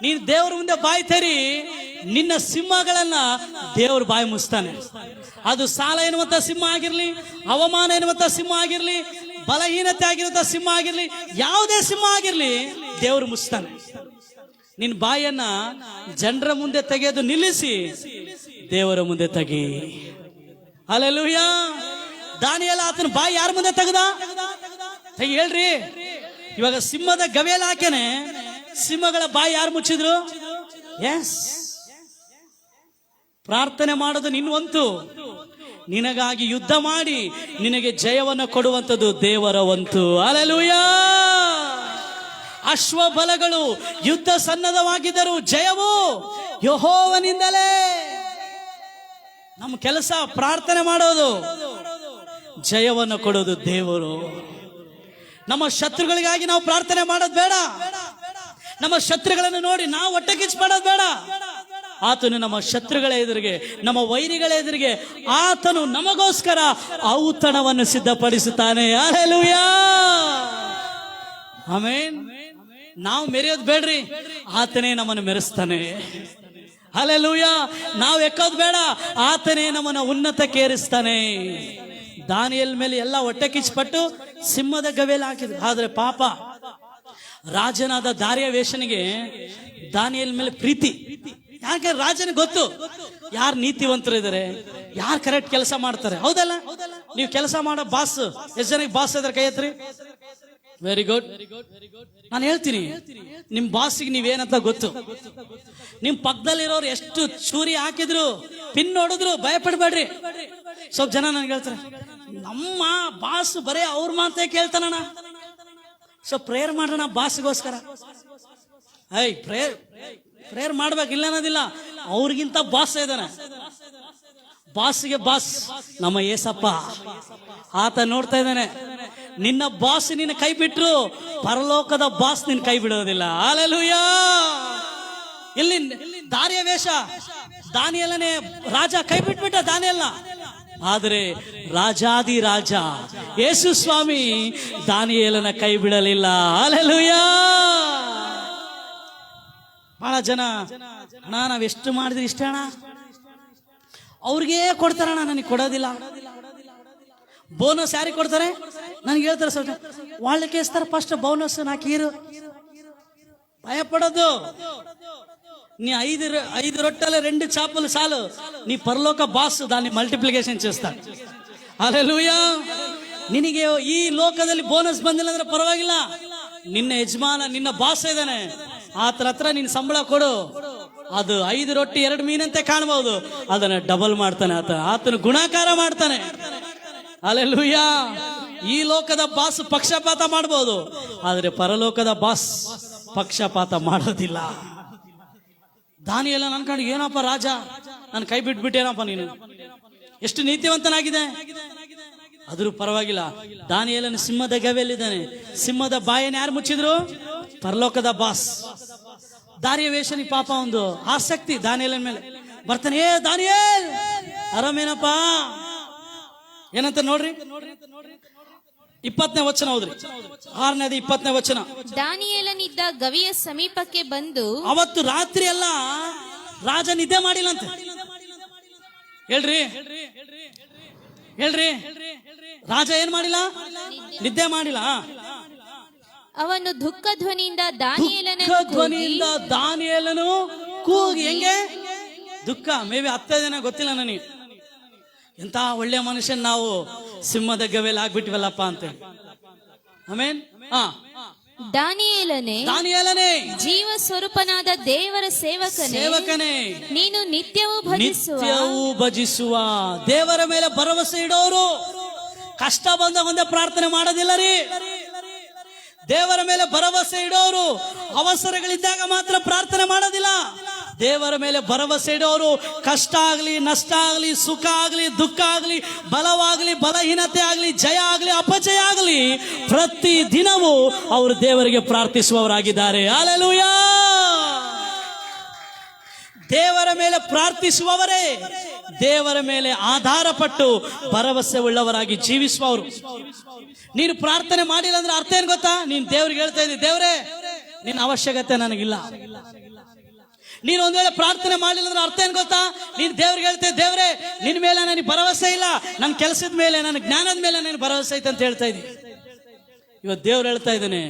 ನೀನ್ ದೇವರ ಮುಂದೆ ಬಾಯಿ ತೆರಿ, ನಿನ್ನ ಸಿಂಹಗಳನ್ನ ದೇವರು ಬಾಯಿ ಮುಚ್ತಾನೆ. ಅದು ಸಾಲ ಎನ್ನುವಂತ ಸಿಂಹ ಆಗಿರ್ಲಿ, ಅವಮಾನ ಎನ್ನುವಂತ ಸಿಂಹ ಆಗಿರ್ಲಿ, ಬಲಹೀನತೆ ಆಗಿರುವಂತ ಸಿಂಹ ಆಗಿರ್ಲಿ, ಯಾವುದೇ ಸಿಂಹ ಆಗಿರ್ಲಿ, ದೇವರು ಮುಚ್ತಾನೆ. ನಿನ್ ಬಾಯನ್ನ ಜನರ ಮುಂದೆ ತೆಗೆದು ನಿಲ್ಲಿಸಿ ದೇವರ ಮುಂದೆ ತೆಗಿ. ಹಲ್ಲೆಲೂಯಾ. ದಾನಿಯೇಲ ಆತನ ಬಾಯಿ ಯಾರ ಮುಂದೆ ತೆಗೆದ? ಹೇಳ್ರಿ. ಇವಾಗ ಸಿಂಹದ ಗವೇಲ ಹಾಕೇನೆ ಸಿಂಹಗಳ ಬಾಯಿ ಯಾರು ಮುಚ್ಚಿದ್ರು? ಎಸ್. ಪ್ರಾರ್ಥನೆ ಮಾಡೋದು ನಿನ್ವಂತು. ನಿನಗಾಗಿ ಯುದ್ಧ ಮಾಡಿ ನಿನಗೆ ಜಯವನ್ನು ಕೊಡುವಂಥದ್ದು ದೇವರ ವಂತು. ಹಲ್ಲೆಲೂಯಾ. ಅಶ್ವಬಲಗಳು ಯುದ್ಧ ಸನ್ನದ್ಧವಾಗಿದ್ದರು, ಜಯವು ಯೆಹೋವನಿಂದಲೇ. ನಮ್ಮ ಕೆಲಸ ಪ್ರಾರ್ಥನೆ ಮಾಡೋದು, ಜಯವನ್ನು ಕೊಡೋದು ದೇವರು. ನಮ್ಮ ಶತ್ರುಗಳಿಗಾಗಿ ನಾವು ಪ್ರಾರ್ಥನೆ ಮಾಡೋದು ಬೇಡ. ನಮ್ಮ ಶತ್ರುಗಳನ್ನು ನೋಡಿ ನಾವು ಹೊಟ್ಟೆ ಕಿಚ್ಚು ಮಾಡೋದು ಬೇಡ. ಆತನು ನಮ್ಮ ಶತ್ರುಗಳ ಎದುರಿಗೆ, ನಮ್ಮ ವೈರಿಗಳ ಎದುರಿಗೆ ಆತನು ನಮಗೋಸ್ಕರ ಔತಣವನ್ನು ಸಿದ್ಧಪಡಿಸುತ್ತಾನೆ. ಹಲ್ಲೆಲೂಯಾ. ಆಮೆನ್. ನಾವು ಮೆರೆಯೋದು ಬೇಡ್ರಿ, ಆತನೇ ನಮ್ಮನ್ನು ಮೆರೆಸ್ತಾನೆ. ಹಲ್ಲೆಲೂಯ. ನಾವು ಎಕ್ಕೋದು ಬೇಡ, ಆತನೇ ನಮ್ಮನ್ನ ಉನ್ನತಕ್ಕೇರಿಸ್ತಾನೆ. ದಾನಿಯೇಲ್ ಮೇಲೆ ಎಲ್ಲ ಹೊಟ್ಟೆ ಕಿಚ್ಚಪಟ್ಟು ಸಿಂಹದ ಗವಿಯಲ್ಲಿ ಹಾಕಿದ್ರು. ಆದ್ರೆ ಪಾಪ ರಾಜನಾದ ದಾರ್ಯಾವೇಶನಿಗೆ ದಾನಿಯೇಲ್ ಮೇಲೆ ಪ್ರೀತಿ. ಯಾಕೆ? ರಾಜನಿಗೆ ಗೊತ್ತು ಯಾರು ನೀತಿವಂತರು ಇದಾರೆ, ಯಾರು ಕರೆಕ್ಟ್ ಕೆಲಸ ಮಾಡ್ತಾರೆ. ಹೌದಲ್ಲ? ನೀವು ಕೆಲಸ ಮಾಡೋ ಬಾಸ್ ಎಷ್ಟು ಜನಕ್ಕೆ ಬಾಸ್ ಇದಾರೆ? ಕೈ ಎತ್ರಿ. Very good. ನಾನು ಹೇಳ್ತೀನಿ, ನಿಮ್ ಬಾಸಿಗೆ ನೀವೇನಂತ ಗೊತ್ತು. ನಿಮ್ ಪಕ್ಕದಲ್ಲಿರೋರು ಎಷ್ಟು ಚೂರಿ ಹಾಕಿದ್ರು, ಪಿನ್ ನೋಡಿದ್ರು, ಭಯಪಡ್ಬೇಡ್ರಿ. ಸ್ವಲ್ಪ ಜನ ನನ್ಗೆ ಹೇಳ್ತಾರೆ, ನಮ್ಮ ಬಾಸ್ ಬರೇ ಅವ್ರ ಮಾತೇ ಕೇಳ್ತಾನಣ್ಣ, ಸೊ ಪ್ರೇಯರ್ ಮಾಡೋಣ ಬಾಸ್ಗೋಸ್ಕರ. ಪ್ರೇಯರ್ ಮಾಡ್ಬೇಕಿಲ್ಲ ಅನ್ನೋದಿಲ್ಲ, ಅವ್ರಿಗಿಂತ ಬಾಸ್ ಇದ್ದಾನೆ. ಬಾಸ್ಗೆ ಬಾಸ್ ನಮ್ಮ ಏಸಪ್ಪ. ಆತ ನೋಡ್ತಾ ಇದ್ದಾನೆ. ನಿನ್ನ ಬಾಸ್ ನಿನ್ನ ಕೈ ಬಿಟ್ರು, ಪರಲೋಕದ ಬಾಸ್ ನಿನ್ನ ಕೈ ಬಿಡೋದಿಲ್ಲ. ಹಲ್ಲೆಲೂಯಾ. ಇಲ್ಲಿ ದಾರ್ಯಾವೇಶ ದಾನಿಯೇಲನೇ ರಾಜ ಕೈ ಬಿಟ್ಬಿಟ್ಟ ದಾನಿಯೇಲನ. ಆದರೆ ರಾಜಾದಿ ರಾಜ ಯೇಸು ಸ್ವಾಮಿ ದಾನಿಯೇಲನ ಕೈ ಬಿಡಲಿಲ್ಲ. ಹಲ್ಲೆಲೂಯಾ. ಬಹಳ ಜನ, ಅಣ್ಣ ನಾವೆಷ್ಟು ಮಾಡಿದ್ರಿ ಇಷ್ಟ ಅಣ್ಣ, ಅವ್ರಿಗೆ ಕೊಡ್ತಾರಣ್ಣ, ನನಗೆ ಕೊಡೋದಿಲ್ಲ. ಬೋನಸ್ ಯಾರಿಗೆ ಕೊಡ್ತಾರೆ? ನನಗೆ ಹೇಳ್ತಾರೆ ಸ್ವಲ್ಪ ಒಳ್ಳೆ ಕೇಸ್ತಾರೆ ಫಸ್ಟ್ ಬೋನಸ್ ನಾಕೀರು. ಭಯ ಪಡೋದು. నీ ఐదు రొట్టెలు 2 చేపలు చాలు, నీ పరలోక బాస్ దాన్ని మల్టిప్లికేషన్ చేస్తాడు. హల్లెలూయా. ನಿನಗೆ ಈ ಲೋಕದಲ್ಲಿ ಬೋನಸ್ ಬಂದಿಲ್ಲ ಅಂದ್ರೆ ಪರವಾಗಿಲ್ಲ, ನಿನ್ನ ಯಜಮಾನ ನಿನ್ನ ಬಾಸ್ ಇದ್ದಾನೆ, ಆತರ ಹತ್ರ ನಿನ್ನ ಸಂಬಳ ಕೊಡು. ಅದು 5 ರೊಟ್ಟಿ 2 ಮೀನಂತೆ ಕಾಣಬಹುದು, ಅದನ್ನ ಡಬಲ್ ಮಾಡ್ತಾನೆ ಆತನ ಗುಣಾಕಾರ ಮಾಡ್ತಾನೆ. ಹಲ್ಲೆಲೂಯಾ. ಈ ಲೋಕದ ಬಾಸ್ ಪಕ್ಷಪಾತ ಮಾಡಬಹುದು, ಆದ್ರೆ ಪರಲೋಕದ ಬಾಸ್ ಪಕ್ಷಪಾತ ಮಾಡೋದಿಲ್ಲ. ದಾನಿಯೇಲ ಅನ್ಕೊಂಡು, ಏನಪ್ಪ ರಾಜ ನಾನು ಕೈ ಬಿಟ್ಬಿಟ್ಟೇನಪ್ಪ, ನೀನು ಎಷ್ಟು ನೀತಿವಂತನಾಗಿದೆ. ಆದ್ರೂ ಪರವಾಗಿಲ್ಲ, ದಾನಿಯೇಲನ ಸಿಂಹದ ಗವಿಯಲ್ಲಿದ್ದಾನೆ. ಸಿಂಹದ ಬಾಯನ್ನು ಯಾರು ಮುಚ್ಚಿದ್ರು? ಪರಲೋಕದ ಬಾಸ್. ದಾರ್ಯಾವೇಶನಿಗೆ ಪಾಪ ಒಂದು ಆಸಕ್ತಿ ದಾನಿಯೇಲನ ಮೇಲೆ. ಬರ್ತಾನೆ, ಏ ದಾನಿಯೇಲ್ ಆರಾಮೇನಪ್ಪ ಏನಂತ ನೋಡ್ರಿ. 20ನೇ ವಚನ ಹೋದ್ರಿ, 6ನೇದು 20ನೇ ವಚನ. ದಾನಿಯೇಲನಿದ್ದ ಗವಿಯ ಸಮೀಪಕ್ಕೆ ಬಂದು, ಅವತ್ತು ರಾತ್ರಿ ಎಲ್ಲ ರಾಜ ನಿದ್ದೆ ಮಾಡಿಲ್ಲಂತೆ. ಹೇಳ್ರಿ ಹೇಳ್ರಿ, ರಾಜ ಏನ್ ಮಾಡಿಲ್ಲ? ನಿದ್ದೆ ಮಾಡಿಲ್ಲ. ಅವನು ದುಃಖ ಧ್ವನಿಯಿಂದ ದಾನಿಯೇಲನು ಕೂಗಿ. ಹೆಂಗೆ ದುಃಖ? ಮೇಬಿ 10 ದಿನ ಗೊತ್ತಿಲ್ಲ ನನಗೆ. ಎಂತ ಒಳ್ಳೆ ಮನುಷ್ಯನ್ ನಾವು ಸಿಂಹದ ಗವಿಯಲ್ಲಿ ಆಗ್ಬಿಟ್ವಲ್ಲಪ್ಪ ಅಂತ. ಆಮೇನ್. ದಾನಿಯೇಲನೇ, ಜೀವ ಸ್ವರೂಪನಾದ ದೇವರ ಸೇವಕನೇ, ನೀನು ನಿತ್ಯವೂ ಭಜಿಸುವ ದೇವರ ಮೇಲೆ ಭರವಸೆ ಇಡೋರು. ಕಷ್ಟ ಬಂದ ಒಂದೇ ಪ್ರಾರ್ಥನೆ ಮಾಡೋದಿಲ್ಲ ರೀ. ದೇವರ ಮೇಲೆ ಭರವಸೆ ಇಡೋರು ಅವಸರಗಳಿದ್ದಾಗ ಮಾತ್ರ ಪ್ರಾರ್ಥನೆ ಮಾಡೋದಿಲ್ಲ. ದೇವರ ಮೇಲೆ ಭರವಸೆ ಇಡೋರು ಕಷ್ಟ ಆಗ್ಲಿ, ನಷ್ಟ ಆಗ್ಲಿ, ಸುಖ ಆಗ್ಲಿ, ದುಃಖ ಆಗ್ಲಿ, ಬಲವಾಗ್ಲಿ, ಬಲಹೀನತೆ ಆಗ್ಲಿ, ಜಯ ಆಗ್ಲಿ, ಅಪಜಯ ಆಗ್ಲಿ, ಪ್ರತಿ ದಿನವೂ ಅವರು ದೇವರಿಗೆ ಪ್ರಾರ್ಥಿಸುವವರಾಗಿದ್ದಾರೆ. ಹಲ್ಲೆಲೂಯಾ. ದೇವರ ಮೇಲೆ ಪ್ರಾರ್ಥಿಸುವವರೇ ದೇವರ ಮೇಲೆ ಆಧಾರ ಪಟ್ಟು ಭರವಸೆ ಉಳ್ಳವರಾಗಿ ಜೀವಿಸುವವರು. ನೀನು ಪ್ರಾರ್ಥನೆ ಮಾಡಿಲ್ಲ ಅಂದ್ರೆ ಅರ್ಥ ಏನ್ ಗೊತ್ತಾ? ನೀನ್ ದೇವ್ರಿಗೆ ಹೇಳ್ತಾ ಇದ್ದಿ, ದೇವರೇ ನಿನ್ನ ಅವಶ್ಯಕತೆ ನನಗಿಲ್ಲ. ನೀನು ಒಂದ್ ವೇಳೆ ಪ್ರಾರ್ಥನೆ ಮಾಡಲಿಲ್ಲ ಅಂದ್ರೆ ಅರ್ಥ ಏನ್ ಗೊತ್ತಾ? ನೀನ್ ದೇವ್ರಿಗೆ ಹೇಳ್ತೇವೆ, ದೇವ್ರೆ ನಿನ್ ಮೇಲೆ ನನಗೆ ಭರವಸೆ ಇಲ್ಲ, ನನ್ನ ಕೆಲಸದ ಮೇಲೆ, ನನ್ನ ಜ್ಞಾನದ ಮೇಲೆ ನನಗೆ ಭರವಸೆ ಐತೆ ಅಂತ ಹೇಳ್ತಾ ಇದ್ದೀನಿ. ಇವತ್ತು ದೇವ್ರು ಹೇಳ್ತಾ ಇದ್ದಾನೆ,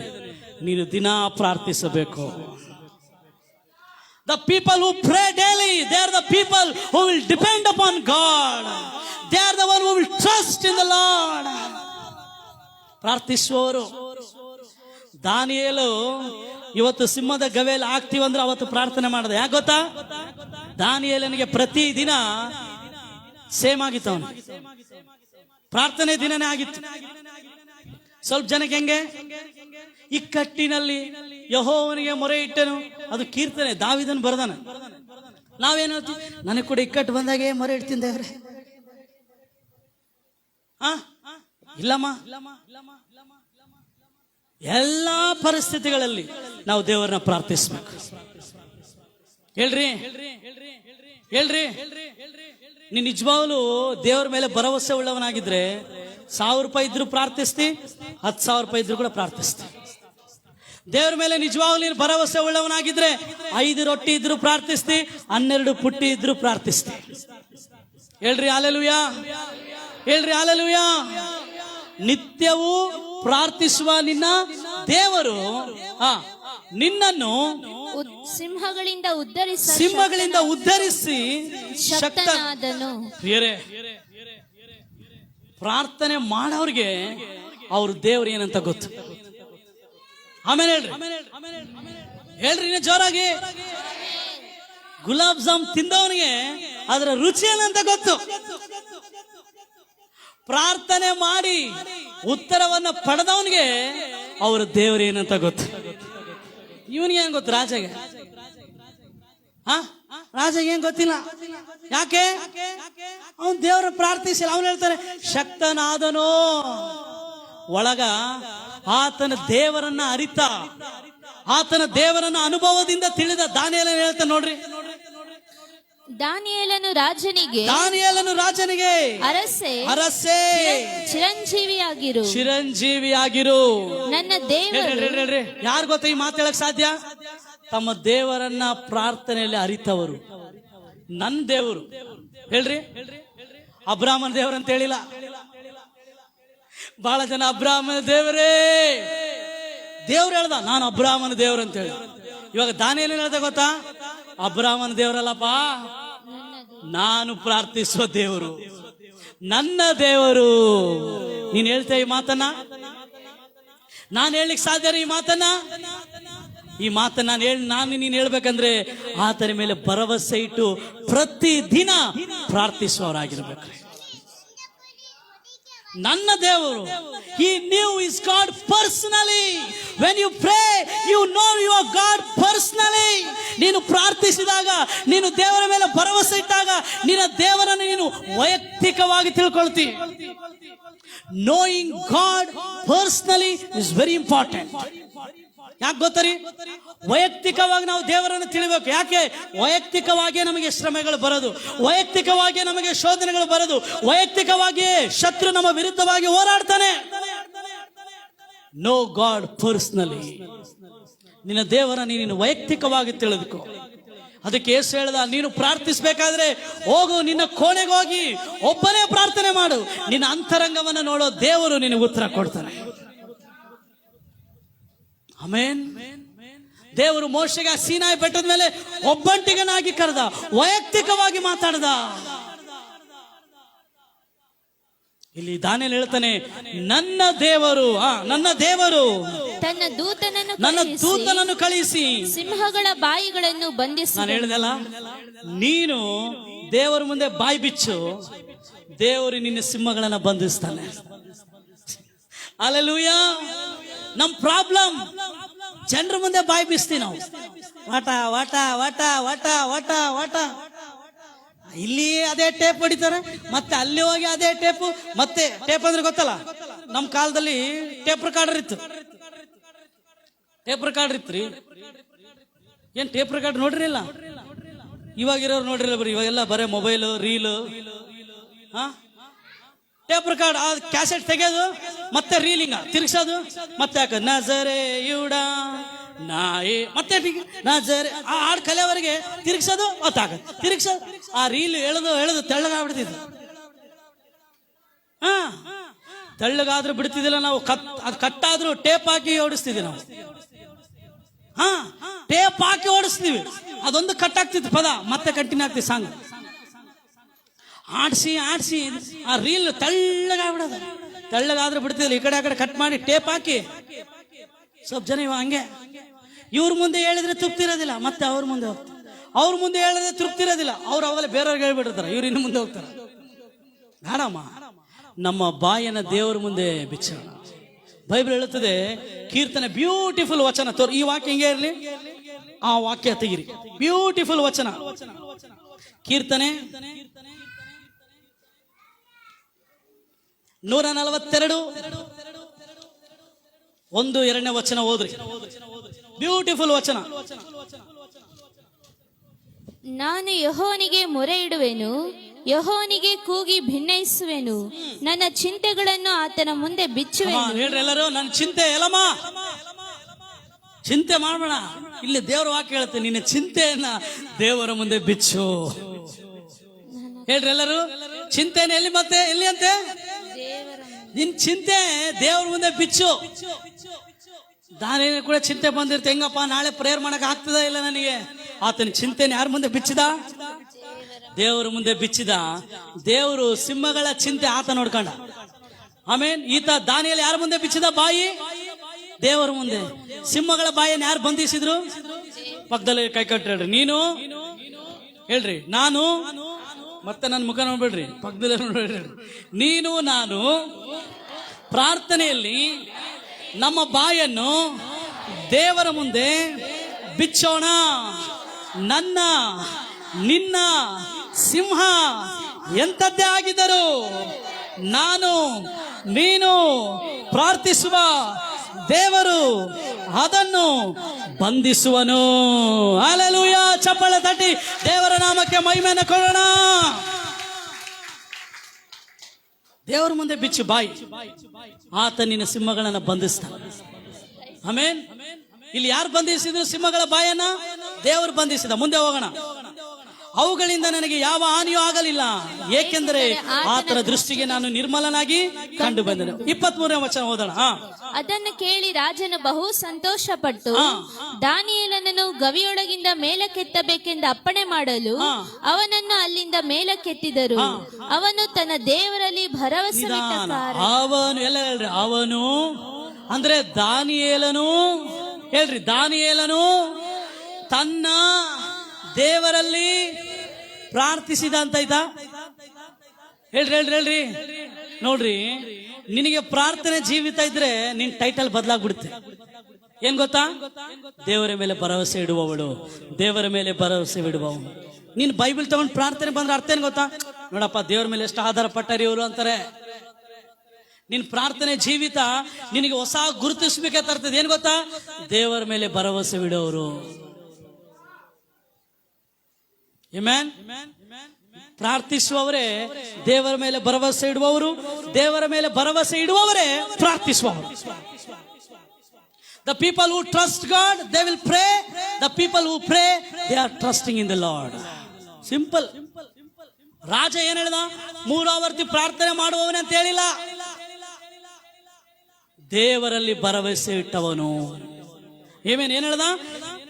ನೀನು ದಿನಾ ಪ್ರಾರ್ಥಿಸಬೇಕು. The people who pray daily, they are the people who will depend upon God. They are the one who will trust in the Lord. ಪ್ರಾರ್ಥಿಸುವವರು. ದಾನಿಯೇಲು ಇವತ್ತು ಸಿಂಹದ ಗವಿಯಲ್ಲಿ ಆಗ್ತೀವಂದ್ರೆ ಅವತ್ತು ಪ್ರಾರ್ಥನೆ ಮಾಡಿದೆ. ಯಾಕೆ ಗೊತ್ತಾ? ದಾನಿಯೇಲನಿಗೆ ಪ್ರತಿ ದಿನ ಸೇಮ್ ಆಗಿತ್ತು, ಅವನು ಪ್ರಾರ್ಥನೆ ದಿನನೇ ಆಗಿತ್ತು. ಸ್ವಲ್ಪ ಜನಕ್ಕೆ ಹೆಂಗೆ? ಇಕ್ಕಟ್ಟಿನಲ್ಲಿ ಯೆಹೋವನಿಗೆ ಮೊರೆ ಇಟ್ಟನು, ಅದು ಕೀರ್ತನೆ, ದಾವಿದನು ಬರ್ದಾನ. ನಾವೇನು ಹೇಳ್ತೀವಿ? ನನಗೆ ಕೂಡ ಇಕ್ಕಟ್ಟು ಬಂದಾಗೆ ಮೊರೆ ಇಡ್ತೀನಿ ದೇವ್ರೆ. ಇಲ್ಲಮ್ಮ, ಎಲ್ಲಾ ಪರಿಸ್ಥಿತಿಗಳಲ್ಲಿ ನಾವು ದೇವರನ್ನ ಪ್ರಾರ್ಥಿಸ್ಬೇಕು. ಹೇಳ್ರಿ ಹೇಳ್ರಿ, ನೀನ್ ನಿಜವಾಗ್ಲೂ ದೇವರ ಮೇಲೆ ಭರವಸೆ ಉಳ್ಳವನಾಗಿದ್ರೆ 1000 ರೂಪಾಯಿ ಇದ್ರು ಪ್ರಾರ್ಥಿಸ್ತಿ, 10,000 ರೂಪಾಯಿ ಇದ್ರು ಕೂಡ ಪ್ರಾರ್ಥಿಸ್ತಿ. ದೇವ್ರ ಮೇಲೆ ನಿಜವಾಗ್ಲೂ ನೀನು ಭರವಸೆ ಉಳ್ಳವನಾಗಿದ್ರೆ 5 ರೊಟ್ಟಿ ಇದ್ರು ಪ್ರಾರ್ಥಿಸ್ತಿ, 12 ಪುಟ್ಟಿ ಇದ್ರು ಪ್ರಾರ್ಥಿಸ್ತಿ. ಹೇಳ್ರಿ ಹಲ್ಲೆಲೂಯಾ, ಹೇಳ್ರಿ ಹಲ್ಲೆಲೂಯಾ. ನಿತ್ಯವೂ ಪ್ರಾರ್ಥಿಸುವ ನಿನ್ನ ದೇವರು ನಿನ್ನನ್ನು ಸಿಂಹಗಳಿಂದ ಉದ್ಧರಿಸಿ ಶಕ್ತನಾದನು. ಪ್ರಾರ್ಥನೆ ಮಾಡೋರಿಗೆ ಅವ್ರ ದೇವ್ರು ಏನಂತ ಗೊತ್ತು. ಆಮೇಲೆ ಹೇಳ್ರಿ ಇನ್ನ ಜೋರಾಗಿ. ಗುಲಾಬ್ ಜಾಮ್ ತಿಂದವನಿಗೆ ಅದರ ರುಚಿ ಏನಂತ ಗೊತ್ತು. ಪ್ರಾರ್ಥನೆ ಮಾಡಿ ಉತ್ತರವನ್ನ ಪಡೆದವನಿಗೆ ಅವ್ರ ದೇವ್ರು ಏನಂತ ಗೊತ್ತು. ಇವನಿಗೆ ಏನ್ ಗೊತ್ತು? ರಾಜಗೆ ಏನ್ ಗೊತ್ತಿಲ್ಲ. ಯಾಕೆ? ಅವನ್ ದೇವ್ರ ಪ್ರಾರ್ಥಿಸಿಲ್ಲ. ಅವನು ಹೇಳ್ತಾನೆ ಶಕ್ತನಾದನೋ. ಒಳಗ ಆತನ ದೇವರನ್ನ ಅರಿತ, ಆತನ ದೇವರನ್ನ ಅನುಭವದಿಂದ ತಿಳಿದ ದಾನಿಯೇಲನು ಹೇಳ್ತಾನೆ ನೋಡ್ರಿ. ದಾನಿಯೇಲನು ರಾಜನಿಗೆ ಅರಸೇ ಚಿರಂಜೀವಿಯಾಗಿರು. ನನ್ನ ದೇವರು ಯಾರು ಗೊತ್ತ ಈ ಮಾತು ಹೇಳಕ್ ಸಾಧ್ಯ? ತಮ್ಮ ದೇವರನ್ನ ಪ್ರಾರ್ಥನೆಯಲ್ಲಿ ಅರಿತವರು. ನನ್ನ ದೇವರು ಹೇಳ್ರಿ, ಅಬ್ರಾಹ್ಮನ ದೇವರಂತ ಹೇಳಿಲ್ಲ. ಬಹಳ ಜನ ಅಬ್ರಾಹ್ಮನ ದೇವರೇ ದೇವ್ರು ಹೇಳ್ದ, ನಾನು ಅಬ್ರಾಹ್ಮನ ದೇವ್ರು ಅಂತ ಹೇಳಿ. ಇವಾಗ ದಾನಿಯೇಲನು ಹೇಳ್ದ ಗೊತ್ತಾ? ಅಬ್ರಾಹ್ಮನ ದೇವರಲ್ಲಪ್ಪ, ನಾನು ಪ್ರಾರ್ಥಿಸುವ ದೇವರು, ನನ್ನ ದೇವರು. ನೀನ್ ಹೇಳ್ತೇ ಈ ಮಾತನ್ನ? ನಾನು ಹೇಳಲಿಕ್ಕೆ ಸಾಧ್ಯ? ಈ ಮಾತನ್ನ ನೀನ್ ಹೇಳ್ಬೇಕಂದ್ರೆ ಆತನ ಮೇಲೆ ಭರವಸೆ ಇಟ್ಟು ಪ್ರತಿದಿನ ಪ್ರಾರ್ಥಿಸುವವರಾಗಿರ್ಬೇಕು. ನನ್ನ ದೇವರು, He knew his God personally. When you pray, you know your God personally. ನೀನು ಪ್ರಾರ್ಥಿಸಿದಾಗ, ನೀನು ದೇವರ ಮೇಲೆ ಭರವಸೆ ಇಟ್ಟಾಗ, ನಿನ್ನ ದೇವರನ್ನು ನೀನು ವೈಯಕ್ತಿಕವಾಗಿ ತಿಳ್ಕೊಳ್ತಿ. Knowing God personally is very important. ಯಾಕೆ ಗೊತ್ತರಿ? ವೈಯಕ್ತಿಕವಾಗಿ ನಾವು ದೇವರನ್ನು ತಿಳಿಬೇಕು. ಯಾಕೆ? ವೈಯಕ್ತಿಕವಾಗಿ ನಮಗೆ ಶ್ರಮೆಗಳು ಬರೋದು, ವೈಯಕ್ತಿಕವಾಗಿ ನಮಗೆ ಶೋಧನೆಗಳು ಬರೋದು, ವೈಯಕ್ತಿಕವಾಗಿಯೇ ಶತ್ರು ನಮ್ಮ ವಿರುದ್ಧವಾಗಿ ಹೋರಾಡ್ತಾನೆ. No god personally. ನಿನ್ನ ದೇವರನ್ನು ನೀನು ವೈಯಕ್ತಿಕವಾಗಿ ತಿಳಿದುಕೋ. ಅದಕ್ಕೆ ಯೇಸು ಹೇಳ್ದ, ನೀನು ಪ್ರಾರ್ಥಿಸಬೇಕಾದ್ರೆ ಹೋಗು, ನಿನ್ನ ಕೋಣೆಗೆ ಹೋಗಿ ಒಬ್ಬನೇ ಪ್ರಾರ್ಥನೆ ಮಾಡು. ನಿನ್ನ ಅಂತರಂಗವನ್ನು ನೋಡೋ ದೇವರು ನಿನಗೆ ಉತ್ತರ ಕೊಡ್ತಾನೆ. ಆಮೆನ್. ದೇವರು ಮೋಶೆಗೆ ಸೀನಾಯಿ ಬೆಟ್ಟದ ಮೇಲೆ ಒಬ್ಬಂಟಿಗನಾಗಿ ಕರೆದ, ವೈಯಕ್ತಿಕವಾಗಿ ಮಾತಾಡ್ದ. ಇಲ್ಲಿ ದಾನಿಯೇಲ ಹೇಳ್ತಾನೆ, ನನ್ನ ದೇವರು ನನ್ನ ದೂತನನ್ನು ಕಳಿಸಿ ಸಿಂಹಗಳ ಬಾಯಿಗಳನ್ನು ಬಂಧಿಸಿ. ನಾನು ಹೇಳಿದಲ್ಲ, ನೀನು ದೇವರ ಮುಂದೆ ಬಾಯಿ ಬಿಚ್ಚು, ದೇವರು ನಿನ್ನ ಸಿಂಹಗಳನ್ನ ಬಂಧಿಸ್ತಾನೆ. ಹಲ್ಲೆಲೂಯಾ. ನಮ್ ಪ್ರಾಬ್ಲಮ್, ಜನರ ಮುಂದೆ ಬಾಯಿ ಬಿಸ್ತೀವಿ ನಾವು. ವಾಟ ವಾಟ ವಾಟ ವಾಟ ವಾಟ ವಾಟ. ಇಲ್ಲಿ ಅದೇ ಟೇಪ್ ಹೊಡಿತಾರೆ, ಮತ್ತೆ ಅಲ್ಲಿ ಹೋಗಿ ಅದೇ ಟೇಪ್. ಮತ್ತೆ ಟೇಪ್ ಅಂದ್ರೆ ಗೊತ್ತಲ್ಲ, ನಮ್ ಕಾಲದಲ್ಲಿ ಟೇಪ್ ರೆಕಾರ್ಡರ್ ಇತ್ತು. ಏನ್ ಟೇಪ್ ರೆಕಾರ್ಡ್ ನೋಡ್ರಿಲ್ಲ? ಇವಾಗಿರೋರು ನೋಡ್ರಿಲ್ಲ, ಬರೀ ಇವಾಗೆಲ್ಲ ಬರೇ mobile, reel. Tape record, cassette ತೆಗೆಯೋದು, ಮತ್ತೆ ರೀಲಿಂಗ ತಿರ್ಗ್ಸೋದು, ಮತ್ತೆ ಯಾಕ ನಜರೇಯುಡ ನಾಯಿ, ಮತ್ತೆ ನಜರೆ ಆ ಹಾಡು ಕಲೆಯವರೆಗೆ ತಿರ್ಗ್ಸೋದು, ತಿರ್ಗ್ಸೋದು. ಆ ರೀಲ್ ಎಳೆದು ತೆಳ್ಳಗಾಗ್ಬಿಡ್ತಿದ್ವಿ. ತೆಳ್ಳಗಾದ್ರೂ ಬಿಡ್ತಿದ್ದಿಲ್ಲ ನಾವು. ಅದು ಕಟ್ಟಾದ್ರೂ ಟೇಪ್ ಹಾಕಿ ಓಡಿಸ್ತಿದ್ವಿ ನಾವು. ಟೇಪ್ ಹಾಕಿ ಓಡಿಸ್ತೀವಿ, ಅದೊಂದು ಕಟ್ ಆಗ್ತಿತ್ತು ಪದ, ಮತ್ತೆ ಕಂಟಿನ್ಯೂ ಆಗ್ತಿತ್ತು ಸಾಂಗ್. ಆಡ್ಸಿ ಆ ರೀಲ್ ತೆಳ್ಳಗಾಗ್ಬಿಡೋದು. ತೆಳ್ಳಗಾದ್ರೂ ಬಿಡ್ತಿದ್ದಿಲ್ಲ, ಈ ಕಡೆ ಆ ಕಡೆ ಕಟ್ ಮಾಡಿ ಟೇಪ್ ಹಾಕಿ. ಸ್ವಲ್ಪ ಜನ ಇವ ಹಂಗೆ, ಇವ್ರ ಮುಂದೆ ಹೇಳಿದ್ರೆ ತೃಪ್ತಿ ಇರೋದಿಲ್ಲ, ಮತ್ತೆ ಅವ್ರ ಮುಂದೆ ಹೋಗ್ತಾರೆ. ಅವ್ರ ಮುಂದೆ ಹೇಳಿದ್ರೆ ತೃಪ್ತಿ ಇರೋದಿಲ್ಲ, ಅವ್ರು ಅವೆಲ್ಲ ಬೇರೆಯವ್ರಿಗೆ ಹೇಳ್ಬಿಡ್ತಾರೆ, ಇವ್ರು ಇನ್ನು ಮುಂದೆ ಹೋಗ್ತಾರೆ. ಬೇಡಮ್ಮ, ನಮ್ಮ ಬಾಯನ್ನ ದೇವರ ಮುಂದೆ ಬಿಚ್ಚೋಣ. ಬೈಬಲ್ ಹೇಳುತ್ತದೆ, ಕೀರ್ತನೆ ಬ್ಯೂಟಿಫುಲ್ ವಚನ ತೋರ್. ಈ ವಾಕ್ಯ ಹಿಂಗೆ ಇರಲಿ, ಆ ವಾಕ್ಯ ತೆಗಿರಿ. ಬ್ಯೂಟಿಫುಲ್ ವಚನ, ಕೀರ್ತನೆ 142 1-2 ವಚನ ಓದ್ರಿ. ಬ್ಯೂಟಿಫುಲ್ ವಚನ. ನಾನು ಯೆಹೋವನಿಗೆ ಮೊರೆ ಇಡುವೆನು, ಯೆಹೋವನಿಗೆ ಕೂಗಿ ಭಿನ್ನಯಿಸುವೆನು, ನನ್ನ ಚಿಂತೆಗಳನ್ನು ಆತನ ಮುಂದೆ ಬಿಚ್ಚುವೆನು. ಹೇಳ್ರಿ ಎಲ್ಲರೂ, ನನ್ನ ಚಿಂತೆ ಎಲ್ಲಮ್ಮ ಚಿಂತೆ ಮಾಡಬೇಡ. ಇಲ್ಲಿ ದೇವರ ವಾಕ್ಯ ಹೇಳುತ್ತೆ, ನಿನ್ನ ಚಿಂತೆಯನ್ನ ದೇವರ ಮುಂದೆ ಬಿಚ್ಚು. ಹೇಳ್ರಿ ಎಲ್ಲರೂ, ಚಿಂತೆನ ಎಲ್ಲಿ ಮತ್ತೆ ಎಲ್ಲಿ ಅಂತೆ? ನಿನ್ ಚಿಂತೆ ದೇವರ ಮುಂದೆ ಬಿಚ್ಚು. ದಾನಿಯೇಲನಿಗೆ ಕೂಡ ಚಿಂತೆ ಬಂದಿರುತ್ತೆ, ಹೆಂಗಪ್ಪ ನಾಳೆ ಪ್ರೇಯರ್ ಮಾಡಕ್ ಆಗ್ತದ ಇಲ್ಲ ನನಗೆ. ಆತನ ಚಿಂತೆನ ಯಾರ ಮುಂದೆ ಬಿಚ್ಚಿದ? ದೇವರ ಮುಂದೆ ಬಿಚ್ಚಿದ. ದೇವರು ಸಿಂಹಗಳ ಚಿಂತೆ ಆತ ನೋಡ್ಕೊಂಡ. ಆಮೇನ್. ಈತ ದಾನಿಯೇಲ ಯಾರ ಮುಂದೆ ಬಿಚ್ಚಿದ ಬಾಯಿ? ದೇವರ ಮುಂದೆ. ಸಿಂಹಗಳ ಬಾಯಿಯನ್ನು ಯಾರು ಬಂಧಿಸಿದ್ರು? ಪಕ್ಕದಲ್ಲಿ ಕೈ ಕಟ್ಟಿ ಹೇಳ್ರಿ, ನೀನು ಹೇಳ್ರಿ, ನಾನು ಮತ್ತೆ ನನ್ನ ಮುಖ ನೋಡ್ಬೇಡ್ರಿ, ಪಕ್ಕದಲ್ಲಿ ನೋಡ್ಬೇಡ್ರಿ. ನೀನು ನಾನು ಪ್ರಾರ್ಥನೆಯಲ್ಲಿ ನಮ್ಮ ಬಾಯನ್ನು ದೇವರ ಮುಂದೆ ಬಿಚ್ಚೋಣ. ನನ್ನ ನಿನ್ನ ಸಿಂಹ ಎಂಥದ್ದೇ ಆಗಿದ್ದರು ನಾನು ನೀನು ಪ್ರಾರ್ಥಿಸುವ ದೇವರು ಅದನ್ನು ಬಂಧಿಸುವನು. ಹಲ್ಲೆಲೂಯಾ. ಚಪ್ಪಾಳೆ ತಟ್ಟಿ ದೇವರ ನಾಮಕ್ಕೆ ಮಹಿಮೆಯನ್ನು ಕೊಡೋಣ. ದೇವರ ಮುಂದೆ ಬಿಚ್ಚು ಬಾಯಿ, ಆತ ನಿನ್ನ ಸಿಂಹಗಳನ್ನ ಬಂಧಿಸ್ತಾನೆ. ಆಮೇನ್. ಇಲ್ಲಿ ಯಾರು ಬಂಧಿಸಿದ್ರು ಸಿಂಹಗಳ ಬಾಯನ್ನ? ದೇವರು ಬಂಧಿಸಿದ. ಮುಂದೆ ಹೋಗೋಣ. ಅವುಗಳಿಂದ ನನಗೆ ಯಾವ ಹಾನಿಯೂ ಆಗಲಿಲ್ಲ, ಏಕೆಂದರೆ ಆತನ ದೃಷ್ಟಿಗೆ ನಾನು ನಿರ್ಮಲನಾಗಿ ಕಂಡು ಬಂದೆನು. 23ನೇ ವಚನ ಓದೋಣ. ಅದನ್ನು ಕೇಳಿ ರಾಜನು ಬಹು ಸಂತೋಷಪಟ್ಟು ದಾನಿಯೇಲನನ್ನು ಗವಿಯೊಳಗಿಂದ ಮೇಲಕ್ಕೆತ್ತಬೇಕೆಂದು ಅಪ್ಪಣೆ ಮಾಡಲು ಅವನನ್ನು ಅಲ್ಲಿಂದ ಮೇಲಕ್ಕೆತ್ತಿದರು. ಅವನು ತನ್ನ ದೇವರಲ್ಲಿ ಭರವಸೆ ಇಟ್ಟ ಕಾರಣ. ಅವನು ಎಲ್ಲ ಹೇಳ್ರಿ, ಅವನು ಅಂದ್ರೆ ದಾನಿಯೇಲನು. ಹೇಳ್ರಿ, ದಾನಿಯೇಲನು ತನ್ನ ದೇವರಲ್ಲಿ ಪ್ರಾರ್ಥಿಸಿದ ಅಂತ ಆಯ್ತಾ? ಹೇಳ್ರಿ ಹೇಳ್ರಿ ಹೇಳ್ರಿ. ನೋಡ್ರಿ, ನಿನಗೆ ಪ್ರಾರ್ಥನೆ ಜೀವಿತ ಇದ್ರೆ ನಿನ್ ಟೈಟಲ್ ಬದಲಾಗ್ಬಿಡುತ್ತೆ. ಏನ್ ಗೊತ್ತಾ? ದೇವರ ಮೇಲೆ ಭರವಸೆ ಇಡುವವಳು, ದೇವರ ಮೇಲೆ ಭರವಸೆ ಇಡುವವನು. ನೀನ್ ಬೈಬಲ್ ತಗೊಂಡು ಪ್ರಾರ್ಥನೆ ಬಂದ್ರೆ ಅರ್ಥ ಏನ್ ಗೊತ್ತಾ? ನೋಡಪ್ಪ, ದೇವರ ಮೇಲೆ ಎಷ್ಟು ಆಧಾರ ಪಟ್ಟರಿ ಇವರು ಅಂತಾರೆ. ನಿನ್ ಪ್ರಾರ್ಥನೆ ಜೀವಿತ ನಿನಗೆ ಹೊಸ ಗುರುತಿಸ್ಬೇಕೆ ತರ್ತದೆ. ಏನ್ ಗೊತ್ತಾ? ದೇವರ ಮೇಲೆ ಭರವಸೆ ಇಡುವವರು. ಆಮೆನ್. ಪ್ರಾರ್ಥಿಸುವವರೇ ದೇವರ ಮೇಲೆ ಭರವಸೆ ಇಡುವವರು, ದೇವರ ಮೇಲೆ ಭರವಸೆ ಇಡುವವರೇ ಪ್ರಾರ್ಥಿಸುವವರು. The people who trust God, they will pray. The people who pray, they are trusting in the Lord. Simple. ರಾಜ ಏನ್ ಹೇಳಿದ? 3 ಆವರ್ತಿ ಪ್ರಾರ್ಥನೆ ಮಾಡುವವನೇ ಅಂತ ಹೇಳಿಲ್ಲ, ದೇವರಲ್ಲಿ ಭರವಸೆ ಇಟ್ಟವನು. ಏನ್ ಹೇಳ್ದ?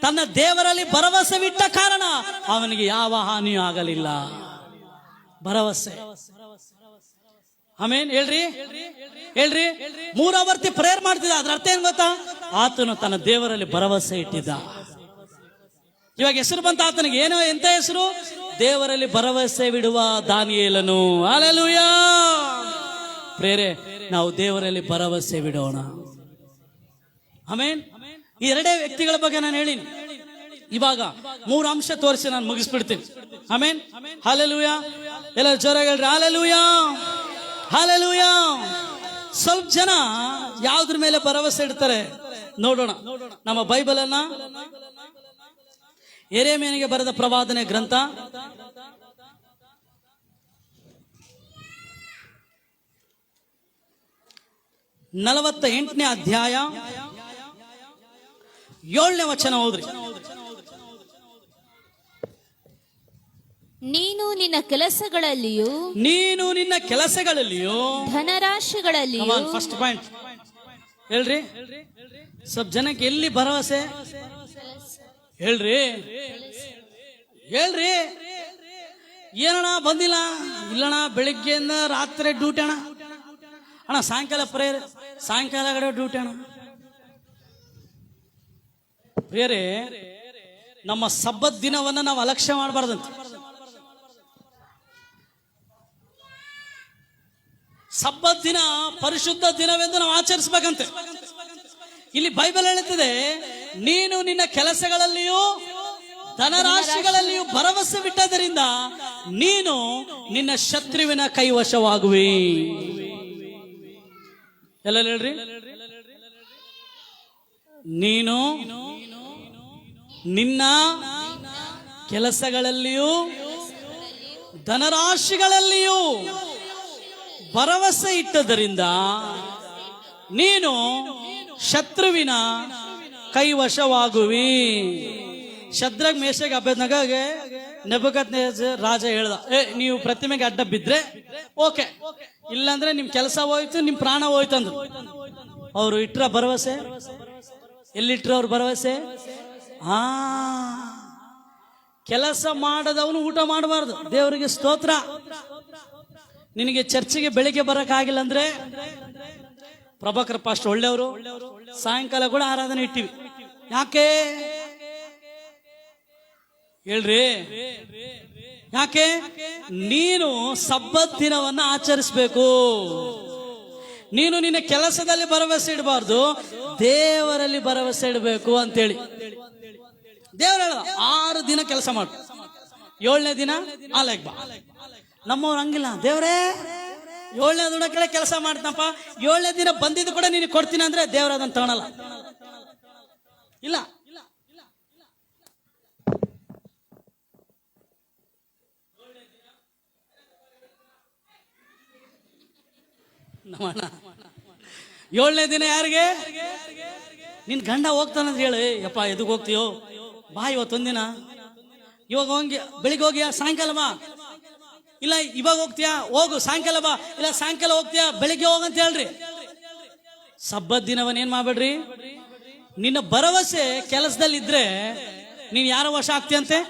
ತನ್ನ ದೇವರಲ್ಲಿ ಭರವಸೆ ಇಟ್ಟ ಕಾರಣ ಅವನಿಗೆ ಯಾವ ಹಾನಿಯೂ ಆಗಲಿಲ್ಲ. ಭರವಸೆ. ಆಮೇನ್. ಹೇಳ್ರಿ ಹೇಳ್ರಿ. 3 ಆವರ್ತಿ ಪ್ರೇಯರ್ ಮಾಡ್ತಿದ್ದ. ಅದ್ರ ಅರ್ಥ ಏನ್ ಗೊತ್ತಾ? ಆತನು ತನ್ನ ದೇವರಲ್ಲಿ ಭರವಸೆ ಇಟ್ಟಿದ್ದ. ಇವಾಗ ಹೆಸರು ಬಂತ ಆತನಿಗೆ. ಏನೋ ಎಂತ ಹೆಸರು? ದೇವರಲ್ಲಿ ಭರವಸೆ ಬಿಡುವ ದಾನಿಯೇಲನು. ಹಲ್ಲೆಲೂಯಾ. ಪ್ರೇರೆ, ನಾವು ದೇವರಲ್ಲಿ ಭರವಸೆ ಬಿಡೋಣ. ಆಮೇನ್. ಈ 2 ವ್ಯಕ್ತಿಗಳ ಬಗ್ಗೆ ನಾನು ಹೇಳಿನಿ. ಇವಾಗ 3 ಅಂಶ ತೋರಿಸಿ ನಾನು ಮುಗಿಸ್ಬಿಡ್ತೀನಿ. ಆಮೇನ್. ಹಲ್ಲೆಲೂಯಾ. ಎಲ್ಲ ಜೋರಾಗಿ ಹೇಳ್ರಿ, ಹಲ್ಲೆಲೂಯಾ ಹಲ್ಲೆಲೂಯಾ. ಸ್ವಲ್ಪ ಜನ ಯಾವ್ದ್ರ ಮೇಲೆ ಭರವಸೆ ಇಡ್ತಾರೆ ನೋಡೋಣ. ನಮ್ಮ ಬೈಬಲ್ ಅನ್ನ ಯೆರೆಮೀಯನಿಗೆ ಬರೆದ ಪ್ರವಾದನೆ ಗ್ರಂಥ 48ನೇ ಅಧ್ಯಾಯ 7ನೇ ವಚನ ಓದ್ರಿ. ನೀನು ನಿನ್ನ ಕೆಲಸಗಳಲ್ಲಿಯೂ ಧನರಾಶಿಗಳಲ್ಲಿಯೂ. ಫಸ್ಟ್ ಪಾಯಿಂಟ್ ಹೇಳ್ರಿ. ಸ್ವಲ್ಪ ಜನಕ್ಕೆ ಎಲ್ಲಿ ಭರವಸೆ? ಹೇಳ್ರಿ ಹೇಳ್ರಿ. ಏನಣ್ಣ ಬಂದಿಲ್ಲ? ಇಲ್ಲಣ್ಣ, ಬೆಳಿಗ್ಗೆಯಿಂದ ರಾತ್ರಿ ಡ್ಯೂಟಿ ಅಣ್ಣ. ಅಣ್ಣ ಸಾಯಂಕಾಲ ಪ್ರೇಯರ್, ಸಾಯಂಕಾಲ ಕಡೆ ಡ್ಯೂಟಿ ಅಣ್ಣ. ಪ್ರಿಯರೇ, ನಮ್ಮ ಸಬ್ಬತ್ ದಿನವನ್ನ ನಾವು ಅಲಕ್ಷ್ಯ ಮಾಡಬಾರ್ದಂತ. ಸಬ್ಬತ್ ದಿನ ಪರಿಶುದ್ಧ ದಿನವೆಂದು ನಾವು ಆಚರಿಸಬೇಕಂತೆ. ಇಲ್ಲಿ ಬೈಬಲ್ ಹೇಳುತ್ತದೆ, ನೀನು ನಿನ್ನ ಕೆಲಸಗಳಲ್ಲಿಯೂ ಧನರಾಶಿಗಳಲ್ಲಿಯೂ ಭರವಸೆ ಬಿಟ್ಟದರಿಂದ ನೀನು ನಿನ್ನ ಶತ್ರುವಿನ ಕೈವಶವಾಗುವಿ. ಎಲ್ಲ ಹೇಳ್ರಿ. ನೀನು ನಿನ್ನ ಕೆಲಸಗಳಲ್ಲಿಯೂ ಧನರಾಶಿಗಳಲ್ಲಿಯೂ ಭರವಸೆ ಇಟ್ಟದರಿಂದ ನೀನು ಶತ್ರುವಿನ ಕೈವಶವಾಗುವಿ. ಶದ್ರಗ್ ಮೇಷಗ್ ಅಬೇದ್ನಗಾಗೆ ನೆಬೂಕದ್ನೆಚ್ಚರ್ ರಾಜ ಹೇಳ್ದ, ನೀವು ಪ್ರತಿಮೆಗೆ ಅಡ್ಡ ಬಿದ್ರೆ ಓಕೆ, ಇಲ್ಲಾಂದ್ರೆ ನಿಮ್ ಕೆಲಸ ಹೋಯ್ತು, ನಿಮ್ ಪ್ರಾಣ ಹೋಯ್ತು ಅಂದ್ರು. ಅವ್ರು ಇಟ್ರ ಭರವಸೆ, ಎಲ್ಲಿಟ್ರ ಅವ್ರ ಭರವಸೆ? ಕೆಲಸ ಮಾಡದವನು ಊಟ ಮಾಡಬಾರ್ದು. ದೇವರಿಗೆ ಸ್ತೋತ್ರ. ನಿನಗೆ ಚರ್ಚಿಗೆ ಬೆಳಿಗ್ಗೆ ಬರಕ್ಕಾಗಿಲ್ಲ ಅಂದ್ರೆ, ಪ್ರಭಾಕರ್ ಪಾಸ್ಟ್ ಒಳ್ಳೆಯವರು, ಸಾಯಂಕಾಲ ಕೂಡ ಆರಾಧನೆ ಇಟ್ಟಿವಿ. ಯಾಕೆ ಹೇಳ್ರಿ? ಯಾಕೆ? ನೀನು ಸಬ್ಬತ್ ದಿನವನ್ನ ಆಚರಿಸಬೇಕು. ನೀನು ನಿನ್ನ ಕೆಲಸದಲ್ಲಿ ಭರವಸೆ ಇಡಬಾರ್ದು, ದೇವರಲ್ಲಿ ಭರವಸೆ ಇಡಬೇಕು ಅಂತೇಳಿ ದೇವರು ಹೇಳ. 6 ದಿನ ಕೆಲಸ ಮಾಡು, 7ನೇ ದಿನ ಆಲೆಗ್ ಬಾ. ನಮ್ಮವ್ರು ಹಂಗಿಲ್ಲ. ದೇವರೇ 7ನೇ ದಿನಕ್ಕೆ ಕೆಲಸ ಮಾಡ್ತನಪ್ಪ, 7ನೇ ದಿನ ಬಂದಿದ್ದು ಕೂಡ ನೀನು ಕೊಡ್ತೀನಿ ಅಂದ್ರೆ ದೇವ್ರ ಅದನ್ನ ತಗೊಳಲ್ಲ. ಇಲ್ಲ, ನಮ್ಮಣ್ಣ 7ನೇ ದಿನ ಯಾರಿಗೆ? ನಿನ್ ಗಂಡ ಹೋಗ್ತಾನಂದ್ರೆ ಹೇಳು, ಯಪ್ಪ ಎದಕ್ ಹೋಗ್ತೀಯೋ, ಬಾ ಇವತ್ತೊಂದಿನ, ಇವಾಗ ಹೋಗಿ ಬೆಳಿಗ್ಗೆ ಹೋಗಿಯಾ, ಸಾಯಂಕಾಲ ಬಾ. ಇಲ್ಲ ಇವಾಗ ಹೋಗ್ತೀಯಾ, ಹೋಗು, ಸಾಯಂಕಾಲ ಬಾ. ಇಲ್ಲ ಸಾಯಂಕಾಲ ಹೋಗ್ತೀಯಾ, ಬೆಳಿಗ್ಗೆ ಹೋಗಂತ ಹೇಳ್ರಿ. ಸಬ್ಬತ್ ದಿನವನ್ನ ಏನ್ ಮಾಡ್ಬೇಡ್ರಿ. ನಿನ್ನ ಭರವಸೆ ಕೆಲಸದಲ್ಲಿ ಇದ್ರೆ ನೀನ್ ಯಾರ ವಶ ಆಗ್ತೀಯಂತೆ?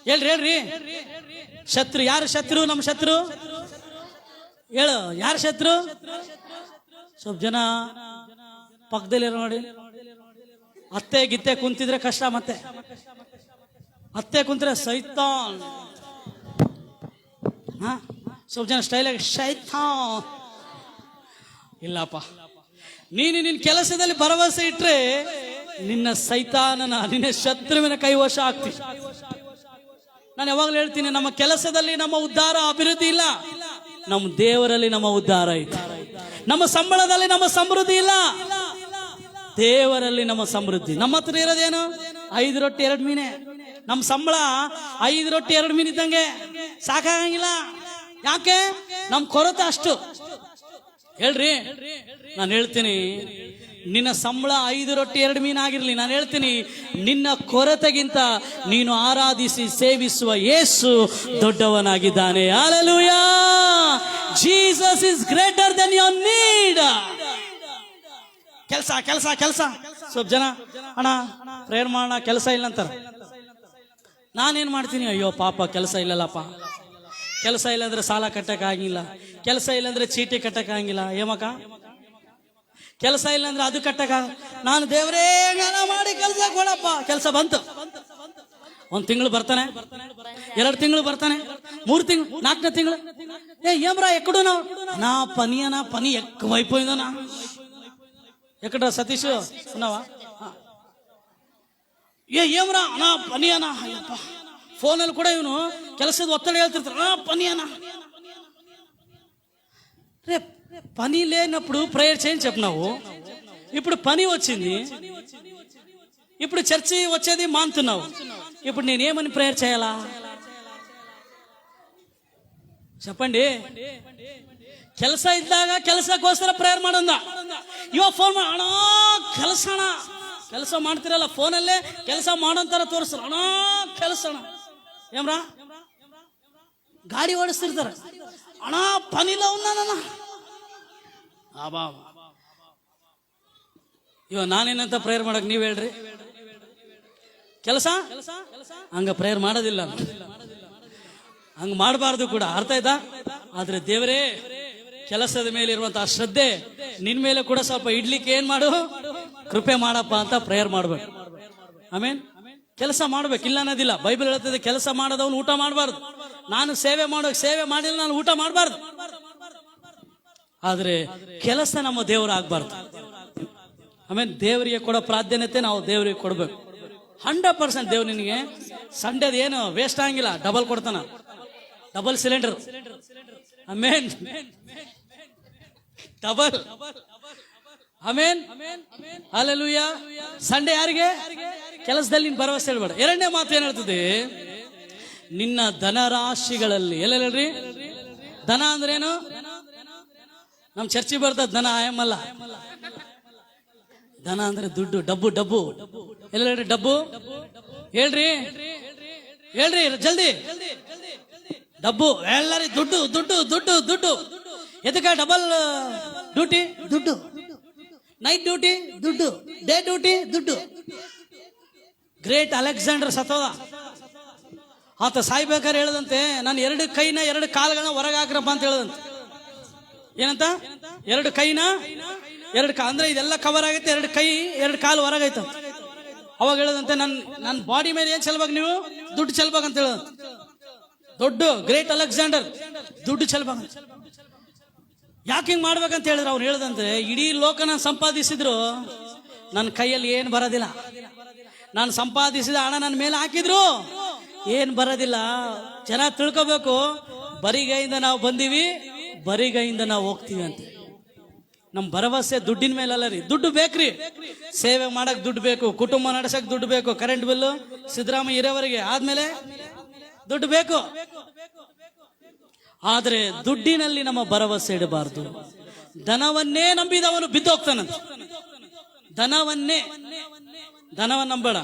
ಹೇಳ್ರಿ. ಶತ್ರು ಯಾರು? ಶತ್ರು ನಮ್ಮ ಶತ್ರು ಹೇಳು. ಯಾರು ಶತ್ರು? ಸ್ವಲ್ಪ ಜನ ಪಕ್ಕದಲ್ಲಿ ನೋಡಿ, ಅತ್ತೆ ಗಿತ್ತೆ ಕುಂತಿದ್ರೆ ಕಷ್ಟ. ಮತ್ತೆ ಅತ್ತೆ ಕುಂತ್ರೆ ಸೈತಾನ್. ಸ್ವಲ್ಪ ಜನ ಸ್ಟೈಲಾಗಿ ಶೈತಾನ್. ಇಲ್ಲಪ್ಪ, ನೀನು ನಿನ್ನ ಕೆಲಸದಲ್ಲಿ ಭರವಸೆ ಇಟ್ರೆ ನಿನ್ನ ಸೈತಾನನ, ನಿನ್ನ ಶತ್ರುವಿನ ಕೈವಶ ಆಗ್ತಿ. ನಾನು ಯಾವಾಗಲೂ ಹೇಳ್ತೀನಿ, ನಮ್ಮ ಕೆಲಸದಲ್ಲಿ ನಮ್ಮ ಉದ್ಧಾರ ಅಭಿವೃದ್ಧಿ ಇಲ್ಲ, ನಮ್ಮ ದೇವರಲ್ಲಿ ನಮ್ಮ ಉದ್ಧಾರ ಐತೆ. ನಮ್ಮ ಸಂಬಳದಲ್ಲಿ ನಮ್ಮ ಸಮೃದ್ಧಿ ಇಲ್ಲ, ದೇವರಲ್ಲಿ ನಮ್ಮ ಸಮೃದ್ಧಿ. ನಮ್ಮ ಹತ್ರ ಇರೋದೇನು? 5 ರೊಟ್ಟಿ 2 ಮೀನೆ. ನಮ್ಮ ಸಂಬಳ 5 ರೊಟ್ಟಿ 2 ಮೀನು ಇದ್ದಂಗೆ, ಸಾಕಾಗಂಗಿಲ್ಲ. ಯಾಕೆ? ನಮ್ ಕೊರತೆ ಅಷ್ಟು. ಹೇಳ್ರಿ, ನಾನು ಹೇಳ್ತೀನಿ, ನಿನ್ನ ಸಂಬಳ 5 ರೊಟ್ಟಿ 2 ಮೀನು ಆಗಿರ್ಲಿ, ನಾನು ಹೇಳ್ತೀನಿ, ನಿನ್ನ ಕೊರತೆಗಿಂತ ನೀನು ಆರಾಧಿಸಿ ಸೇವಿಸುವ ಯೇಸು ದೊಡ್ಡವನಾಗಿದ್ದಾನೆ. Hallelujah. Jesus is greater than your need. ಕೆಲಸ. ಸ್ವಲ್ಪ ಜನ ಅಣ್ಣ ಪ್ರೇಯರ್ ಮಾಡೋಣ, ಕೆಲಸ ಇಲ್ಲ ಅಂತಾರೆ. ನಾನೇನ್ ಮಾಡ್ತೀನಿ, ಅಯ್ಯೋ ಪಾಪ ಕೆಲಸ ಇಲ್ಲಲ್ಲಪ್ಪ. ಕೆಲಸ ಇಲ್ಲಂದ್ರೆ ಸಾಲ ಕಟ್ಟಕ್ಕಾಗಿಲ್ಲ, ಕೆಲಸ ಇಲ್ಲಂದ್ರೆ ಚೀಟಿ ಕಟ್ಟಕ್ಕಾಗಿಲ್ಲ. ಏಮಕ್ಕ ಕೆಲಸ ಇಲ್ಲಂದ್ರೆ ಅದು ಕಟ್ಟಕ. ನಾನು ದೇವರೇ ಮಾಡಿ ಕೆಲಸ ಕೊಡಪ್ಪ. ಕೆಲಸ ಬಂತು, 1 ತಿಂಗಳು ಬರ್ತಾನೆ, 2 ತಿಂಗಳು ಬರ್ತಾನೆ, 3 ತಿಂಗಳು, 4ನೇ ತಿಂಗಳು. ఏమ్రా ఎక్కడున్నా? నా పని ఎక్కువైపోయిందనా. ఎక్కడ సతీష్ ఉన్నావా? ఏమ్రా నా పని అనా. అయ్యప్ప, ఫోన్లు కూడా ಇವನು ಕೆಲಸದ ಒತ್ತಡ ಹೇಳ್ತಿರ್ತಾರೆ, పని అనా. రే పని లేనప్పుడు ప్రేయర్ చేయని చెప్పినావు, ఇప్పుడు పని వచ్చింది, ఇప్పుడు చర్చి వచ్చేది మానుతున్నావు, ఇప్పుడు నేనేమని ప్రేయర్ చేయాలా చెప్పండి? ಕೆಲಸ ಇದ್ದಾಗ ಕೆಲಸಕ್ಕೋಸ್ಕರ ಪ್ರೇಯರ್ ಮಾಡೋದ. ಇವಾಗ ಫೋನ್ ಮಾಡಿ, ಅಣ್ಣ ಕೆಲಸ ಮಾಡ್ತಿರಲ್ಲ, ಫೋನಲ್ಲೇ ಕೆಲಸ ಮಾಡೋಂತಾರ ತೋರಿಸ್ತಾರ, ಅಣ್ಣ ಕೆಲಸ ಏಮ್ರಾ. ಗಾಡಿ ಓಡಿಸ್ತಿರ್ತಾರ, ಅಣ್ಣ ಪನಿಲ್ಲ ಉನ್ನ. ಇವ ನಾನೇನಂತ ಪ್ರೇಯರ್ ಮಾಡಕ್ ನೀವ್ ಹೇಳ್ರಿ? ಕೆಲಸ ಹಂಗ ಪ್ರೇಯರ್ ಮಾಡೋದಿಲ್ಲ, ಹಂಗ ಮಾಡಬಾರ್ದು ಕೂಡ. ಅರ್ಥ ಆಯ್ತಾ? ಆದ್ರೆ ದೇವರೇ ಕೆಲಸದ ಮೇಲೆ ಇರುವಂತಹ ಶ್ರದ್ಧೆ ನಿನ್ ಮೇಲೆ ಕೂಡ ಸ್ವಲ್ಪ ಇಡ್ಲಿಕ್ಕೆ ಏನ್ ಮಾಡು, ಕೃಪೆ ಮಾಡಪ್ಪ ಅಂತ ಪ್ರೇಯರ್ ಮಾಡ್ಬೇಕು. ಆಮೇನ್. ಕೆಲಸ ಮಾಡ್ಬೇಕು, ಇಲ್ಲ ಅನ್ನೋದಿಲ್ಲ. ಬೈಬಲ್ ಹೇಳ್ತದೆ, ಕೆಲಸ ಮಾಡೋದವನು ಊಟ ಮಾಡಬಾರ್ದು. ನಾನು ಸೇವೆ ಮಾಡಿಲ್ಲ, ನಾನು ಊಟ ಮಾಡಬಾರ್ದು. ಆದ್ರೆ ಕೆಲಸ ನಮ್ಮ ದೇವರ ಆಗ್ಬಾರ್ದು. ಆಮೇಲೆ ದೇವರಿಗೆ ಕೊಡೋ ಪ್ರಾಧಾನ್ಯತೆ ನಾವು ದೇವರಿಗೆ ಕೊಡ್ಬೇಕು. 100% ದೇವ್ರು ನಿನಗೆ ಸಂಡೇದ ಏನು ವೇಸ್ಟ್ ಆಗಿಲ್ಲ, ಡಬಲ್ ಕೊಡ್ತಾನ, ಡಬಲ್ ಸಿಲಿಂಡರ್. ಆಮೇನ್, ಡಬಲ್. ಆಮೇನ್, ಹಲ್ಲೆಲೂಯಾ. ಸಂಡೇ ಯಾರಿಗೆ? ಕೆಲಸದಲ್ಲಿ ನೀನು ಭರವಸೆ ಹೇಳ್ಬೇಡ. 2ನೇ ಮಾತು ಏನ್ ಹೇಳ್ತದೆ? ನಿನ್ನ ಧನರಾಶಿಗಳಲ್ಲಿ. ಎಲ್ಲ ಹೇಳ್ರಿ, ಧನ ಅಂದ್ರೇನು? ನಮ್ ಚರ್ಚಿ ಬರ್ತದ ಧನ, ಆಯಮ್ಮಲ್ಲ. ಧನ ಅಂದ್ರೆ ದುಡ್ಡು. ಡಬ್ಬು ಡಬ್ಬು ಎಲ್ಲ ಹೇಳ್ರಿ, ಡಬ್ಬು ಹೇಳ್ರಿ, ಹೇಳ್ರಿ ಜಲ್ದಿ. ಡಬ್ಬು ಎಲ್ಲರಿ ದುಡ್ಡು ದುಡ್ಡು ದುಡ್ಡು ದುಡ್ಡು. ಎದಕ್ಕೆ ಡಬಲ್ ಡ್ಯೂಟಿ? ದುಡ್ಡು. ನೈಟ್ ಡ್ಯೂಟಿ ದುಡ್ಡು, ಡೇ ಡ್ಯೂಟಿ ದುಡ್ಡು. ಗ್ರೇಟ್ ಅಲೆಕ್ಸಾಂಡರ್ ಸತ್ತೋದ. ಆತ ಸಾಯ್ಬೇಕಾದ್ರೆ ಹೇಳದಂತೆ, ನಾನು 2 ಕೈನ 2 ಕಾಲುಗಳನ್ನ ಹೊರಗೆ ಹಾಕ್ರಪ್ಪ ಅಂತ ಹೇಳದಂತೆ. ಏನಂತ? 2 ಕೈನ 2 ಕಾಲು ಅಂದ್ರೆ ಇದೆಲ್ಲ ಕವರ್ ಆಗೈತೆ, 2 ಕೈ 2 ಕಾಲು ಹೊರಗೈತ. ಅವಾಗ ಹೇಳದಂತೆ, ನನ್ನ ಬಾಡಿ ಮೇಲೆ ಏನ್ ಚೆಲ್ಬೇಕು ನೀವು? ದುಡ್ಡು ಚೆಲ್ಬೇಕಂತ ಹೇಳದಂತೆ. ದೊಡ್ಡ ಗ್ರೇಟ್ ಅಲೆಕ್ಸಾಂಡರ್ ದುಡ್ಡು ಚೆಲ್ಬೇಕಂತ. ಯಾಕೆ ಹಿಂಗ್ ಮಾಡ್ಬೇಕಂತ ಹೇಳಿದ್ರೆ ಅವ್ರು ಹೇಳದಂದ್ರೆ, ಇಡೀ ಲೋಕನ ಸಂಪಾದಿಸಿದ್ರು ನನ್ನ ಕೈಯಲ್ಲಿ ಏನ್ ಬರೋದಿಲ್ಲ. ನಾನು ಸಂಪಾದಿಸಿದ ಹಣ ನನ್ನ ಮೇಲೆ ಹಾಕಿದ್ರು ಏನ್ ಬರೋದಿಲ್ಲ. ಜನ ತಿಳ್ಕೋಬೇಕು, ಬರಿಗೈಯಿಂದ ನಾವು ಬಂದೀವಿ, ಬರಿಗೈಯಿಂದ ನಾವು ಹೋಗ್ತೀವಿ ಅಂತ. ನಮ್ ಭರವಸೆ ದುಡ್ಡಿನ ಮೇಲಲ್ಲ ರೀ. ದುಡ್ಡು ಬೇಕ್ರಿ, ಸೇವೆ ಮಾಡಕ್ ದುಡ್ಡು ಬೇಕು, ಕುಟುಂಬ ನಡೆಸಕ್ ದುಡ್ಡು ಬೇಕು, ಕರೆಂಟ್ ಬಿಲ್ಲು ಸಿದ್ದರಾಮಯ್ಯ ಇರೋವರೆಗೆ ಆದ್ಮೇಲೆ ದುಡ್ಡು ಬೇಕು. ಆದ್ರೆ ದುಡ್ಡಿನಲ್ಲಿ ನಮ್ಮ ಭರವಸೆ ಇಡಬಾರ್ದು. ಧನವನ್ನೇ ನಂಬಿದವನು ಬಿದ್ದೋಗ್ತಾನಂತ. ಧನವನ್ನ ನಂಬೇಡ,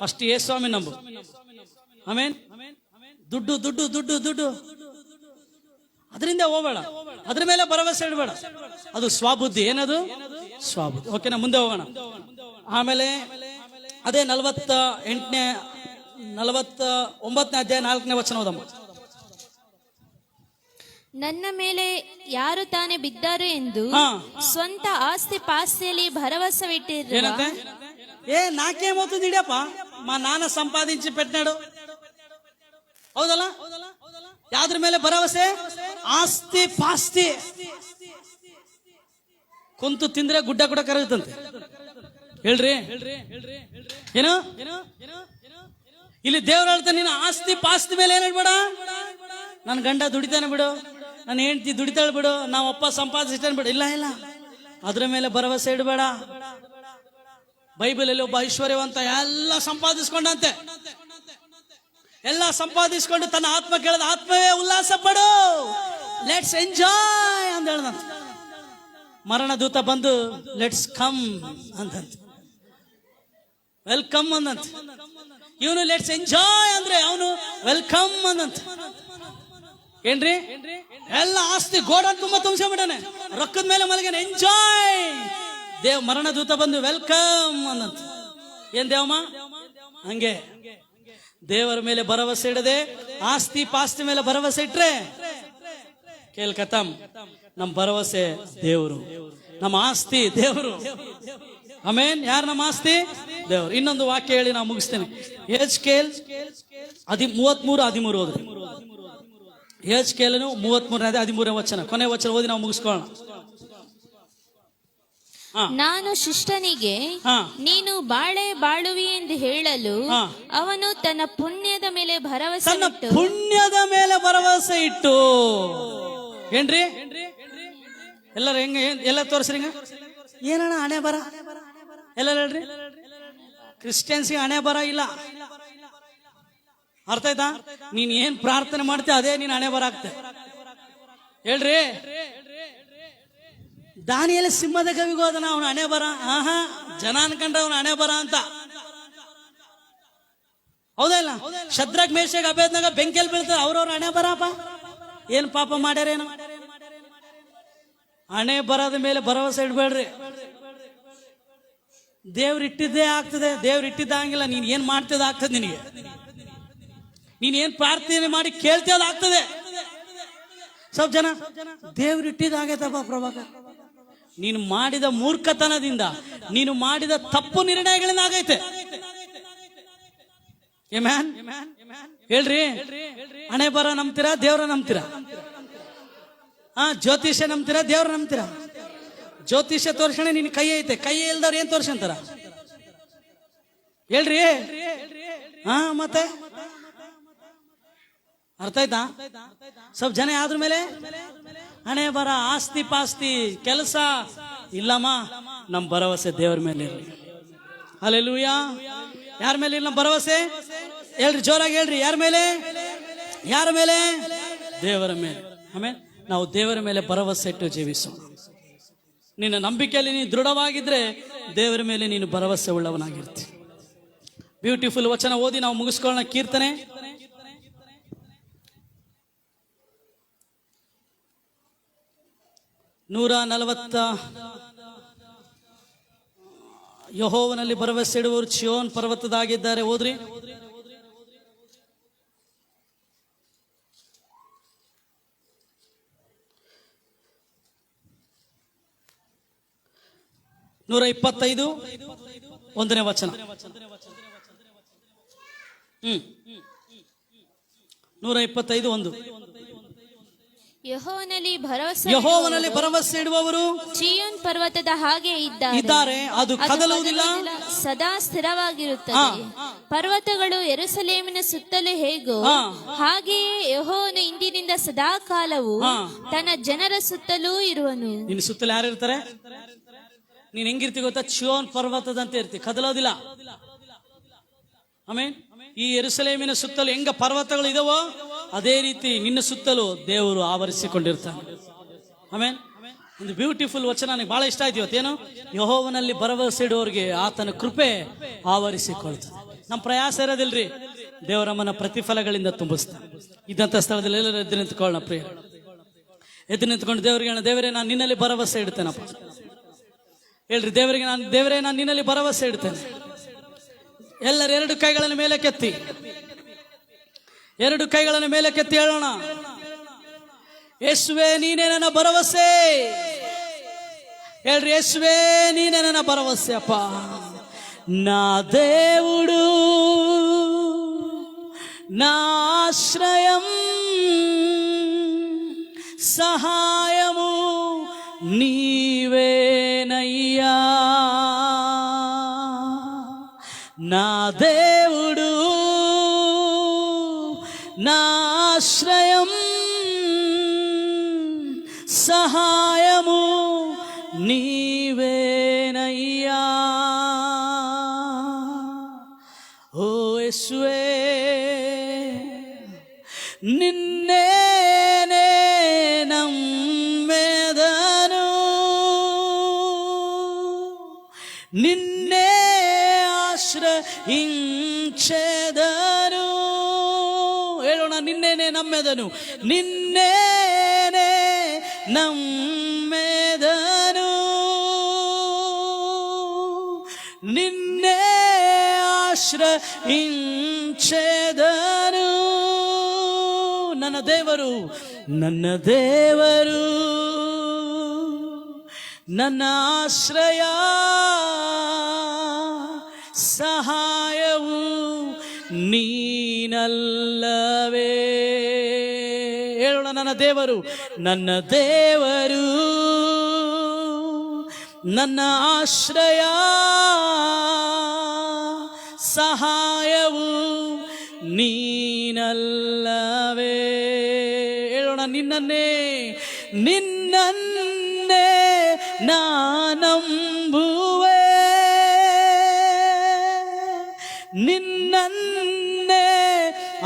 ಫಸ್ಟ್ ಯೇಸ್ವಾಮಿ ನಂಬು. ಆಮೇನ್. ದುಡ್ಡು ದುಡ್ಡು ದುಡ್ಡು ದುಡ್ಡು ಅದರಿಂದ ಹೋಗಬೇಡ, ಅದ್ರ ಮೇಲೆ ಭರವಸೆ ಇಡಬೇಡ. ಅದು ಸ್ವಬುದ್ಧಿ. ಏನದು? ಸ್ವಬುದ್ಧಿ. ಓಕೆನಾ, ಮುಂದೆ ಹೋಗೋಣ. ಆಮೇಲೆ ಅದೇ 49ನೇ ಅಧ್ಯಾಯ 4ನೇ ವಚನ ಓದಮ್ಮ. ನನ್ನ ಮೇಲೆ ಯಾರು ತಾನೇ ಬಿದ್ದಾರು ಎಂದು ಸ್ವಂತ ಆಸ್ತಿ ಪಾಸ್ತಿಯಲ್ಲಿ ಭರವಸವಿಟ್ಟಿರುವ. ಏನಂತೆ? ನಾಕೆ ಮೊತ್ತ ಹಿಡಿಯಪ್ಪ, ನಾನ ಸಂಪಾದಿಸಿ ಪೆಟ್ನಾಡು. ಹೌದಲ್ಲ? ಯಾವ್ದ್ರ ಮೇಲೆ ಭರವಸೆ? ಆಸ್ತಿ ಪಾಸ್ತಿ. ಕುಂತು ತಿಂದ್ರೆ ಗುಡ್ಡ ಕೂಡ ಕರಗುತ್ತಂತೆ. ಹೇಳ್ರಿ ಏನು? ಇಲ್ಲಿ ದೇವ್ರ ಹೇಳ್ತಾನೆ, ನೀನು ಆಸ್ತಿ ಪಾಸ್ತಿ ಮೇಲೆ ಏನ್ ಹೇಳ್ಬೇಡ. ನನ್ನ ಗಂಡ ದುಡಿತಾನೆ ಬಿಡು, ನನ್ನ ಹೆಂಡತಿ ದುಡಿತಾಳೆ ಬಿಡು, ನಾವಪ್ಪ ಸಂಪಾದಿಸ್ತಾನೆ ಬಿಡು. ಇಲ್ಲ ಇಲ್ಲ, ಅದ್ರ ಮೇಲೆ ಭರವಸೆ ಇಡಬೇಡ. ಬೈಬಲ್ ಅಲ್ಲಿ ಒಬ್ಬ ಐಶ್ವರ್ಯವಂತ ಎಲ್ಲ ಸಂಪಾದಿಸ್ಕೊಂಡಂತೆ. ಎಲ್ಲ ಸಂಪಾದಿಸ್ಕೊಂಡು ತನ್ನ ಆತ್ಮ ಕೇಳದ, ಆತ್ಮವೇ ಉಲ್ಲಾಸ ಪಡು, ಲೆಟ್ಸ್ ಎಂಜಾಯ್ ಅಂತ ಹೇಳ್ದಂತ. ಮರಣ ದೂತ ಬಂದು ಲೆಟ್ಸ್ ಕಮ್ ಅಂತಂತ, ವೆಲ್ಕಮ್ ಅಂದಂತ. ಇವನು ಲೆಟ್ಸ್ ಎಂಜಾಯ್ ಅಂದ್ರೆ ಅವನು ವೆಲ್ಕಮ್ ಅಂದಂತ. ಏನ್ರಿ? ಎಲ್ಲ ಆಸ್ತಿ ಗೋಡನ್ ತುಂಬಾ ತುಂಬಿಸ್ಕೊಂಡ್ಬಿಟ್ಟಾನೆ, ರೊಕ್ಕದ ಮೇಲೆ ಮಲಗೇನೆ, ಎಂಜಾಯ್. ಮರಣ ದೂತ ಬಂದು ವೆಲ್ಕಮ್ ಅಂದಂತ. ಏನ್ ದೇವಮ್ಮ? ಹಂಗೆ ದೇವರ ಮೇಲೆ ಭರವಸೆ ಇಡದೆ ಆಸ್ತಿ ಪಾಸ್ತಿ ಮೇಲೆ ಭರವಸೆ ಇಟ್ರೆ ಕೇಳ್ಕತಮ್. ನಮ್ಮ ಭರವಸೆ ದೇವರು, ನಮ್ಮ ಆಸ್ತಿ ದೇವರು. ಆಮೇನ್. ಯಾರು ನಮ್ಮ ಆಸ್ತಿ? ದೇವರು. ಇನ್ನೊಂದು ವಾಕ್ಯ ಹೇಳಿ ನಾವು ಮುಗಿಸ್ತೇನೆ. ಯೆಹೆಜ್ಕೇಲ್ 33:13 ಓದ್ರಿ. ಯೆಹೆಜ್ಕೇಲ್ 33:13 ವಚನ, ಕೊನೆ ವಚನ ಓದಿ ನಾವು ಮುಗಿಸ್ಕೊಳ್ಳೋಣ. ನಾನು ಶಿಷ್ಟನಿಗೆ ನೀನು ಬಾಳುವಿ ಎಂದು ಹೇಳಲು ಅವನು ತನ್ನ ಪುಣ್ಯದ ಮೇಲೆ ಭರವಸೆ ಇಟ್ಟು. ಏನ್ರಿ? ಎಲ್ಲರೂ ಹೆಂಗ ಎಲ್ಲ ತೋರಿಸ್ರಿ. ಏನಣ್ಣ ಹಣೆ ಬರ? ಎಲ್ಲ ಹೇಳ್ರಿ. ಕ್ರಿಶ್ಚಿಯನ್ಸ್ಗೆ ಹಣೆ ಬರ ಇಲ್ಲ. ಅರ್ಥ ಆಯ್ತಾ? ನೀನ್ ಏನ್ ಪ್ರಾರ್ಥನೆ ಮಾಡ್ತೀಯ ಅದೇ ನೀನ್ ಹಣೆ ಬರ ಆಗ್ತೆ. ಹೇಳ್ರಿ. ದಾನಿಯೇಲ ಸಿಂಹದ ಗವಿಗೆ ಹೋದನ, ಅವನ ಹಣೆ ಬರ. ಜನ ಅನ್ಕೊಂಡ್ರೆ ಅವನ ಹಣೆ ಬರ ಅಂತ. ಹೌದಾ ಇಲ್ಲ? ಶದ್ರಕ್ ಮೇಷಕ್ ಅಬೇದ್ನಾಗ ಬೆಂಕಿಯಲ್ಲಿ ಬೀಳ್ತಾರೆ, ಅವ್ರವ್ರ ಹಣೆ ಬರಪ್ಪ. ಏನ್ ಪಾಪ ಮಾಡ್ಯಾರೇನು? ಹಣೆ ಬರದ ಮೇಲೆ ಭರವಸೆ ಇಡ್ಬೇಡ್ರಿ. ದೇವ್ರು ಇಟ್ಟಿದ್ದೇ ಆಗ್ತದೆ, ದೇವ್ರು ಇಟ್ಟಿದ್ದಂಗಿಲ್ಲ. ನೀನ್ ಏನ್ ಮಾಡ್ತಿದ್ದ ಆಗ್ತದೆ ನಿನಗೆ. ನೀನ್ ಏನ್ ಪ್ರಾರ್ಥನೆ ಮಾಡಿ ಕೇಳ್ತಿಯೋದು ಆಗ್ತದೆ. ಸ್ವಲ್ಪ ಜನ ದೇವ್ರು ಇಟ್ಟಿದ್ದಾಗೈತಪ್ಪ ಪ್ರಭಾಕರ್, ನೀನು ಮಾಡಿದ ಮೂರ್ಖತನದಿಂದ, ನೀನು ಮಾಡಿದ ತಪ್ಪು ನಿರ್ಣಯಗಳಿಂದ ಆಗೈತೆ. ಹೇಳ್ರಿ. ಹಣೆ ಬರ ನಂಬ್ತೀರಾ? ದೇವ್ರ ನಂಬ್ತೀರಾ? ಜ್ಯೋತಿಷ್ಯ ನಂಬ್ತೀರಾ? ದೇವ್ರ ನಂಬ್ತೀರಾ? ಜ್ಯೋತಿಷ್ಯ ತೋರ್ಸಣೆ ನಿನ್ ಕೈ ಐತೆ, ಕೈ ಇಲ್ದವ್ರು ಏನ್ ತೋರ್ಸಂತಾರ? ಹೇಳ್ರಿ. ಮತ್ತೆ ಅರ್ಥ ಆಯ್ತಾ? ಸ್ವಲ್ಪ ಜನ ಆದ್ರ ಮೇಲೆ ಹಣೆ ಬರ, ಆಸ್ತಿ ಪಾಸ್ತಿ, ಕೆಲಸ ಇಲ್ಲಮ್ಮ. ನಮ್ ಭರವಸೆ ದೇವ್ರ ಮೇಲೆ ಇರಲಿ. ಹಲ್ಲೆಲೂಯಾ. ಯಾರ ಮೇಲೆ ಇಲ್ಲ ನಮ್ಮ ಭರವಸೆ? ಹೇಳ್ರಿ, ಜೋರಾಗಿ ಹೇಳ್ರಿ. ಯಾರ ಮೇಲೆ? ಯಾರ ಮೇಲೆ? ದೇವರ ಮೇಲೆ. ಆಮೇಲೆ ನಾವು ದೇವರ ಮೇಲೆ ಭರವಸೆ ಇಟ್ಟು ಜೀವಿಸೋಣ. ನಿನ್ನ ನಂಬಿಕೆಯಲ್ಲಿ ನೀನು ದೃಢವಾಗಿದ್ರೆ ದೇವರ ಮೇಲೆ ನೀನು ಭರವಸೆ ಉಳ್ಳವನಾಗಿರ್ತಿ. ಬ್ಯೂಟಿಫುಲ್ ವಚನ ಓದಿ ನಾವು ಮುಗಿಸ್ಕೊಳ್ಳೋಣ. ಕೀರ್ತನೆ 140. ಯೆಹೋವನಲ್ಲಿ ಭರವಸೆ ಇಡುವವರು ಚೀಯೋನ್ ಪರ್ವತದಾಗಿದ್ದಾರೆ. ಓದ್ರಿ. ನೂರ 25 1ನೇ ವಚನ. 125 1. ಯೆಹೋವನಲ್ಲಿ ಭರವಸೆ ಇಡುವವರು ಚೀಯೋನ್ ಪರ್ವತದ ಹಾಗೆ ಇದ್ದಾರೆ. ಅದು ಕದಲುವುದಿಲ್ಲ, ಸದಾ ಸ್ಥಿರವಾಗಿರುತ್ತದೆ. ಪರ್ವತಗಳು ಯೆರೂಸಲೇಮಿನ ಸುತ್ತಲೂ ಹೇಗೋ ಹಾಗೆಯೇ ಯೆಹೋವನು ಇಂದಿನಿಂದ ಸದಾ ಕಾಲವು ತನ್ನ ಜನರ ಸುತ್ತಲೂ ಇರುವನು. ನಿನ್ನ ಸುತ್ತಲೂ ಯಾರು ಇರ್ತಾರೆ? ನೀನ್ ಹೆಂಗಿರ್ತಿ ಗೊತ್ತಾ? ಚೀಯೋನ್ ಪರ್ವತದಂತ ಇರ್ತಿ, ಕದಲೋದಿಲ್ಲ. ಆಮೇನ್. ಈ ಯೆರೂಸಲೇಮಿನ ಸುತ್ತಲೂ ಹೆಂಗ ಪರ್ವತಗಳು ಇದಾವೋ ಅದೇ ರೀತಿ ನಿನ್ನ ಸುತ್ತಲೂ ದೇವರು ಆವರಿಸಿಕೊಂಡಿರ್ತಾನೆ. ಆಮೇನ್. ಒಂದು ಬ್ಯೂಟಿಫುಲ್ ವಚನ ನನಗೆ ಬಹಳ ಇಷ್ಟ ಆಯ್ತು ಇವತ್ತೇನು. ಯೆಹೋವನಲ್ಲಿ ಭರವಸೆ ಇಡುವವರಿಗೆ ಆತನ ಕೃಪೆ ಆವರಿಸಿಕೊಳ್ತದೆ. ನಮ್ಮ ಪ್ರಯಾಸ ಇರೋದಿಲ್ರಿ, ದೇವರಮ್ಮನ ಪ್ರತಿಫಲಗಳಿಂದ ತುಂಬಿಸ್ತಾನೆ. ಇದ್ದಂಥ ಸ್ಥಳದಲ್ಲಿ ಎಲ್ಲರೂ ಎದ್ದು ನಿಂತ್ಕೊಳ್ಳೋಣ. ಪ್ರಿಯ, ಎದ್ದು ನಿಂತ್ಕೊಂಡು ದೇವರಿಗೆ ಹೇಳ, ದೇವರೇ ನಾನು ನಿನ್ನಲ್ಲಿ ಭರವಸೆ ಇಡ್ತೇನಪ್ಪ. ಹೇಳ್ರಿ, ದೇವರೇ ನಾನು ನಿನ್ನಲ್ಲಿ ಭರವಸೆ ಇಡ್ತೇನೆ. ಎಲ್ಲರ 2 ಕೈಗಳನ್ನು ಮೇಲೆ ಕೆತ್ತಿ, 2 ಕೈಗಳನ್ನು ಮೇಲೆ ಕೆತ್ತಿ ಹೇಳೋಣ, ಯೇಸುವೇ ನೀನೇ ನನ್ನ ಭರವಸೆ. ಹೇಳ್ರಿ, ಯೇಸುವೇ ನೀನೇ ನನ್ನ ಭರವಸೆ ಅಪ್ಪ. నా దేవుడు నా ఆశ్రయం సహాయము నీవేనయ్యా. నా దేవుడు నా ఆశ్రయం సహాయము నీవేనయ్యా. ఓ యేసువే నిన్నే నమ్మెదను, నిన్నే ಆಶ್ರయించెదను. ಹೇಳೋಣ, ನಿನ್ನೇನೆ ನಮ್ಮೆದನು, ನಿನ್ನೇನೆ ನಮ್ಮೆದನು, ನಿನ್ನೆ ಆಶ್ರయించెదను. ನನ್ನ ದೇವರು, ನನ್ನ ದೇವರು, ನನ್ನ ಆಶ್ರಯ ಸಹಾಯವು ನೀನಲ್ಲವೇ. ಹೇಳೋಣ, ನನ್ನ ದೇವರು, ನನ್ನ ದೇವರು, ನನ್ನ ಆಶ್ರಯ ಸಹಾಯವು ನೀನಲ್ಲವೇ. ಹೇಳೋಣ, ನಿನ್ನನ್ನೇ ನಾನಂಬುವೆ, ನಿನ್ನನ್ನೇ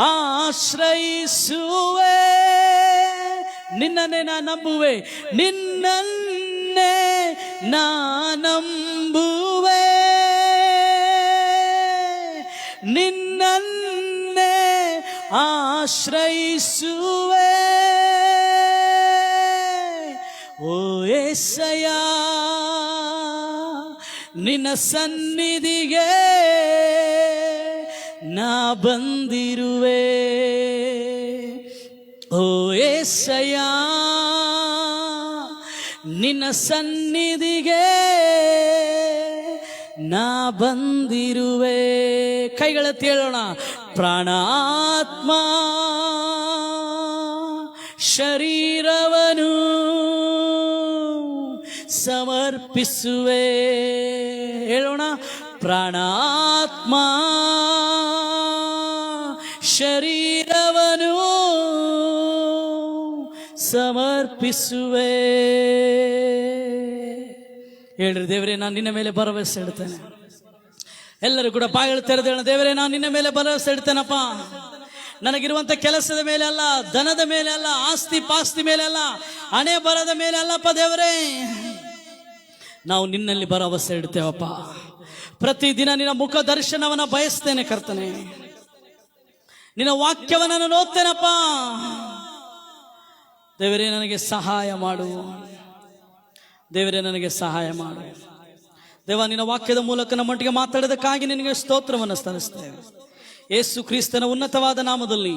ಆಶ್ರಯಿಸುವೆ. ನಿನ್ನನ್ನೇ ನಾನಂಬುವೆ, ನಿನ್ನನ್ನೇ ನಾನಂಬುವೆ, ನಿನ್ನನ್ನೇ ಆಶ್ರಯಿಸುವೆ. ಓ యేసయ్య, ನಿನ್ನ ಸನ್ನಿಧಿಗೆ ನಾ ಬಂದಿರುವೆ. ಓ యేసయ్య, ನಿನ್ನ ಸನ್ನಿಧಿಗೆ ನಾ ಬಂದಿರುವೆ. ಕೈಗಳೆತ್ತಿ ಹೇಳೋಣ, ಪ್ರಾಣಾತ್ಮ ಶರೀರವನು ಸಮರ್ಪಿಸುವೆ. ಹೇಳೋಣ, ಪ್ರಾಣಾತ್ಮ ಶರೀರವನು ಸಮರ್ಪಿಸುವೆ. ಹೇಳ್ರಿ, ದೇವರೇ ನಾನು ನಿನ್ನ ಮೇಲೆ ಭರವಸೆ ಇಡ್ತೇನೆ. ಎಲ್ಲರೂ ಕೂಡ ಬಾಯಿಗಳು ತೆರೆದು ಹೇಳೋಣ, ದೇವರೇ ನಾನು ನಿನ್ನ ಮೇಲೆ ಭರವಸೆ ಇಡ್ತೇನಪ್ಪ. ನನಗಿರುವಂತ ಕೆಲಸದ ಮೇಲೆ ಅಲ್ಲ, ಧನದ ಮೇಲೆ ಅಲ್ಲ, ಆಸ್ತಿ ಪಾಸ್ತಿ ಮೇಲೆ ಅಲ್ಲ, ಹಣೆ ಬರದ ಮೇಲೆ ಅಲ್ಲಪ್ಪ ದೇವರೇ. ನಾವು ನಿನ್ನಲ್ಲಿ ಭರವಸೆ ಇಡ್ತೇವಪ್ಪ. ಪ್ರತಿದಿನ ನಿನ್ನ ಮುಖ ದರ್ಶನವನ್ನ ಬಯಸ್ತೇನೆ ಕರ್ತನೆ. ನಿನ್ನ ವಾಕ್ಯವನ್ನ ನಾನು ಓದ್ತೇನಪ್ಪ. ದೇವರೇ ನನಗೆ ಸಹಾಯ ಮಾಡು. ದೇವರೇ ನನಗೆ ಸಹಾಯ ಮಾಡು. ದೇವ, ನಿನ್ನ ವಾಕ್ಯದ ಮೂಲಕ ನಮ್ಮೊಟ್ಟಿಗೆ ಮಾತಾಡೋದಕ್ಕಾಗಿ ನಿನಗೆ ಸ್ತೋತ್ರವನ್ನು ಸಲ್ಲಿಸ್ತೇವೆ. ಯೇಸು ಕ್ರಿಸ್ತನ ಉನ್ನತವಾದ ನಾಮದಲ್ಲಿ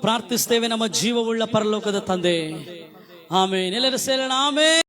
ಪ್ರಾರ್ಥಿಸ್ತೇವೆ ನಮ್ಮ ಜೀವವುಳ್ಳ ಪರಲೋಕದ ತಂದೆ. ಆಮೇನ್. ಎಲ್ಲರೂ ಸೇರೋಣ. ಆಮೇನ್.